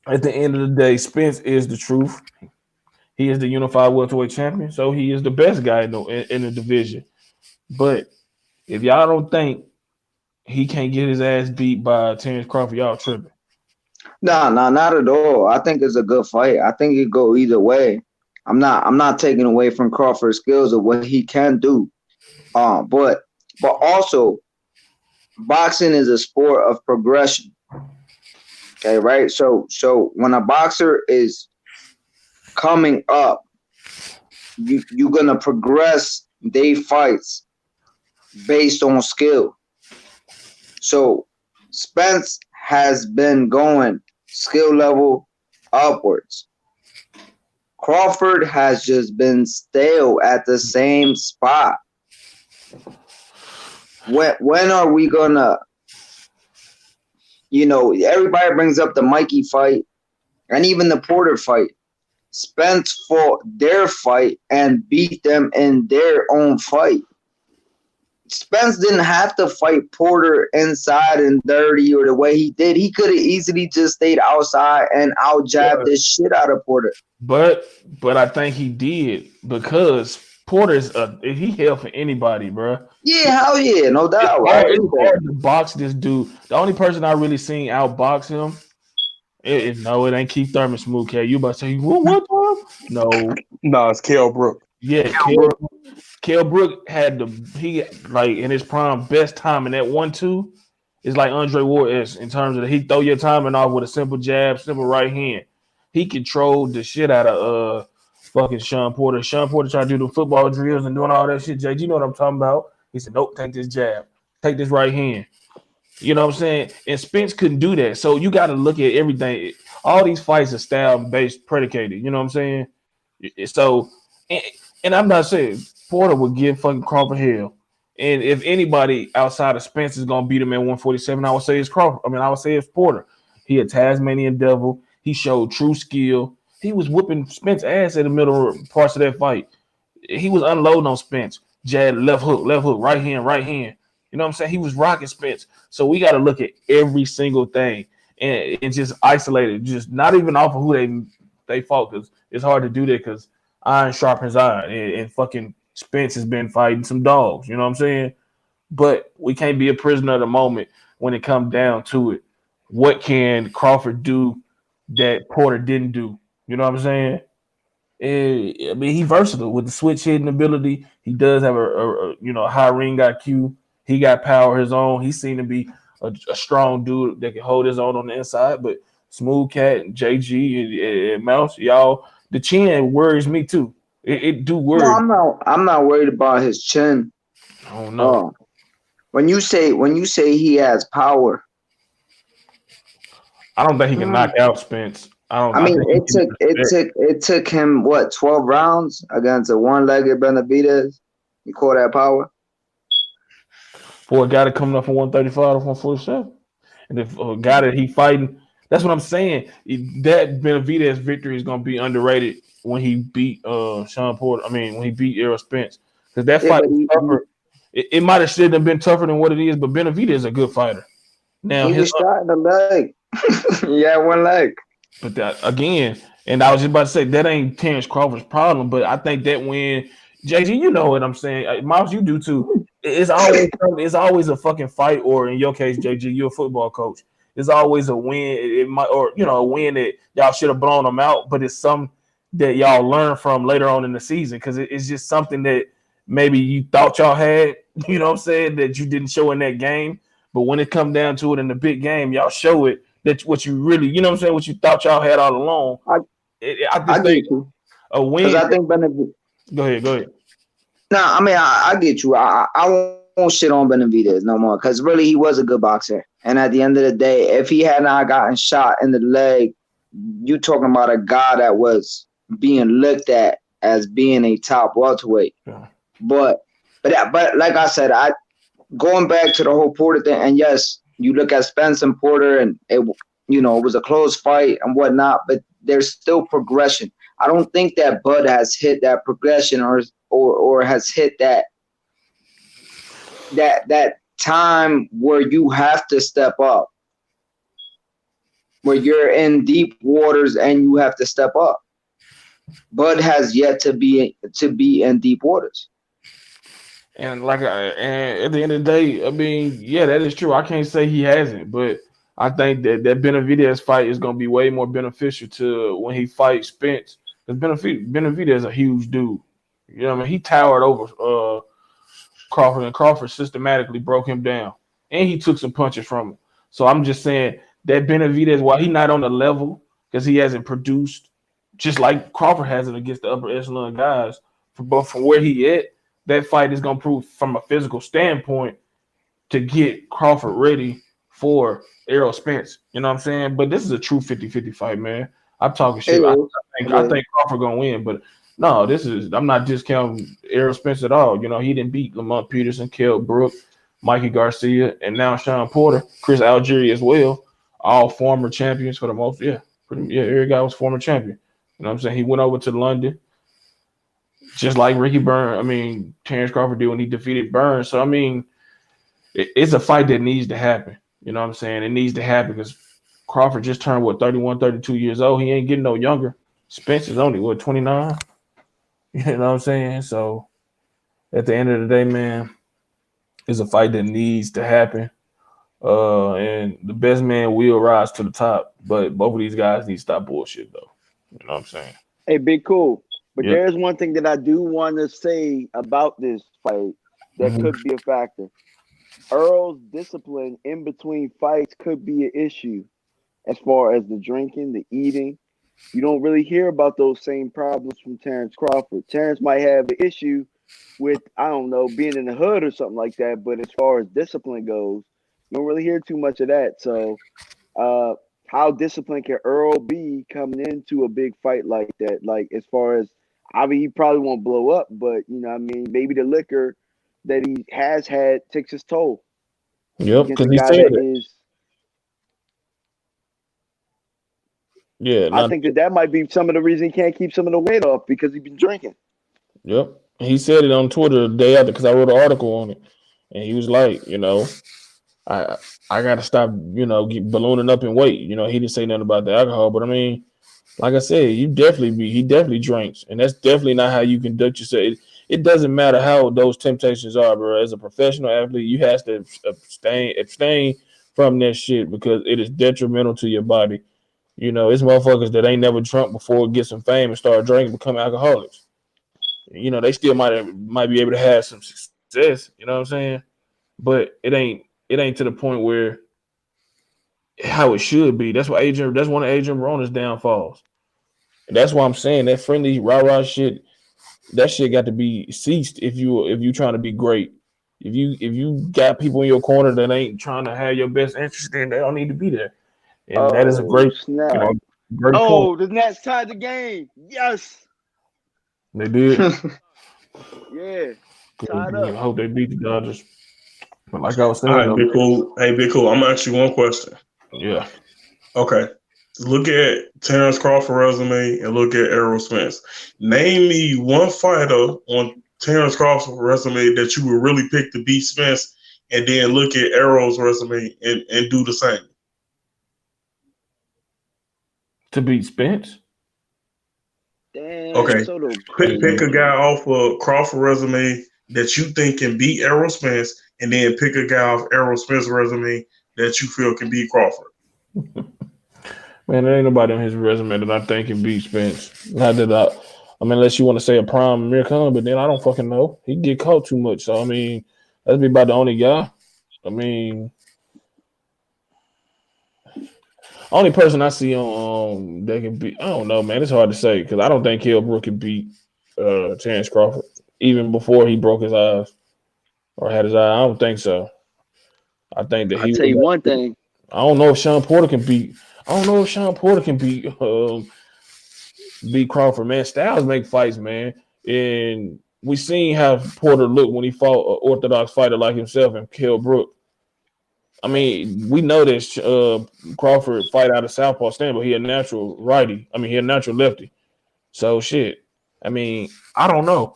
at the end of the day, Spence is the truth. He is the unified welterweight champion, so he is the best guy in the division. But if y'all don't think he can't get his ass beat by Terrence Crawford, y'all tripping. No, not at all. I think it's a good fight. I think it go either way. I'm not taking away from Crawford's skills of what he can do. But also, boxing is a sport of progression. Okay, right? So when a boxer is coming up, you're gonna progress their fights based on skill. So Spence has been going skill level upwards. Crawford has just been stale at the same spot. When are we gonna, everybody brings up the Mikey fight and even the Porter fight. Spence fought their fight and beat them in their own fight. Spence didn't have to fight Porter inside and dirty or the way he did. He could have easily just stayed outside and out-jabbed the shit out of Porter. But I think he did because Porter's he hell for anybody, bro. Yeah, hell yeah, no doubt. It's hard to box this dude. The only person I really seen outbox him No, it ain't Keith Thurman, Smooth Cat. You about to say what? No, No, it's Kell Brook. yeah, Kell Brook had he like in his prime best time in that 1-2 is like Andre Ward is in terms of he throw your timing off with a simple jab, simple right hand. He controlled the shit out of fucking Sean Porter. Sean Porter tried to do the football drills and doing all that shit. Jay, you know what I'm talking about? He said, nope, take this jab, take this right hand. You know what I'm saying? And Spence couldn't do that. So you got to look at everything. All these fights are style based, predicated. You know what I'm saying? So, and, and I'm not saying Porter would give fucking Crawford hell. And if anybody outside of Spence is gonna beat him at 147, I would say it's Crawford. I mean, I would say it's Porter. He a Tasmanian devil. He showed true skill. He was whooping Spence ass in the middle parts of that fight. He was unloading on Spence. Jab, left hook, right hand, right hand. You know what I'm saying? He was rocking Spence. So we got to look at every single thing and just isolate it. Just not even off of who they fought, because it's hard to do that because iron sharpens iron. And fucking Spence has been fighting some dogs. You know what I'm saying? But we can't be a prisoner of the moment when it comes down to it. What can Crawford do that Porter didn't do? You know what I'm saying? I mean, he's versatile with the switch hitting ability. He does have a high ring IQ. He got power of his own. He seemed to be a strong dude that can hold his own on the inside. But Smooth Cat and JG and Mouse, y'all, the chin worries me too. It do worry. No, I'm not worried about his chin. I don't know. When you say he has power, I don't think he can knock out Spence. It took him what 12 rounds against a one-legged Benavidez. You call that power? For a guy that coming up from 135 to 147, and if a guy that he fighting, that's what I'm saying. That Benavidez victory is gonna be underrated when he beat Sean Porter. I mean, when he beat Errol Spence, because that fight was tougher. It might have shouldn't have been tougher than what it is, but Benavidez is a good fighter. Now he was shot in the leg. He had one leg. But that again, and I was just about to say that ain't Terrence Crawford's problem. But I think that when JG, you know what I'm saying, Miles, you do too. It's always a fucking fight, or in your case, JG, you're a football coach. It's always a win. It might, or a win that y'all should have blown them out, but it's some that y'all learn from later on in the season because it's just something that maybe you thought y'all had, you know what I'm saying, that you didn't show in that game. But when it come down to it in the big game, y'all show it. That's what you really, you know what I'm saying, what you thought y'all had all along. I think a win. I think Benavidez. Go ahead. No, I mean, I get you. I won't shit on Benavidez no more because really he was a good boxer. And at the end of the day, if he had not gotten shot in the leg, you talking about a guy that was being looked at as being a top welterweight. Yeah. But like I said, going back to the whole Porter thing, and yes, you look at Spence and Porter, and it was a close fight and whatnot, but there's still progression. I don't think that Bud has hit that progression or has hit that time where you have to step up, where you're in deep waters and you have to step up. Bud has yet to be in deep waters. And and at the end of the day, I mean, yeah, that is true. I can't say he hasn't, but I think that Benavidez fight is going to be way more beneficial to when he fights Spence. Because Benavidez is a huge dude. You know what I mean? He towered over Crawford, and Crawford systematically broke him down. And he took some punches from him. So I'm just saying that Benavidez, while he's not on the level, because he hasn't produced, just like Crawford hasn't against the upper echelon guys, but from where he at, that fight is going to prove from a physical standpoint to get Crawford ready for Errol Spence. You know what I'm saying? But this is a true 50-50 fight, man. I'm talking shit. I think Crawford going to win, but no, I'm not discounting Errol Spence at all. You know, he didn't beat Lamont Peterson, Kell Brook, Mikey Garcia, and now Sean Porter, Chris Algieri as well. All former champions for the most. Yeah, every guy was former champion. You know what I'm saying? He went over to London. Just like Terrence Crawford did when he defeated Burns. So, I mean, it's a fight that needs to happen. You know what I'm saying? It needs to happen because Crawford just turned, 31, 32 years old. He ain't getting no younger. Spence is only, 29? You know what I'm saying? So, at the end of the day, man, it's a fight that needs to happen. And the best man will rise to the top. But both of these guys need to stop bullshit, though. You know what I'm saying? Hey, big cool. But Yep. there's one thing that I do want to say about this fight that Hmm. could be a factor. Earl's discipline in between fights could be an issue as far as the drinking, the eating. You don't really hear about those same problems from Terrence Crawford. Terrence might have an issue with, I don't know, being in the hood or something like that. But as far as discipline goes, you don't really hear too much of that. So, uh, how disciplined can Earl be coming into a big fight like that? Like, as far as, I mean, he probably won't blow up, but, you know what I mean? Maybe the liquor that he has had takes his toll Yep. against Because a he guy said that it. is. Yeah. I Not. think that might be some of the reason he can't keep some of the weight off because he's been drinking. Yep. He said it on Twitter the day after because I wrote an article on it, and he was like, I I got to stop, ballooning up in weight. He didn't say nothing about the alcohol, but I mean, like I said, he definitely drinks, and that's definitely not how you conduct yourself. It doesn't matter how those temptations are, bro. As a professional athlete, you have to abstain from that shit because it is detrimental to your body. It's motherfuckers that ain't never drunk before get some fame and start drinking, become alcoholics. They still might be able to have some success. You know what I'm saying? But it ain't to the point where how it should be. That's why Adrian. That's one of Adrian Broner's downfalls. And that's why I'm saying that friendly rah rah shit. That shit got to be ceased if you trying to be great. If you got people in your corner that ain't trying to have your best interest, then they don't need to be there. And that is a Oh, you snap. know, great point. Oh, the Nets tied the game. Yes. They did. Yeah. Tied Good. I up. hope they beat the Dodgers. But like I was All saying right, though, big cool. Hey, big cool. I'm gonna ask you one question. yeah. Okay. Look at Terrence Crawford resume and look at Errol Spence. Name me one fighter on Terrence Crawford resume that you would really pick to beat Spence, and then look at Errol's resume and do the same. To beat Spence. Damn, Okay. Soto Pick a crazy. guy off of Crawford resume that you think can beat Errol Spence, and then pick a guy off Errol Spence resume that you feel can beat Crawford. Man, there ain't nobody on his resume that I think can beat Spence. Not that I mean, unless you want to say a prime Amir Khan, but then I don't fucking know. He get caught too much. So I mean, that's be about the only guy. I mean, only person I see on that can beat. I don't know, man. It's hard to say because I don't think Kell Brook can beat Terrence Crawford even before he broke his eyes or had his eye. I don't think so. I think that I'll he tell you would. one thing. I don't know if Sean Porter can beat. I don't know if Sean Porter can beat Crawford, man. Styles make fights, man. And we seen how Porter looked when he fought an orthodox fighter like himself and Kell Brook. I mean, we know this Crawford fight out of southpaw stand, but he a natural righty. I mean, he a natural lefty. So shit. I mean, I don't know.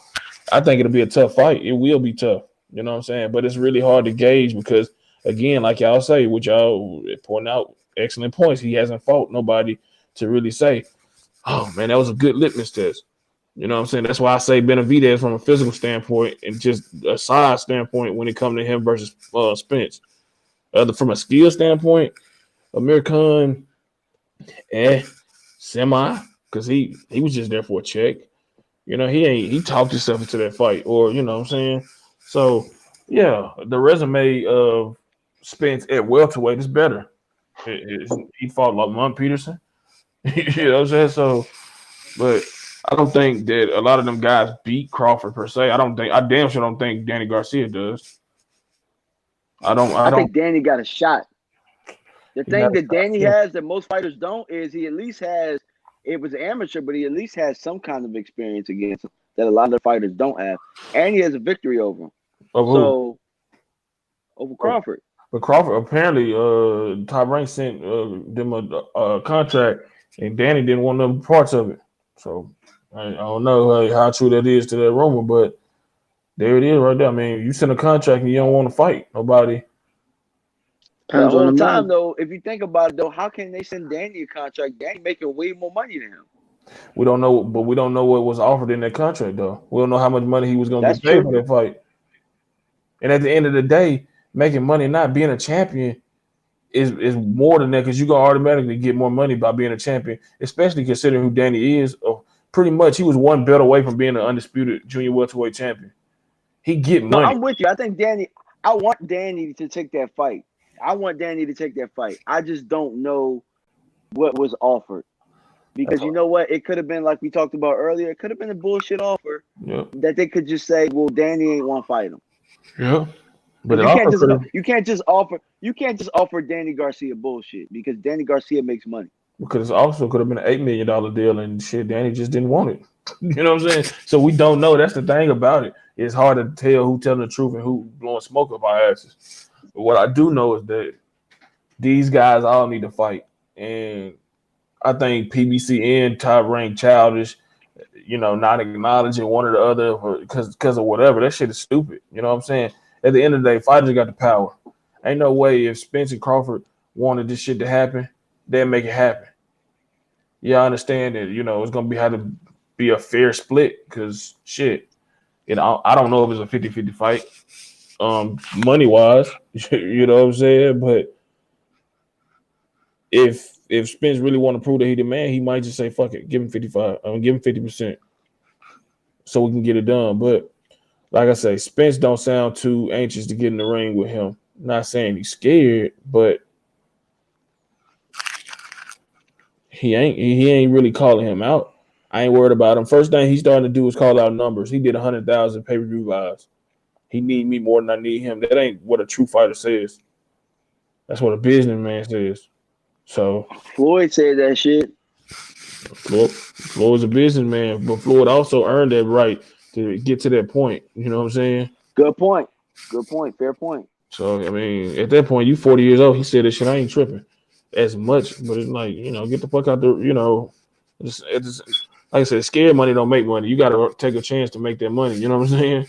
I think it'll be a tough fight. It will be tough. You know what I'm saying? But it's really hard to gauge because, again, like y'all say, which y'all pointing out excellent points, he hasn't fought nobody to really say, oh man, that was a good litmus test. You know what I'm saying? That's why I say Benavidez from a physical standpoint and just a size standpoint when it comes to him versus Spence. From a skill standpoint, Amir Khan, semi, because he was just there for a check. He talked himself into that fight, or you know what I'm saying? So yeah, the resume of Spence at welterweight is better. He fought like Lamont Peterson. You know what I'm saying? So, but I don't think that a lot of them guys beat Crawford per se. I damn sure don't think Danny Garcia does. I I don't think Danny got a shot. The he got thing a that shot Danny too. has that most fighters don't is he at least has, it was amateur, but he at least has some kind of experience against him that a lot of fighters don't have. And he has a victory over him. Of who? So, over Oh, Crawford. but Crawford apparently Top Rank sent them a contract and Danny didn't want no parts of it. So I don't know how true that is to that rumor, but there it is right there. I mean, you send a contract and you don't want to fight nobody. But the Depends on whole the time, money. though, if you think about it, though, how can they send Danny a contract? Danny making way more money than him. We don't know, but we don't know what was offered in that contract though. We don't know how much money he was gonna That's get paid true. for that fight. And at the end of the day, making money, not being a champion, is more than that because you're gonna automatically get more money by being a champion, especially considering who Danny is. Pretty much, he was one belt away from being an undisputed junior welterweight champion. He get No, money. I'm with you. I think Danny. I want Danny to take that fight. I want Danny to take that fight. I just don't know what was offered because you know what? It could have been like we talked about earlier. It could have been a bullshit offer that they could just say, "Well, Danny ain't want to fight him." Yeah, but Because it also could have you can't just offer Danny Garcia bullshit because Danny Garcia makes money. because it also could have been an $8 million deal and shit. Danny just didn't want it. You know what I'm saying? So we don't know. That's the thing about it. It's hard to tell who telling the truth and who blowing smoke up our asses. But what I do know is that these guys all need to fight, and I think PBC and top rank childish, not acknowledging one or the other because of whatever. That shit is stupid. You know what I'm saying? At the end of the day, fighters got the power. Ain't no way if Spence and Crawford wanted this shit to happen, they'd make it happen. Yeah, I understand that, it's gonna have to be a fair split because shit, I don't know if it's a 50-50 fight, money wise, you know what I'm saying? But if Spence really want to prove that he the man, he might just say, fuck it, give him 55. Give him 50% so we can get it done. But like I say, Spence don't sound too anxious to get in the ring with him. Not saying he's scared, but he ain't really calling him out. I ain't worried about him. First thing he's starting to do is call out numbers. He did 100,000 pay-per-view lives. He need me more than I need him. That ain't what a true fighter says. That's what a businessman says. So Floyd said that shit. Floyd's a businessman, but Floyd also earned that right to get to that point. You know what I'm saying? Good point. Good point. Fair point. So I mean, at that point, you 40 years old. He said this shit. I ain't tripping as much, but it's like get the fuck out there. It's like I said, scared money don't make money. You got to take a chance to make that money. You know what I'm saying?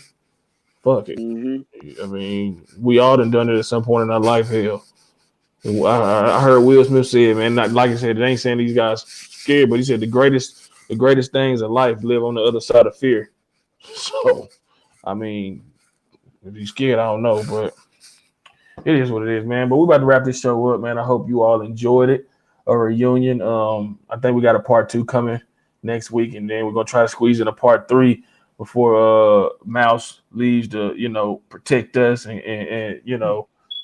Fuck it. Mm-hmm. I mean, we all done it at some point in our life. Hell, I heard Will Smith say, man, not like I said, it ain't saying these guys scared, but he said the greatest things in life live on the other side of fear. So, I mean, if you're scared, I don't know, but it is what it is, man. But we're about to wrap this show up, man. I hope you all enjoyed it. A reunion. I think we got a part 2 coming next week, and then we're gonna try to squeeze in a part 3 before Mouse leaves to protect us, and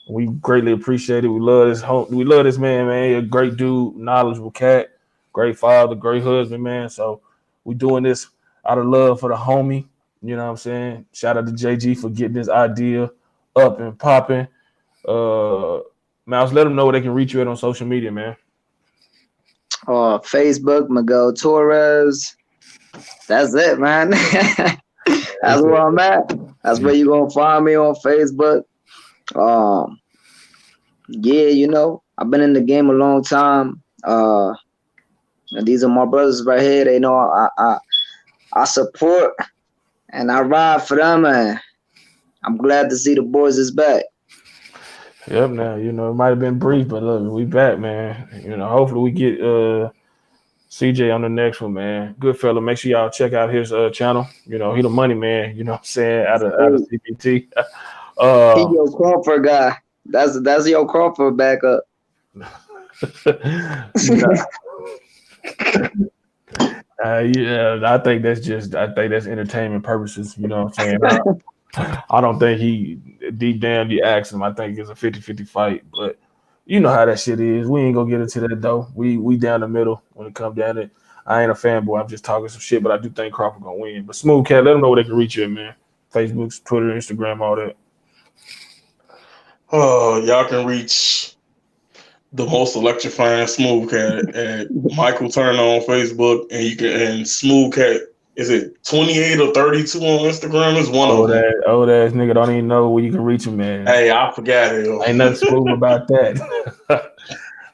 we greatly appreciate it. We love this we love this man, man. A great dude, knowledgeable cat, great father, great husband, man. So we doing this out of love for the homie. You know what I'm saying? Shout out to JG for getting this idea up and popping. Mouse, let them know where they can reach you at on social media, man. Facebook, Miguel Torres. That's it, man. That's where I'm at. That's where you're gonna find me on Facebook. Yeah, I've been in the game a long time. And these are my brothers right here. They know I support and I ride for them, and I'm glad to see the boys is back. Yep, now it might have been brief, but look, we back, man. Hopefully we get CJ on the next one, man. Good fella. Make sure y'all check out his channel. He the money man, you know what I'm saying, out of CPT. He your Crawford guy. That's your Crawford backup. Yeah, I think that's entertainment purposes. You know what I'm saying? I don't think he deep down you ask him. I think it's a 50-50 fight, but you know how that shit is. We ain't gonna get into that though. We down the middle when it comes down to it. I ain't a fanboy. I'm just talking some shit, but I do think Crawford gonna win. But Smooth Cat, let them know where they can reach you, man. Facebook, Twitter, Instagram, all that. Y'all can reach the most electrifying Smooth Cat at Michael Turner on Facebook, and Smooth Cat. Is it 28 or 32 on Instagram? Is one of them. Old ass nigga don't even know where you can reach him, man. Hey, I forgot it. Ain't nothing smooth about that.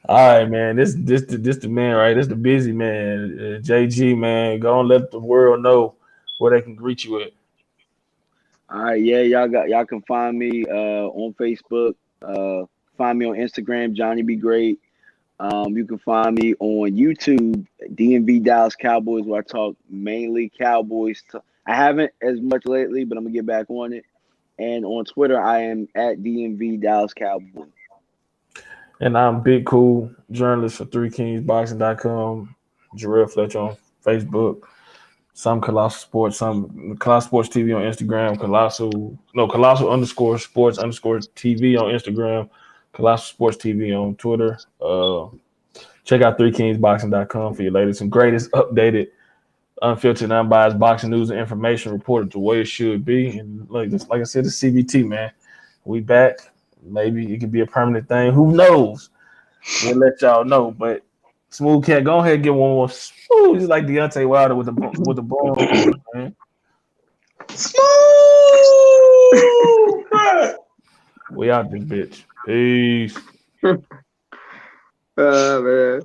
All right, man. This the man, right? This the busy man, JG, man. Go and let the world know where they can reach you at. All right, yeah, y'all can find me on Facebook. Find me on Instagram, Johnny Be Great. You can find me on YouTube, DMV Dallas Cowboys, where I talk mainly Cowboys. I haven't as much lately, but I'm gonna get back on it. And on Twitter, I am at DMV Dallas Cowboys. And I'm Big Cool, journalist for 3kingsboxing.com. Jarrell Fletcher on Facebook. Some Colossal Sports, some Colossal Sports TV on Instagram, Colossal underscore sports underscore TV on Instagram, Colossal Sports TV on Twitter. Check out 3kingsboxing.com for your latest and greatest updated, unfiltered, unbiased boxing news and information reported the way it should be. And like I said, the CBT, man. We back. Maybe it could be a permanent thing. Who knows? We'll let y'all know. But Smooth Cat, go ahead and get one more. Smooth, he's like Deontay Wilder with the ball, man. Smooth. We out this bitch. Peace. Man.